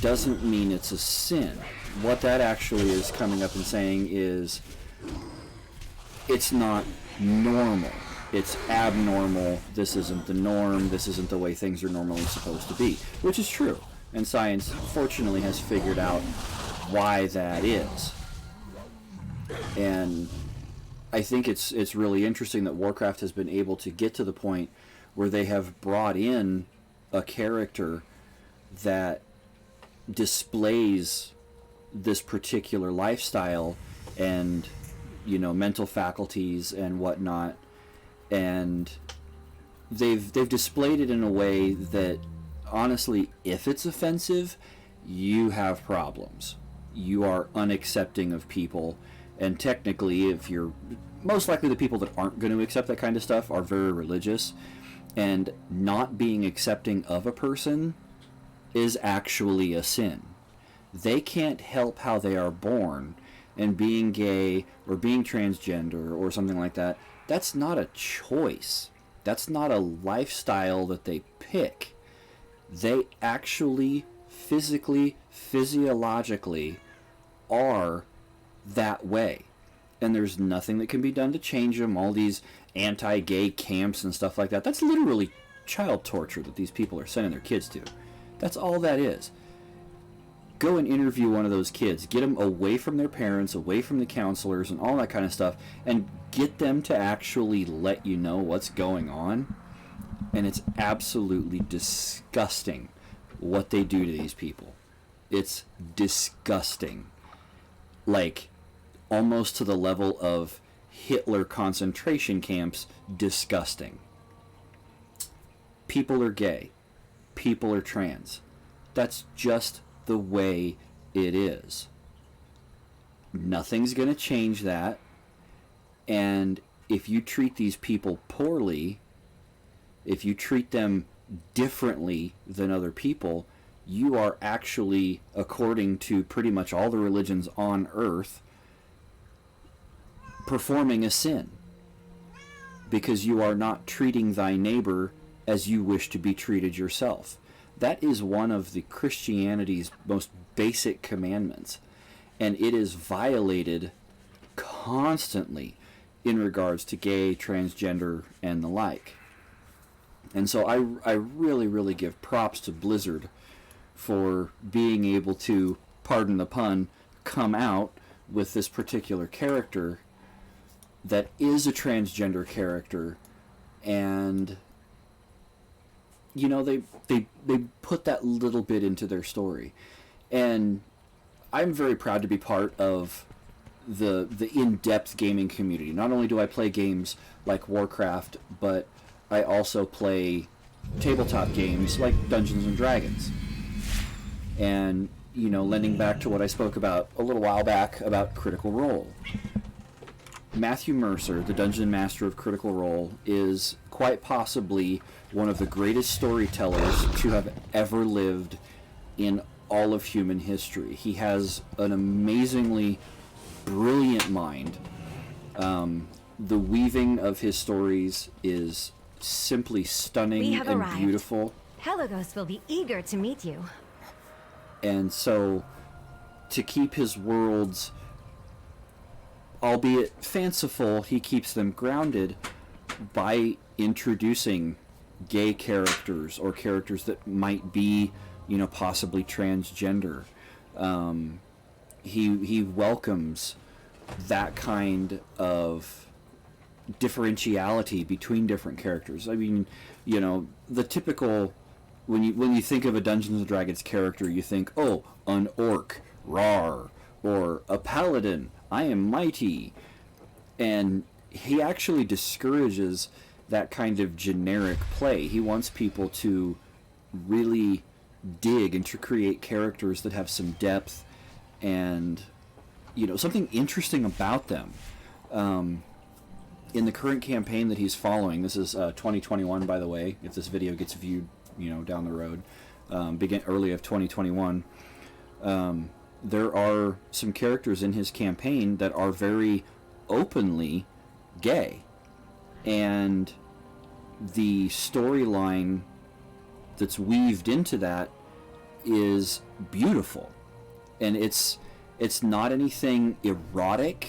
doesn't mean it's a sin. What that actually is coming up and saying is it's not normal. It's abnormal. This isn't the norm. This isn't the way things are normally supposed to be, which is true. And science, fortunately, has figured out why that is. And I think it's really interesting that Warcraft has been able to get to the point where they have brought in a character that displays this particular lifestyle and, you know, mental faculties and whatnot, and they've displayed it in a way that, honestly, if it's offensive, you have problems. You are unaccepting of people, and technically, if you're most likely, the people that aren't going to accept that kind of stuff are very religious, and not being accepting of a person is actually a sin. They can't help how they are born, and being gay or being transgender or something like that, that's not a choice. That's not a lifestyle that they pick. They actually physically, physiologically are that way. And there's nothing that can be done to change them. All these anti-gay camps and stuff like that, that's literally child torture that these people are sending their kids to. That's all that is. Go and interview one of those kids. Get them away from their parents, away from the counselors and all that kind of stuff, and get them to actually let you know what's going on. And it's absolutely disgusting what they do to these people. It's disgusting. Like, almost to the level of Hitler concentration camps disgusting. People are gay. People are trans. That's just the way it is. Nothing's going to change that. And if you treat these people poorly, if you treat them differently than other people, you are actually, according to pretty much all the religions on earth, performing a sin, because you are not treating thy neighbor as you wish to be treated yourself. That is one of the Christianity's most basic commandments, and it is violated constantly in regards to gay, transgender, and the like. And so I really, really give props to Blizzard for being able to, pardon the pun, come out with this particular character that is a transgender character, and you know, they put that little bit into their story. And I'm very proud to be part of the in-depth gaming community. Not only do I play games like Warcraft, but I also play tabletop games like Dungeons and Dragons. And, you know, lending back to what I spoke about a little while back about Critical Role. Matthew Mercer, the Dungeon Master of Critical Role, is quite possibly one of the greatest storytellers to have ever lived in all of human history. He has an amazingly brilliant mind. The weaving of his stories is simply stunning and beautiful. Helagos will be eager to meet you. And so, to keep his worlds, albeit fanciful, he keeps them grounded by introducing gay characters or characters that might be, you know, possibly transgender. He welcomes that kind of differentiality between different characters. I mean, you know, the typical, when you think of a Dungeons and Dragons character, you think, oh, an orc, rawr, or a paladin, I am mighty. And he actually discourages that kind of generic play. He wants people to really dig and to create characters that have some depth and, you know, something interesting about them. In the current campaign that he's following, this is 2021, by the way, if this video gets viewed, you know, down the road, early of 2021, there are some characters in his campaign that are very openly gay. And the storyline that's weaved into that is beautiful, and it's not anything erotic.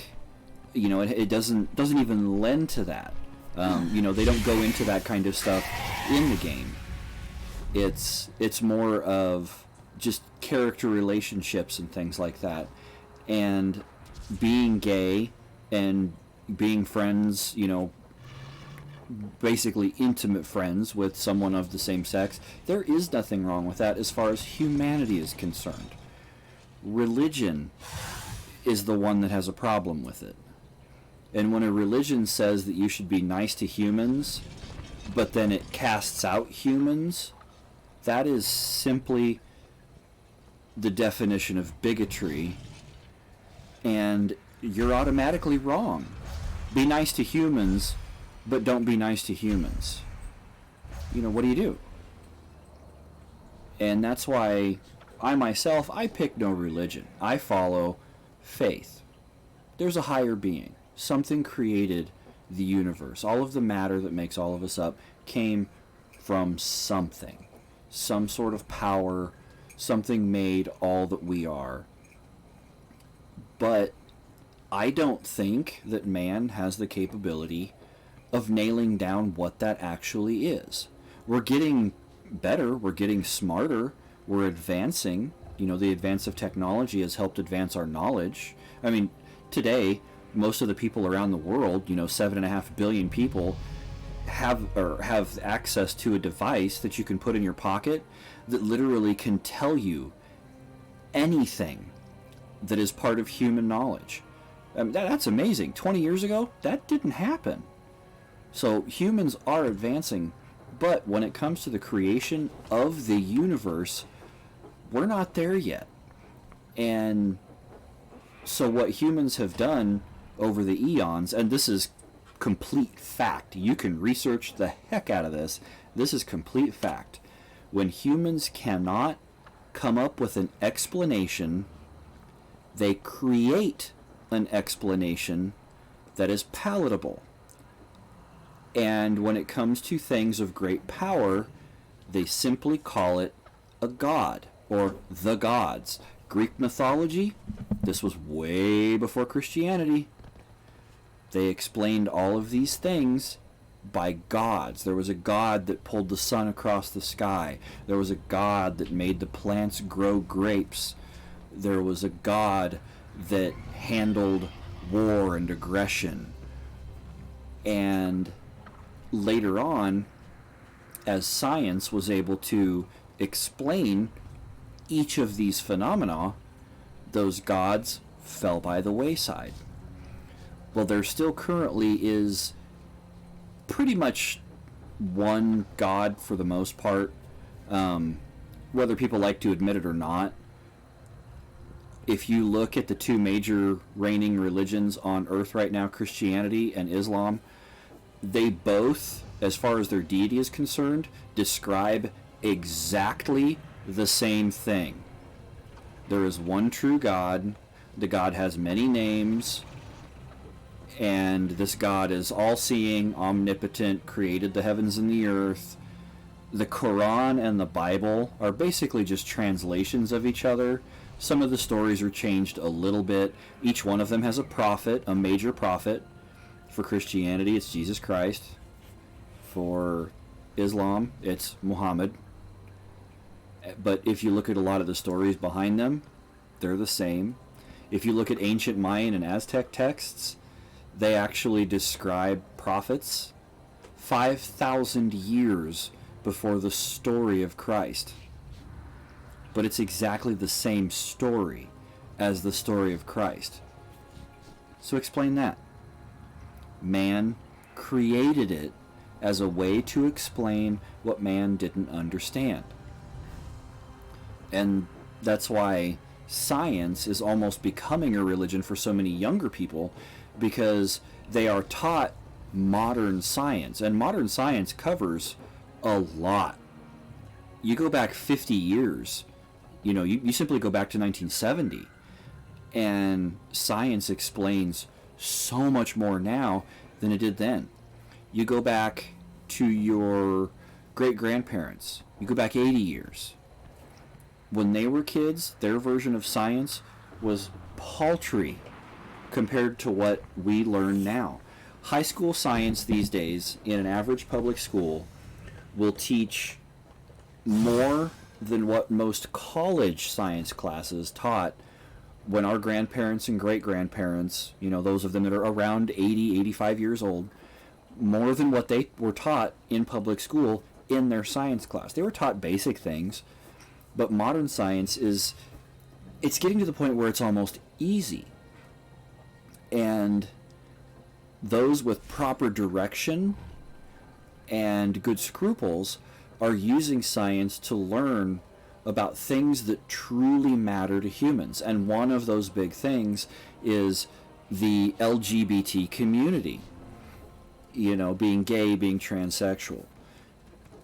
You know, it doesn't even lend to that. You know, they don't go into that kind of stuff in the game. It's more of just character relationships and things like that, and being gay and being friends, you know, basically intimate friends with someone of the same sex. There is nothing wrong with that as far as humanity is concerned. Religion is the one that has a problem with it. And when a religion says that you should be nice to humans, but then it casts out humans, that is simply the definition of bigotry, and you're automatically wrong. Be nice to humans, but don't be nice to humans. You know, what do? And that's why I myself, I pick no religion. I follow faith. There's a higher being. Something created the universe. All of the matter that makes all of us up came from something. Some sort of power. Something made all that we are. But I don't think that man has the capability of nailing down what that actually is. We're getting better. We're getting smarter. We're advancing. You know, the advance of technology has helped advance our knowledge. I mean, today, most of the people around the world, you know, 7.5 billion people, have access to a device that you can put in your pocket that literally can tell you anything that is part of human knowledge. That's amazing. 20 years ago, that didn't happen. So humans are advancing, but when it comes to the creation of the universe, we're not there yet. And so what humans have done over the eons, and this is complete fact, you can research the heck out of this, this is complete fact. When humans cannot come up with an explanation, they create an explanation that is palatable. And when it comes to things of great power, they simply call it a god, or the gods. Greek mythology, this was way before Christianity. They explained all of these things by gods. There was a god that pulled the sun across the sky. There was a god that made the plants grow grapes. There was a god that handled war and aggression. And later on, as science was able to explain each of these phenomena, those gods fell by the wayside. Well, there still currently is pretty much one god for the most part, whether people like to admit it or not. If you look at the two major reigning religions on earth right now, Christianity and Islam, they both, as far as their deity is concerned, describe exactly the same thing. There is one true God. The God has many names, and this God is all-seeing, omnipotent, created the heavens and the earth. The Quran and the Bible are basically just translations of each other. Some of the stories are changed a little bit. Each one of them has a prophet, a major prophet. For Christianity, it's Jesus Christ. For Islam, it's Muhammad. But if you look at a lot of the stories behind them, they're the same. If you look at ancient Mayan and Aztec texts, they actually describe prophets 5,000 years before the story of Christ. But it's exactly the same story as the story of Christ. So explain that. Man created it as a way to explain what man didn't understand. And that's why science is almost becoming a religion for so many younger people, because they are taught modern science, and modern science covers a lot. You go back 50 years, you simply go back to 1970, and science explains so much more now than it did then. You go back to your great-grandparents. You go back 80 years. When they were kids, their version of science was paltry compared to what we learn now. High school science these days, in an average public school, will teach more than what most college science classes taught when our grandparents and great-grandparents, you know, those of them that are around 80, 85 years old, more than what they were taught in public school in their science class. They were taught basic things, but modern science it's getting to the point where it's almost easy. And those with proper direction and good scruples are using science to learn about things that truly matter to humans. And one of those big things is the LGBT community. You know, being gay, being transsexual.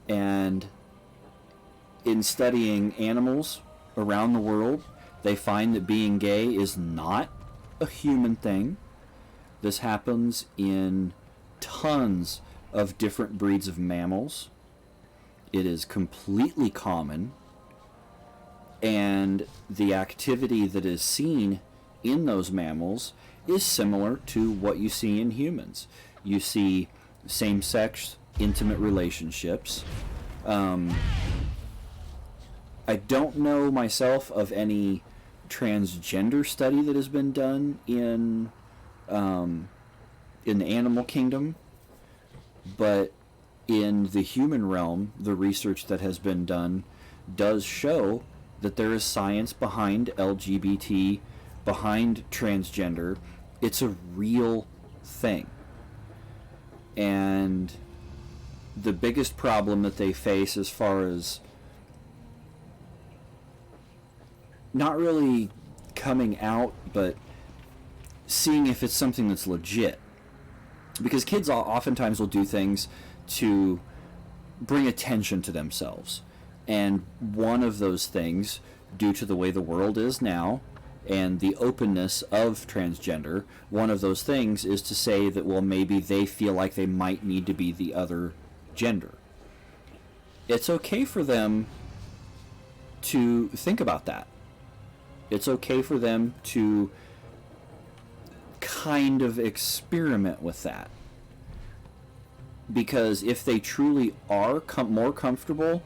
And in studying animals around the world, they find that being gay is not a human thing. This happens in tons of different breeds of mammals. It is completely common, and the activity that is seen in those mammals is similar to what you see in humans. You see same-sex intimate relationships. I don't know myself of any transgender study that has been done in the animal kingdom, but in the human realm, the research that has been done does show that there is science behind LGBT, behind transgender. It's a real thing. And the biggest problem that they face as far as not really coming out, but seeing if it's something that's legit. Because kids oftentimes will do things to bring attention to themselves. And one of those things, due to the way the world is now and the openness of transgender, one of those things is to say that, well, maybe they feel like they might need to be the other gender. It's okay for them to think about that. It's okay for them to kind of experiment with that. Because if they truly are more comfortable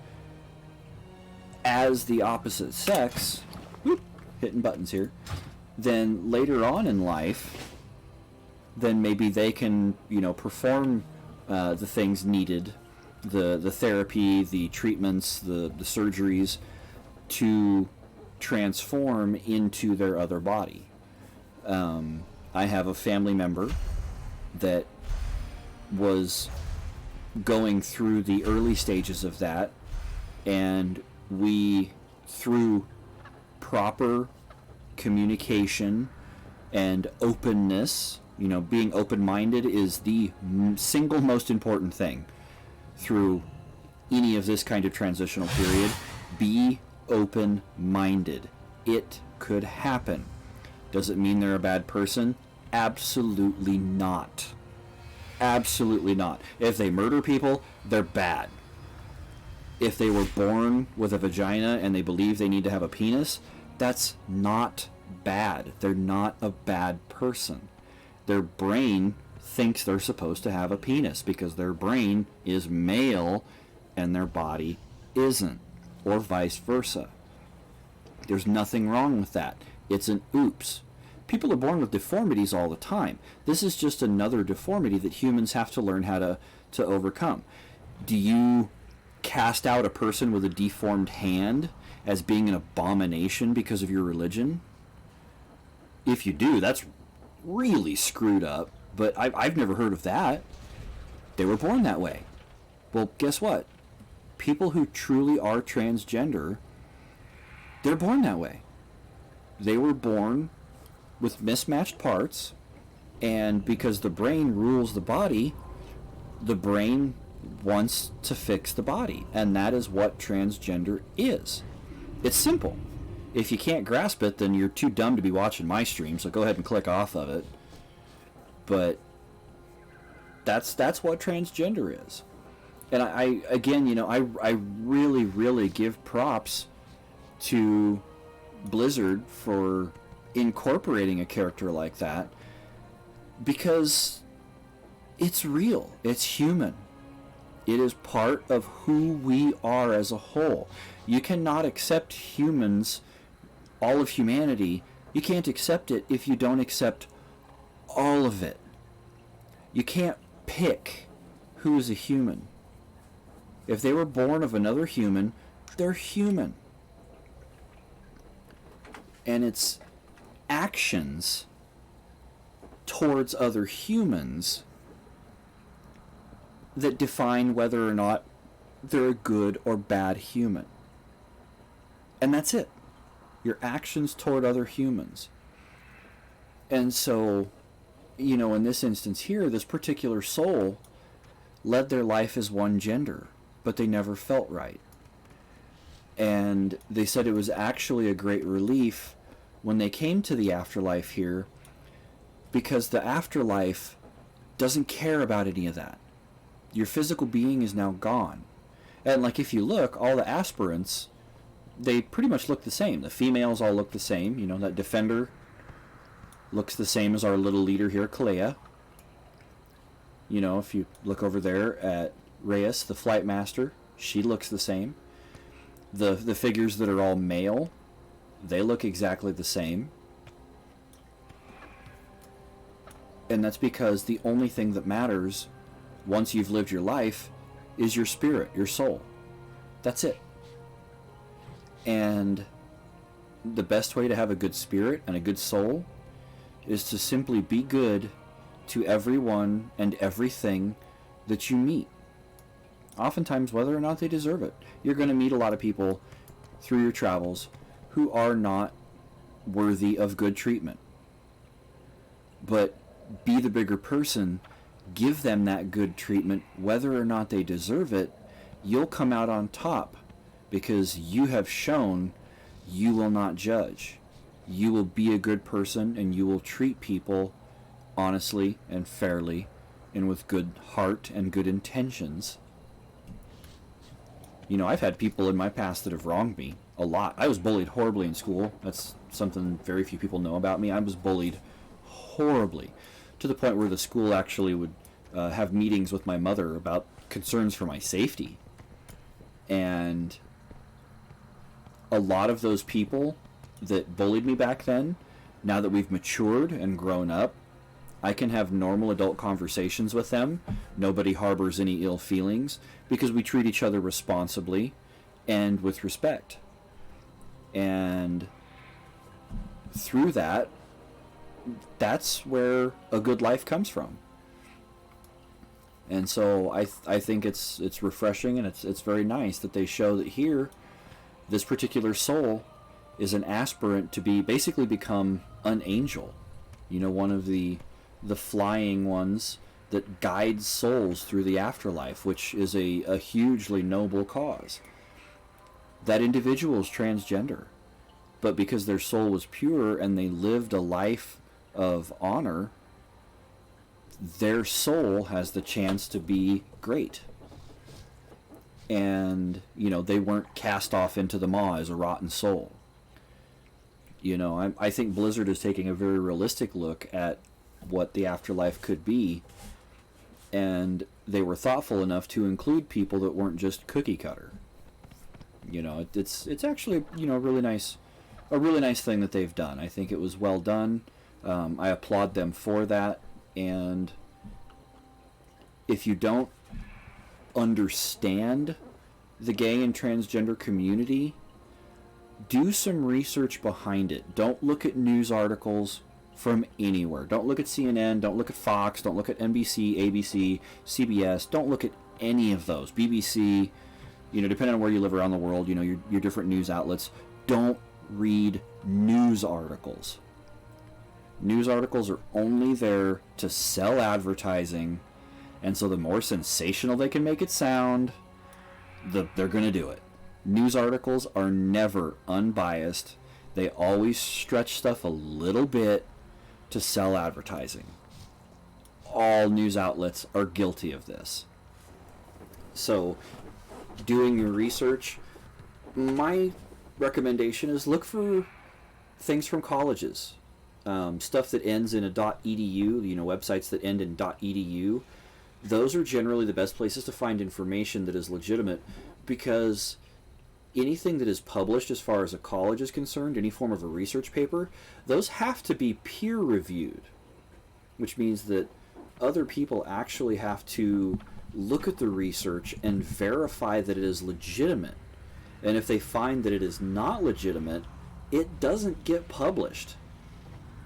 as the opposite sex, hitting buttons here, then later on in life, then maybe they can, you know, perform the things needed, the therapy, the treatments, the surgeries to transform into their other body. I have a family member that was going through the early stages of that, and we, through proper communication and openness, you know, being open-minded is the single most important thing through any of this kind of transitional period. Be open-minded. It could happen. Does it mean they're a bad person? Absolutely not. Absolutely not. If they murder people, they're bad. If they were born with a vagina and they believe they need to have a penis, that's not bad. They're not a bad person. Their brain thinks they're supposed to have a penis because their brain is male and their body isn't, or vice versa. There's nothing wrong with that. It's an oops. People are born with deformities all the time. This is just another deformity that humans have to learn how to overcome. Do you cast out a person with a deformed hand as being an abomination because of your religion? If you do, that's really screwed up, but I've never heard of that. They were born that way. Well, guess what? People who truly are transgender, they're born that way. They were born with mismatched parts, and because the brain rules the body, the brain wants to fix the body, and that is what transgender is. It's simple. If you can't grasp it, then you're too dumb to be watching my stream, so go ahead and click off of it. But that's what transgender is. And I again, you know, I really, really give props to Blizzard for incorporating a character like that, because it's real, it's human. It is part of who we are as a whole. You cannot accept humans, all of humanity. You can't accept it if you don't accept all of it. You can't pick who is a human. If they were born of another human, they're human. And it's actions towards other humans that define whether or not they're a good or bad human. And that's it. Your actions toward other humans. And so, you know, in this instance here, this particular soul led their life as one gender, but they never felt right. And they said it was actually a great relief when they came to the afterlife here, because the afterlife doesn't care about any of that. Your physical being is now gone. And like if you look, all the aspirants, they pretty much look the same. The females all look the same. You know, that defender looks the same as our little leader here, Kalea. You know, if you look over there at Reyes, the flight master, she looks the same. The figures that are all male, they look exactly the same. And that's because the only thing that matters once you've lived your life is your spirit, your soul. That's it. And the best way to have a good spirit and a good soul is to simply be good to everyone and everything that you meet. Oftentimes, whether or not they deserve it. You're going to meet a lot of people through your travels who are not worthy of good treatment. But be the bigger person, give them that good treatment, whether or not they deserve it. You'll come out on top because you have shown you will not judge. You will be a good person and you will treat people honestly and fairly and with good heart and good intentions. You know, I've had people in my past that have wronged me a lot. I was bullied horribly in school. That's something very few people know about me. I was bullied horribly, to the point where the school actually would have meetings with my mother about concerns for my safety. And a lot of those people that bullied me back then, now that we've matured and grown up, I can have normal adult conversations with them. Nobody harbors any ill feelings because we treat each other responsibly and with respect. And through that, that's where a good life comes from. And so I think it's refreshing, and it's very nice that they show that here this particular soul is an aspirant to be basically become an angel. You know, one of the flying ones that guides souls through the afterlife, which is a hugely noble cause. That individual is transgender, but because their soul was pure and they lived a life of honor, their soul has the chance to be great. And, you know, they weren't cast off into the maw as a rotten soul. You know, I think Blizzard is taking a very realistic look at what the afterlife could be, and they were thoughtful enough to include people that weren't just cookie cutter. You know, it's actually, you know, a really nice thing that they've done. I think it was well done. I applaud them for that. And if you don't understand the gay and transgender community, do some research behind it. Don't look at news articles from anywhere. Don't look at CNN, don't look at Fox, don't look at NBC, ABC, CBS, don't look at any of those. BBC, you know, depending on where you live around the world, you know, your different news outlets. Don't read news articles. News articles are only there to sell advertising, and so the more sensational they can make it sound, they're going to do it. News articles are never unbiased. They always stretch stuff a little bit to sell advertising. All news outlets are guilty of this. So, doing your research, my recommendation is look for things from colleges. Stuff that ends in a .edu, websites that end in .edu. Those are generally the best places to find information that is legitimate, because anything that is published as far as a college is concerned, any form of a research paper, those have to be peer reviewed, which means that other people actually have to look at the research and verify that it is legitimate. And if they find that it is not legitimate, it doesn't get published,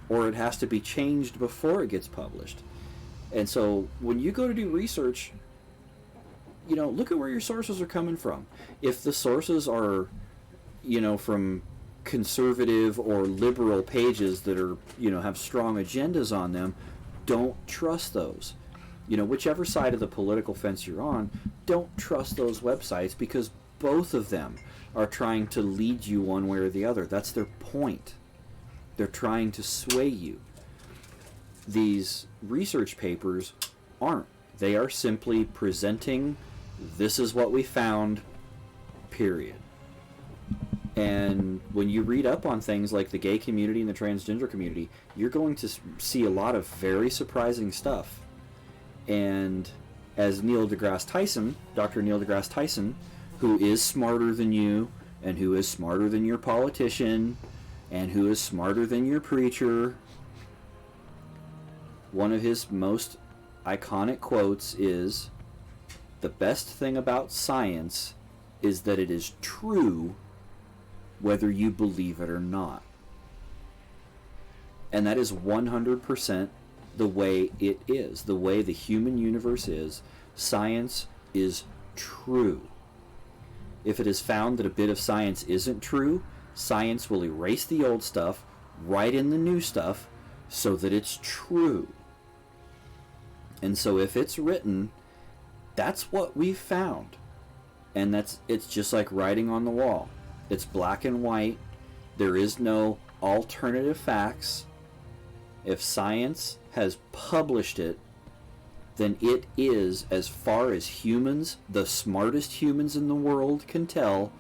or it has to be changed before it gets published. And so when you go to do research, look at where your sources are coming from. If the sources are, from conservative or liberal pages that are, have strong agendas on them, don't trust those. Whichever side of the political fence you're on, don't trust those websites, because both of them are trying to lead you one way or the other. That's their point. They're trying to sway you. These research papers aren't. They are simply presenting, this is what we found, period. And when you read up on things like the gay community and the transgender community, you're going to see a lot of very surprising stuff. And as Dr. Neil deGrasse Tyson, who is smarter than you, and who is smarter than your politician, and who is smarter than your preacher, one of his most iconic quotes is, "The best thing about science is that it is true whether you believe it or not." And that is 100% the way it is. The way the human universe is. Science is true. If it is found that a bit of science isn't true, science will erase the old stuff, write in the new stuff, so that it's true. And so if it's written, that's what we found. And it's just like writing on the wall. It's black and white. There is no alternative facts. If science has published it, then it is, as far as humans, the smartest humans in the world can tell,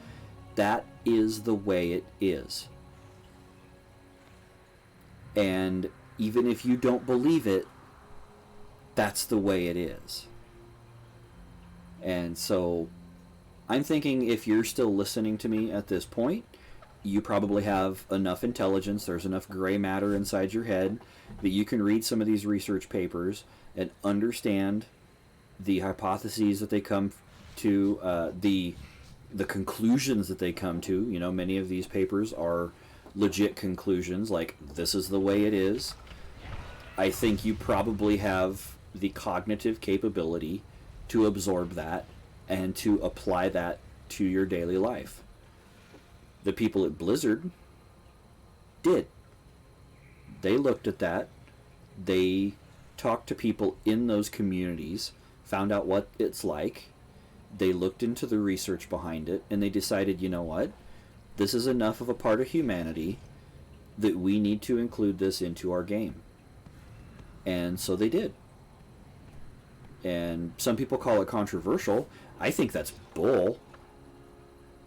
that is the way it is. And even if you don't believe it, that's the way it is. And so I'm thinking, if you're still listening to me at this point, you probably have enough intelligence, there's enough gray matter inside your head, that you can read some of these research papers and understand the hypotheses that they come to, the conclusions that they come to. Many of these papers are legit conclusions, like, this is the way it is. I think you probably have the cognitive capability to absorb that and to apply that to your daily life. The people at Blizzard did. They looked at that. They talked to people in those communities, found out what it's like. They looked into the research behind it, and they decided, you know what? This is enough of a part of humanity that we need to include this into our game. And so they did. And some people call it controversial. I think that's bull.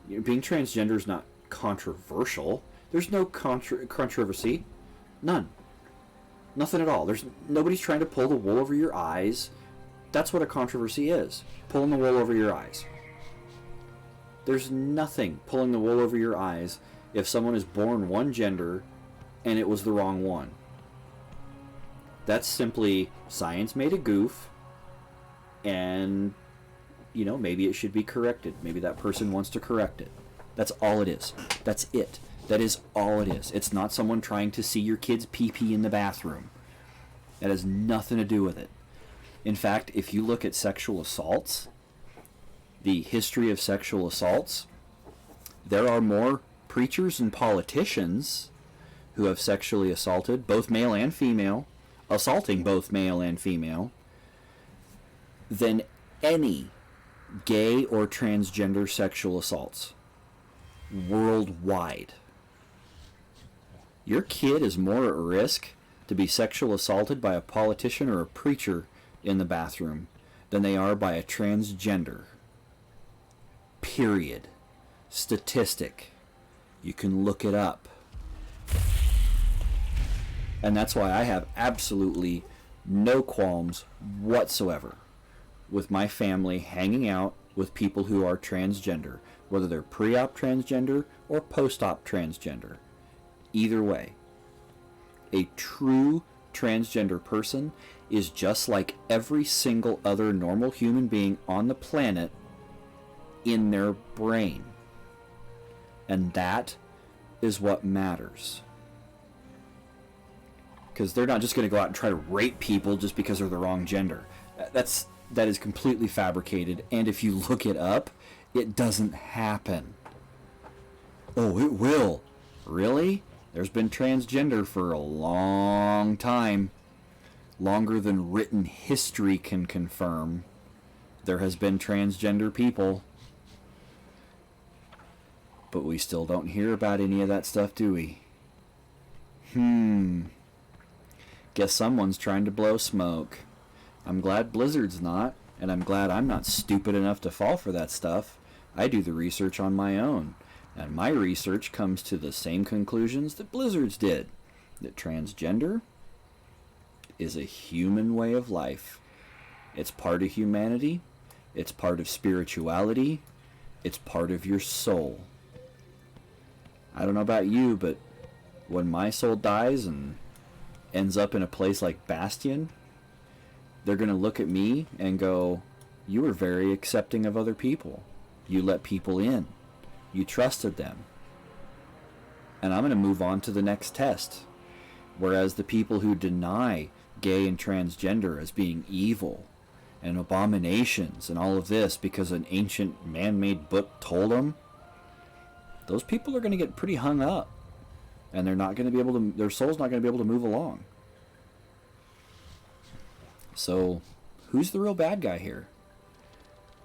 Being transgender is not controversial. There's no controversy. None. Nothing at all. Nobody's trying to pull the wool over your eyes. That's what a controversy is. Pulling the wool over your eyes. There's nothing pulling the wool over your eyes if someone is born one gender and it was the wrong one. That's simply science made a goof, and maybe it should be corrected. Maybe that person wants to correct it. That's all it is. That's it. That is all it is. It's not someone trying to see your kid's pee-pee in the bathroom. That has nothing to do with it. In fact, if you look at sexual assaults, the history of sexual assaults, there are more preachers and politicians who have sexually assaulted both male and female, assaulting both male and female, than any gay or transgender sexual assaults worldwide. Your kid is more at risk to be sexually assaulted by a politician or a preacher in the bathroom than they are by a transgender period. Statistic. You can look it up. And that's why I have absolutely no qualms whatsoever with my family hanging out with people who are transgender, whether they're pre-op transgender or post-op transgender. Either way, a true transgender person is just like every single other normal human being on the planet in their brain. And that is what matters. Because they're not just going to go out and try to rape people just because they're the wrong gender. That is completely fabricated, and if you look it up, it doesn't happen. Oh, it will. Really? There's been transgender for a long time. Longer than written history can confirm. There has been transgender people. But we still don't hear about any of that stuff, do we? Guess someone's trying to blow smoke. I'm glad Blizzard's not, and I'm glad I'm not stupid enough to fall for that stuff. I do the research on my own, and my research comes to the same conclusions that Blizzard's did. That transgender is a human way of life. It's part of humanity. It's part of spirituality. It's part of your soul. I don't know about you, but when my soul dies and ends up in a place like Bastion, they're going to look at me and go, you were very accepting of other people. You let people in. You trusted them. And I'm going to move on to the next test. Whereas the people who deny gay and transgender as being evil and abominations and all of this because an ancient man-made book told them, those people are going to get pretty hung up. And they're not going to be able to, their soul's not going to be able to move along. So, who's the real bad guy here?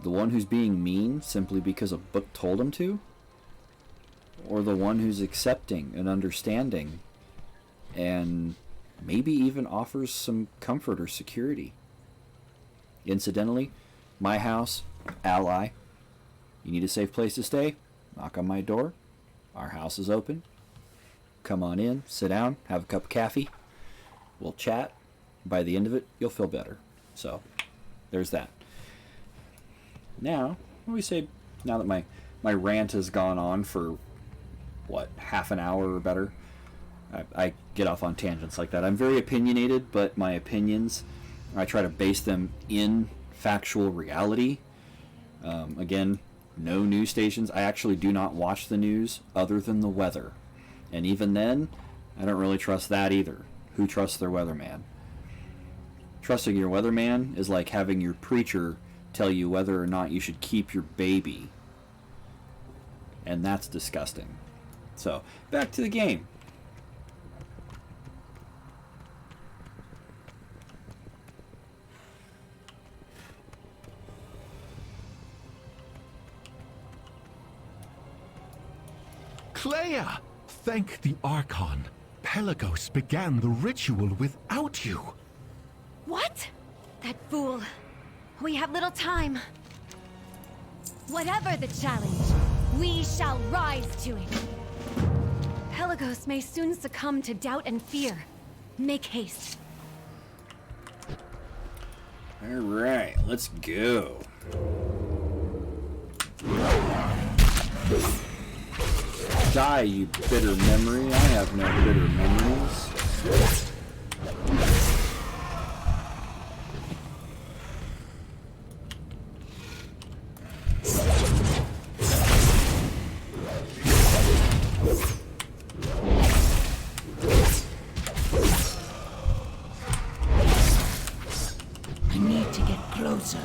The one who's being mean simply because a book told him to? Or the one who's accepting and understanding and maybe even offers some comfort or security? Incidentally, my house, ally. You need a safe place to stay? Knock on my door. Our house is open. Come on in, sit down, have a cup of coffee. We'll chat. By the end of it, you'll feel better. So, there's that. Now, what do we say, now that my rant has gone on for, what, half an hour or better? I get off on tangents like that. I'm very opinionated, but my opinions, I try to base them in factual reality. Again, no news stations. I actually do not watch the news other than the weather. And even then, I don't really trust that either. Who trusts their weatherman? Trusting your weatherman is like having your preacher tell you whether or not you should keep your baby. And that's disgusting. So, back to the game. Clea! Thank the Archon. Pelagos began the ritual without you. What? That fool. We have little time. Whatever the challenge, we shall rise to it. Pelagos may soon succumb to doubt and fear. Make haste. Alright, let's go. Die, you bitter memory. I have no bitter memories. I need to get closer.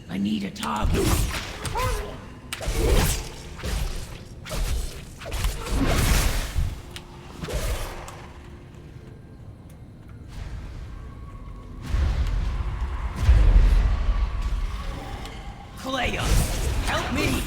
I need a target. Clea, help me!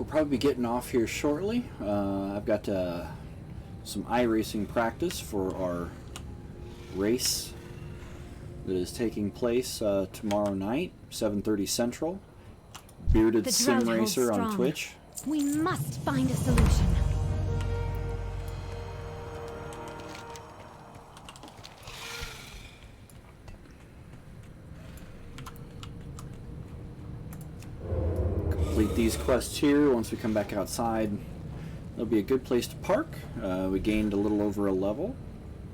we'll probably be getting off here shortly. I've got some iRacing practice for our race that is taking place tomorrow night, 7:30 Central. Bearded Sim Racer on Twitch. We must find a solution. Complete these quests here. Once we come back outside, there'll be a good place to park. We gained a little over a level,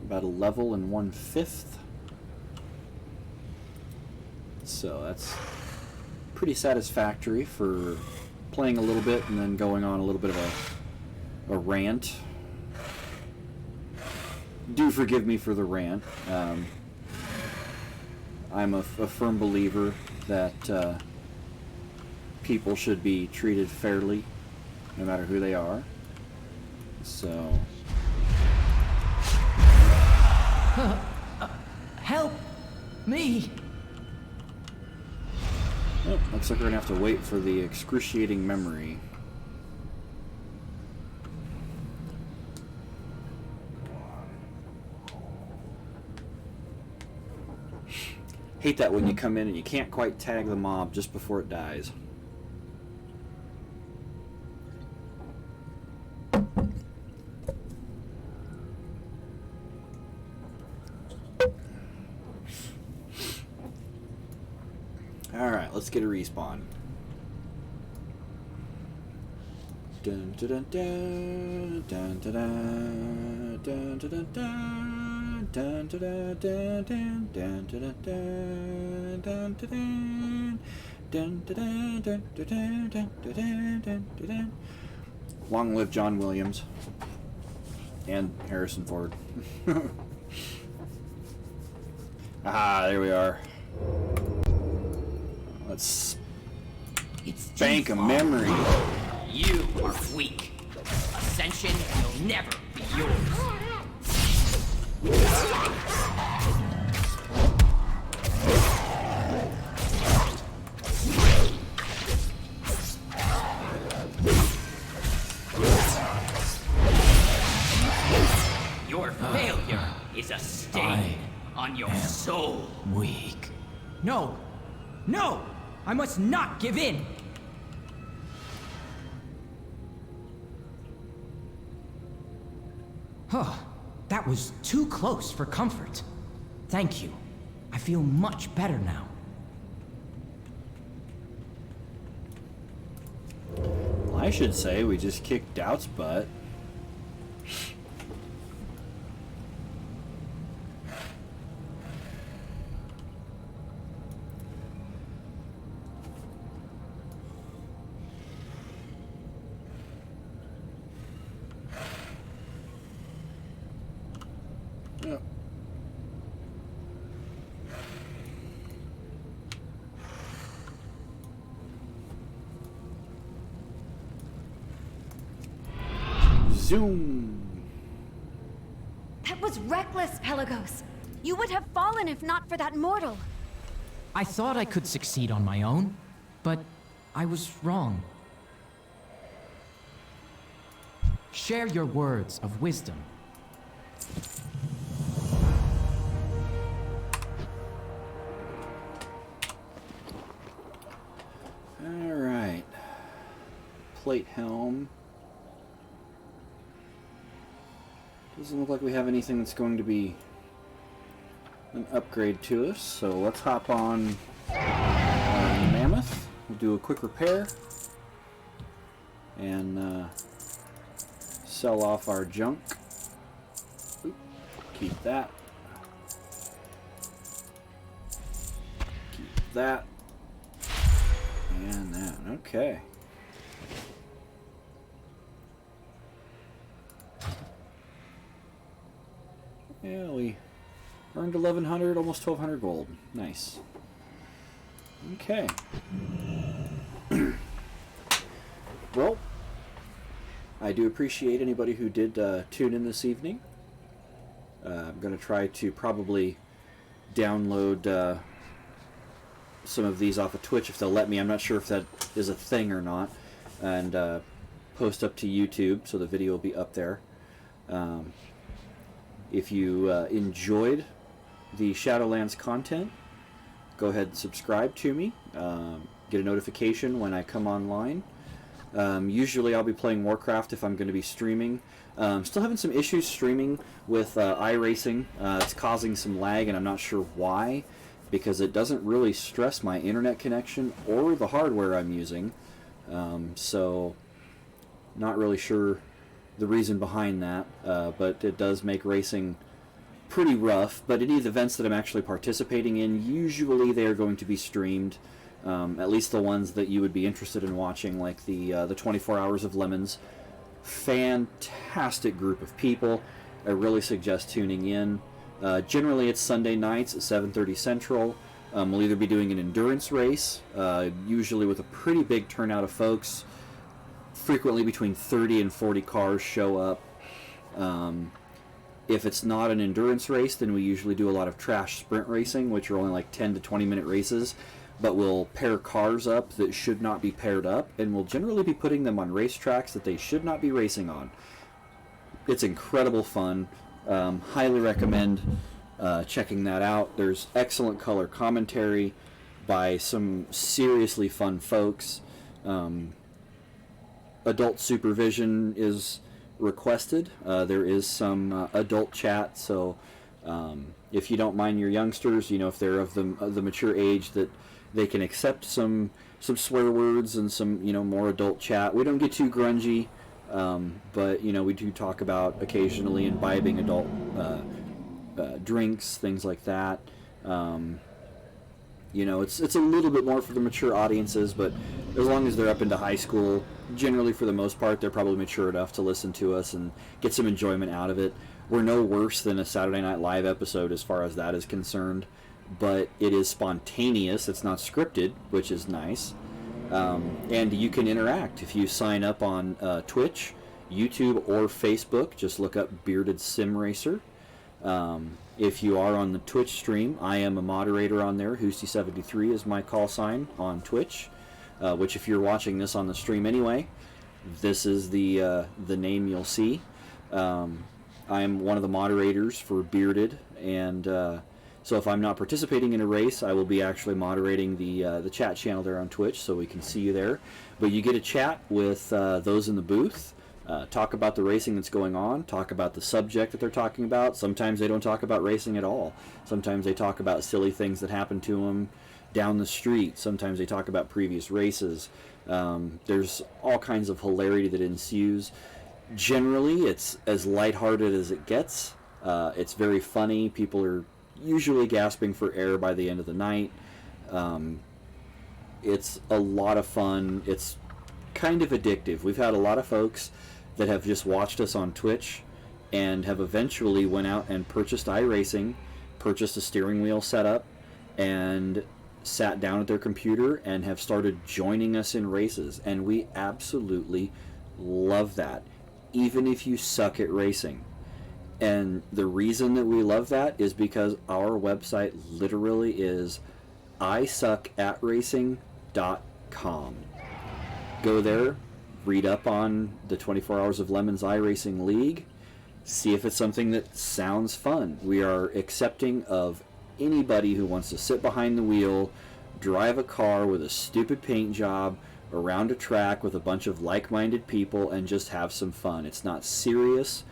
about a level and 1/5. So that's pretty satisfactory for playing a little bit and then going on a little bit of a rant. Do forgive me for the rant. I'm a firm believer that people should be treated fairly, no matter who they are. So... help me! Oh, looks like we're gonna have to wait for the excruciating memory. Hate that when you come in and you can't quite tag the mob just before it dies. Alright, let's get a respawn. Dun dun dun dun dun dun dun dun dun dun dun dun dun dun dun dun dun. Long live John Williams and Harrison Ford. Ah, there we are. Let's bank a memory. You are weak. Ascension will never be yours. Your failure is a stain on your soul. Weak. No! No! I must not give in! Huh. That was too close for comfort. Thank you. I feel much better now. Well, I should say we just kicked Doubt's butt. Zoom! That was reckless, Pelagos. You would have fallen if not for that mortal. I thought I could succeed on my own, but I was wrong. Share your words of wisdom. Alright. Plate helm. Doesn't look like we have anything that's going to be an upgrade to us, so let's hop on Mammoth. We'll do a quick repair and sell off our junk. Oop, keep that. Keep that. And that. Okay. Yeah, we earned 1,100, almost 1,200 gold. Nice. Okay. Well, I do appreciate anybody who did tune in this evening. I'm going to try to probably download some of these off of Twitch if they'll let me. I'm not sure if that is a thing or not. and post up to YouTube, so the video will be up there. If you enjoyed the Shadowlands content, go ahead and subscribe to me. Get a notification when I come online. Usually I'll be playing Warcraft if I'm going to be streaming. Still having some issues streaming with iRacing. It's causing some lag, and I'm not sure why, because it doesn't really stress my internet connection or the hardware I'm using. So not really sure the reason behind that, but it does make racing pretty rough. But any of the events that I'm actually participating in, usually they are going to be streamed. At least the ones that you would be interested in watching, like the 24 Hours of Lemons. Fantastic group of people. I really suggest tuning in. Generally it's Sunday nights at 7:30 Central. We'll either be doing an endurance race, usually with a pretty big turnout of folks. Frequently between 30 and 40 cars show up. If it's not an endurance race, then we usually do a lot of trash sprint racing, which are only like 10 to 20 minute races. But we'll pair cars up that should not be paired up, and we'll generally be putting them on racetracks that they should not be racing on. It's incredible fun. Highly recommend checking that out. There's excellent color commentary by some seriously fun folks. Adult supervision is requested. There is some adult chat, so if you don't mind your youngsters, if they're of the mature age that they can accept some swear words and some more adult chat. We don't get too grungy, but we do talk about occasionally imbibing adult drinks, things like that. It's a little bit more for the mature audiences, but as long as they're up into high school, generally for the most part they're probably mature enough to listen to us and get some enjoyment out of it. We're no worse than a Saturday Night Live episode as far as that is concerned, but it is spontaneous. It's not scripted, which is nice. And you can interact if you sign up on Twitch, YouTube, or Facebook. Just look up Bearded Sim Racer. If you are on the Twitch stream, I am a moderator on there. Hoosty73 is my call sign on Twitch, which if you're watching this on the stream anyway, this is the name you'll see. I am one of the moderators for Bearded, and so if I'm not participating in a race, I will be actually moderating the chat channel there on Twitch, so we can see you there. But you get a chat with those in the booth, talk about the racing that's going on, talk about the subject that they're talking about. Sometimes they don't talk about racing at all. Sometimes they talk about silly things that happen to them down the street. Sometimes they talk about previous races. There's all kinds of hilarity that ensues. Generally, it's as lighthearted as it gets. It's very funny. People are usually gasping for air by the end of the night. It's a lot of fun. It's kind of addictive. We've had a lot of folks that have just watched us on Twitch and have eventually went out and purchased iRacing, purchased a steering wheel setup, and sat down at their computer and have started joining us in races. And we absolutely love that, even if you suck at racing. And the reason that we love that is because our website literally is isuckatracing.com. Go there, read up on the 24 Hours of Lemons iRacing League, see if it's something that sounds fun. We are accepting of anybody who wants to sit behind the wheel, drive a car with a stupid paint job around a track with a bunch of like-minded people, and just have some fun. It's not serious.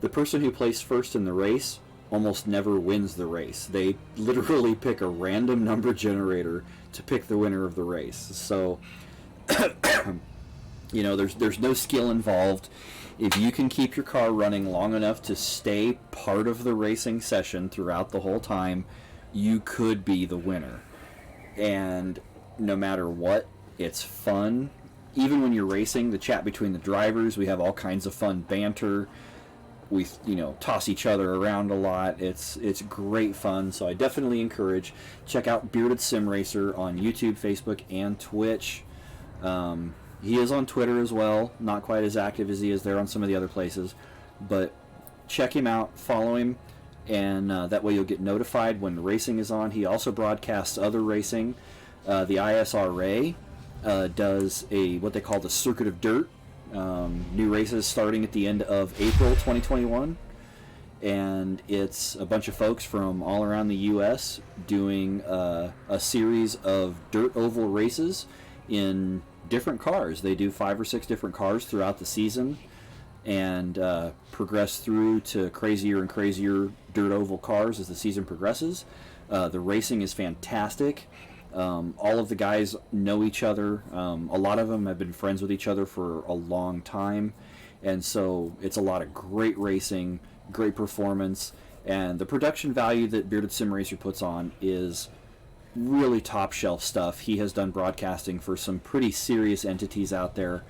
The person who placed first in the race almost never wins the race. They literally pick a random number generator to pick the winner of the race. So, there's no skill involved. If you can keep your car running long enough to stay part of the racing session throughout the whole time, you could be the winner. And no matter what, it's fun. Even when you're racing, the chat between the drivers, we have all kinds of fun banter. We, toss each other around a lot. It's great fun, so I definitely encourage, check out Bearded Sim Racer on YouTube, Facebook, and Twitch. He is on Twitter as well, not quite as active as he is there on some of the other places, but check him out, follow him, and that way you'll get notified when the racing is on. He also broadcasts other racing. The ISRA does what they call the Circuit of Dirt. New races starting at the end of April 2021. And it's a bunch of folks from all around the U.S. doing a series of dirt oval races in different cars. They do 5 or 6 different cars throughout the season and progress through to crazier and crazier dirt oval cars as the season progresses. The racing is fantastic. All of the guys know each other. A lot of them have been friends with each other for a long time. And so it's a lot of great racing, great performance, and the production value that Bearded Sim Racer puts on is really top shelf stuff. He has done broadcasting for some pretty serious entities out there,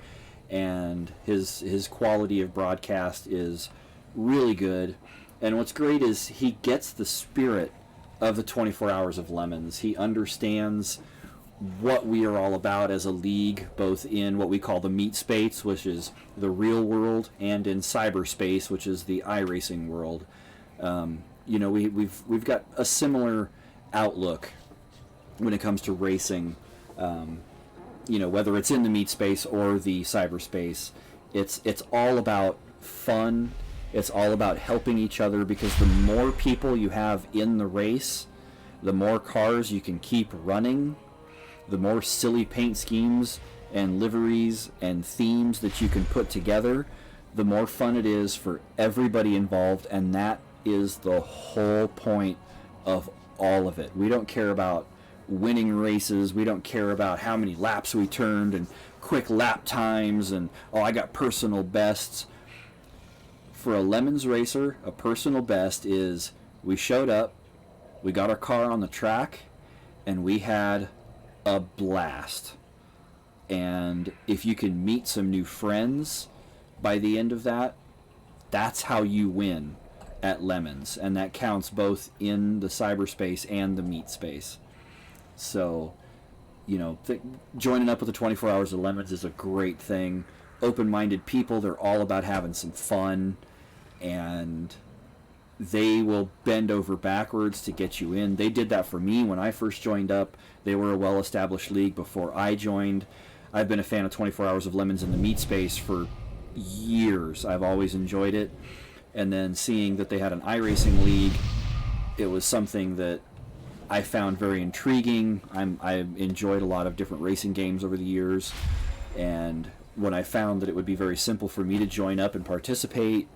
and his quality of broadcast is really good. And what's great is he gets the spirit of the 24 Hours of Lemons. He understands what we are all about as a league, both in what we call the meat space, which is the real world, and in cyberspace, which is the iRacing world. We've got a similar outlook when it comes to racing. Whether it's in the meat space or the cyberspace, it's all about fun. It's all about helping each other, because the more people you have in the race, the more cars you can keep running, the more silly paint schemes and liveries and themes that you can put together, the more fun it is for everybody involved, and that is the whole point of all of it. We don't care about winning races. We don't care about how many laps we turned and quick lap times and, oh, I got personal bests. For a Lemons racer, a personal best is we showed up, we got our car on the track, and we had a blast. And if you can meet some new friends by the end of that, that's how you win at Lemons, and that counts both in the cyberspace and the meat space. So, joining up with the 24 Hours of Lemons is a great thing. Open-minded people, they're all about having some fun, and they will bend over backwards to get you in. They did that for me when I first joined up. They were a well-established league before I joined. I've been a fan of 24 Hours of Lemons in the meat space for years. I've always enjoyed it. And then seeing that they had an iRacing league, it was something that I found very intriguing. I enjoyed a lot of different racing games over the years. And when I found that it would be very simple for me to join up and participate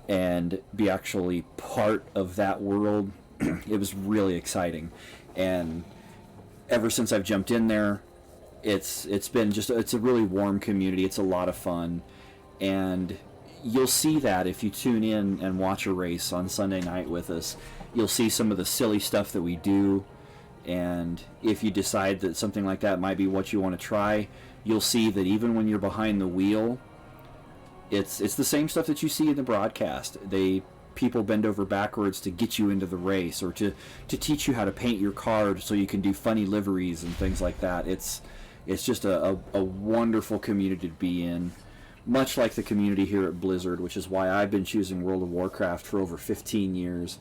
and be actually part of that world, it was really exciting. And ever since I've jumped in there, it's been it's a really warm community. It's a lot of fun, and you'll see that if you tune in and watch a race on Sunday night with us. You'll see some of the silly stuff that we do, and if you decide that something like that might be what you want to try, you'll see that even when you're behind the wheel, it's the same stuff that you see in the broadcast. People bend over backwards to get you into the race, or to teach you how to paint your car so you can do funny liveries and things like that. It's just a wonderful community to be in, much like the community here at Blizzard, which is why I've been choosing World of Warcraft for over 15 years.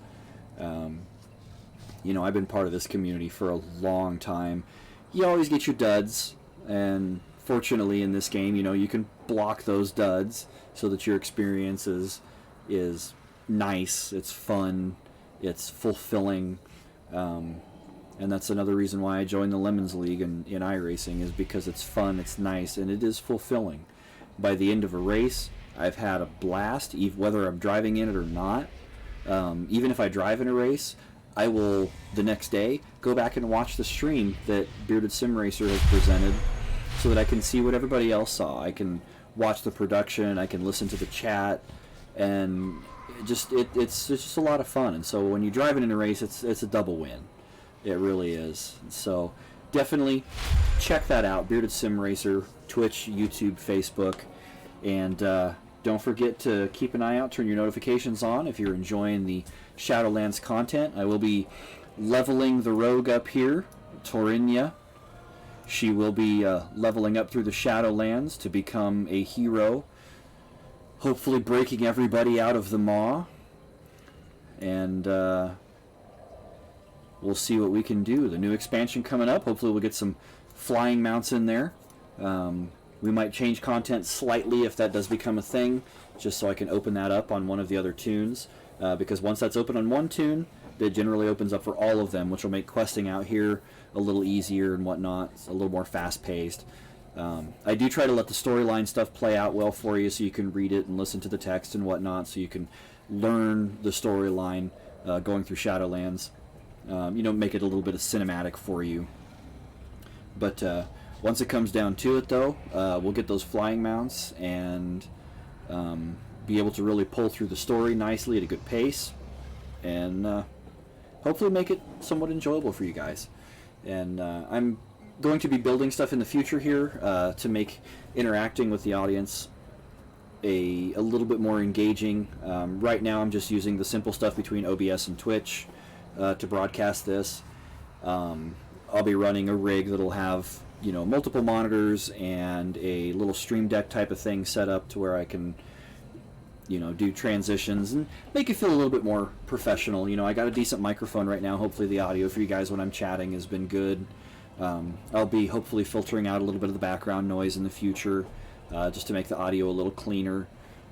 I've been part of this community for a long time. You always get your duds, and fortunately in this game, you can block those duds so that your experience is nice, it's fun, it's fulfilling, and that's another reason why I joined the Lemons League in iRacing, is because it's fun, it's nice, and it is fulfilling. By the end of a race, I've had a blast, whether I'm driving in it or not. Even if I drive in a race, I will, the next day, go back and watch the stream that Bearded Sim Racer has presented, so that I can see what everybody else saw. I can watch the production, I can listen to the chat, and it's just a lot of fun. And so when you're driving in a race, it's a double win. It really is. So definitely check that out, Bearded Sim Racer, Twitch, YouTube, Facebook, and don't forget to keep an eye out, turn your notifications on if you're enjoying the Shadowlands content. I will be leveling the rogue up here, Torinia. She will be leveling up through the Shadowlands to become a hero, hopefully breaking everybody out of the maw, and we'll see what we can do. The new expansion coming up, hopefully we'll get some flying mounts in there. We might change content slightly if that does become a thing, just so I can open that up on one of the other tunes. Because once that's open on one tune, it generally opens up for all of them, which will make questing out here a little easier and whatnot. It's a little more fast-paced. I do try to let the storyline stuff play out well for you, so you can read it and listen to the text and whatnot, so you can learn the storyline going through Shadowlands. Make it a little bit of cinematic for you. But once it comes down to it, though, we'll get those flying mounts and be able to really pull through the story nicely at a good pace, and hopefully make it somewhat enjoyable for you guys. And I'm going to be building stuff in the future here to make interacting with the audience a little bit more engaging. Right now I'm just using the simple stuff between OBS and Twitch to broadcast this. I'll be running a rig that'll have multiple monitors and a little stream deck type of thing set up to where I can do transitions and make it feel a little bit more professional. I got a decent microphone right now. Hopefully the audio for you guys when I'm chatting has been good. I'll be hopefully filtering out a little bit of the background noise in the future, just to make the audio a little cleaner.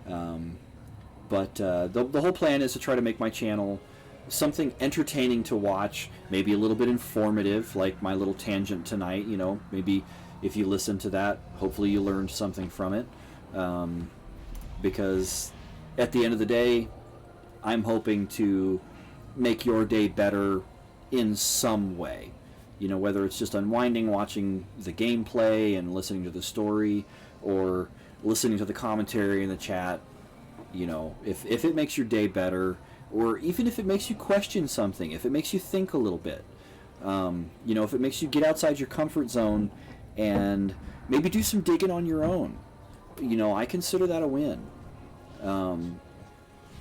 But the whole plan is to try to make my channel something entertaining to watch, maybe a little bit informative, like my little tangent tonight. Maybe if you listen to that, hopefully you learned something from it. Because at the end of the day, I'm hoping to make your day better in some way. Whether it's just unwinding, watching the gameplay and listening to the story, or listening to the commentary in the chat. If it makes your day better, or even if it makes you question something, if it makes you think a little bit, if it makes you get outside your comfort zone and maybe do some digging on your own, I consider that a win.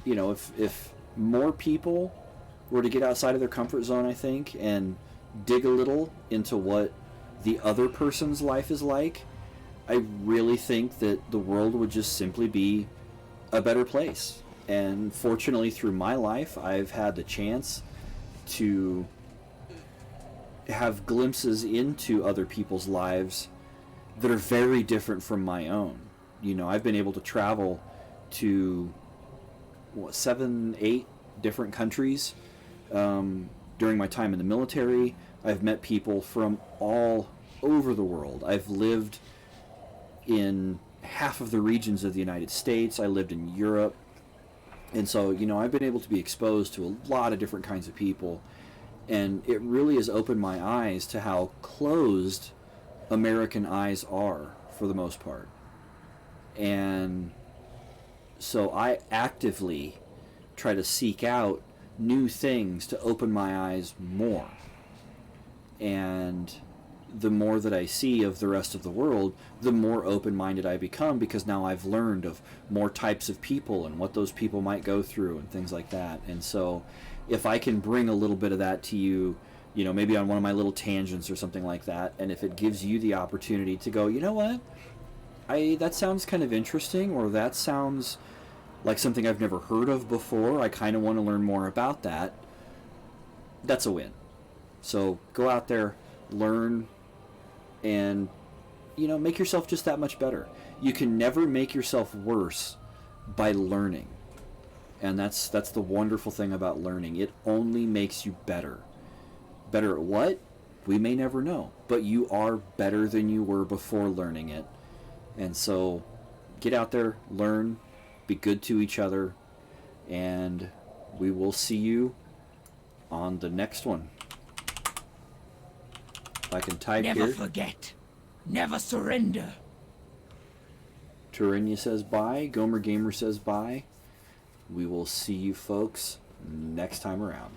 If more people were to get outside of their comfort zone, I think, and dig a little into what the other person's life is like, I really think that the world would just simply be a better place. And fortunately, through my life, I've had the chance to have glimpses into other people's lives that are very different from my own. I've been able to travel to 7, 8 different countries during my time in the military. I've met people from all over the world. I've lived in half of the regions of the United States. I lived in Europe. And so, I've been able to be exposed to a lot of different kinds of people. And it really has opened my eyes to how closed American eyes are, for the most part. And so I actively try to seek out new things to open my eyes more. And the more that I see of the rest of the world, the more open-minded I become, because now I've learned of more types of people and what those people might go through and things like that. And so if I can bring a little bit of that to you, maybe on one of my little tangents or something like that, and if it gives you the opportunity to go, you know what, that sounds kind of interesting, or that sounds like something I've never heard of before, I kind of want to learn more about that, that's a win. So go out there, learn, and make yourself just that much better. You can never make yourself worse by learning, and that's the wonderful thing about learning. It only makes you better. Better at what? We may never know, but you are better than you were before learning it. And so get out there, learn, be good to each other, and we will see you on the next one. If I can type Never here. forget. Never surrender. Turinya says bye. Gomer Gamer says bye. We will see you folks next time around.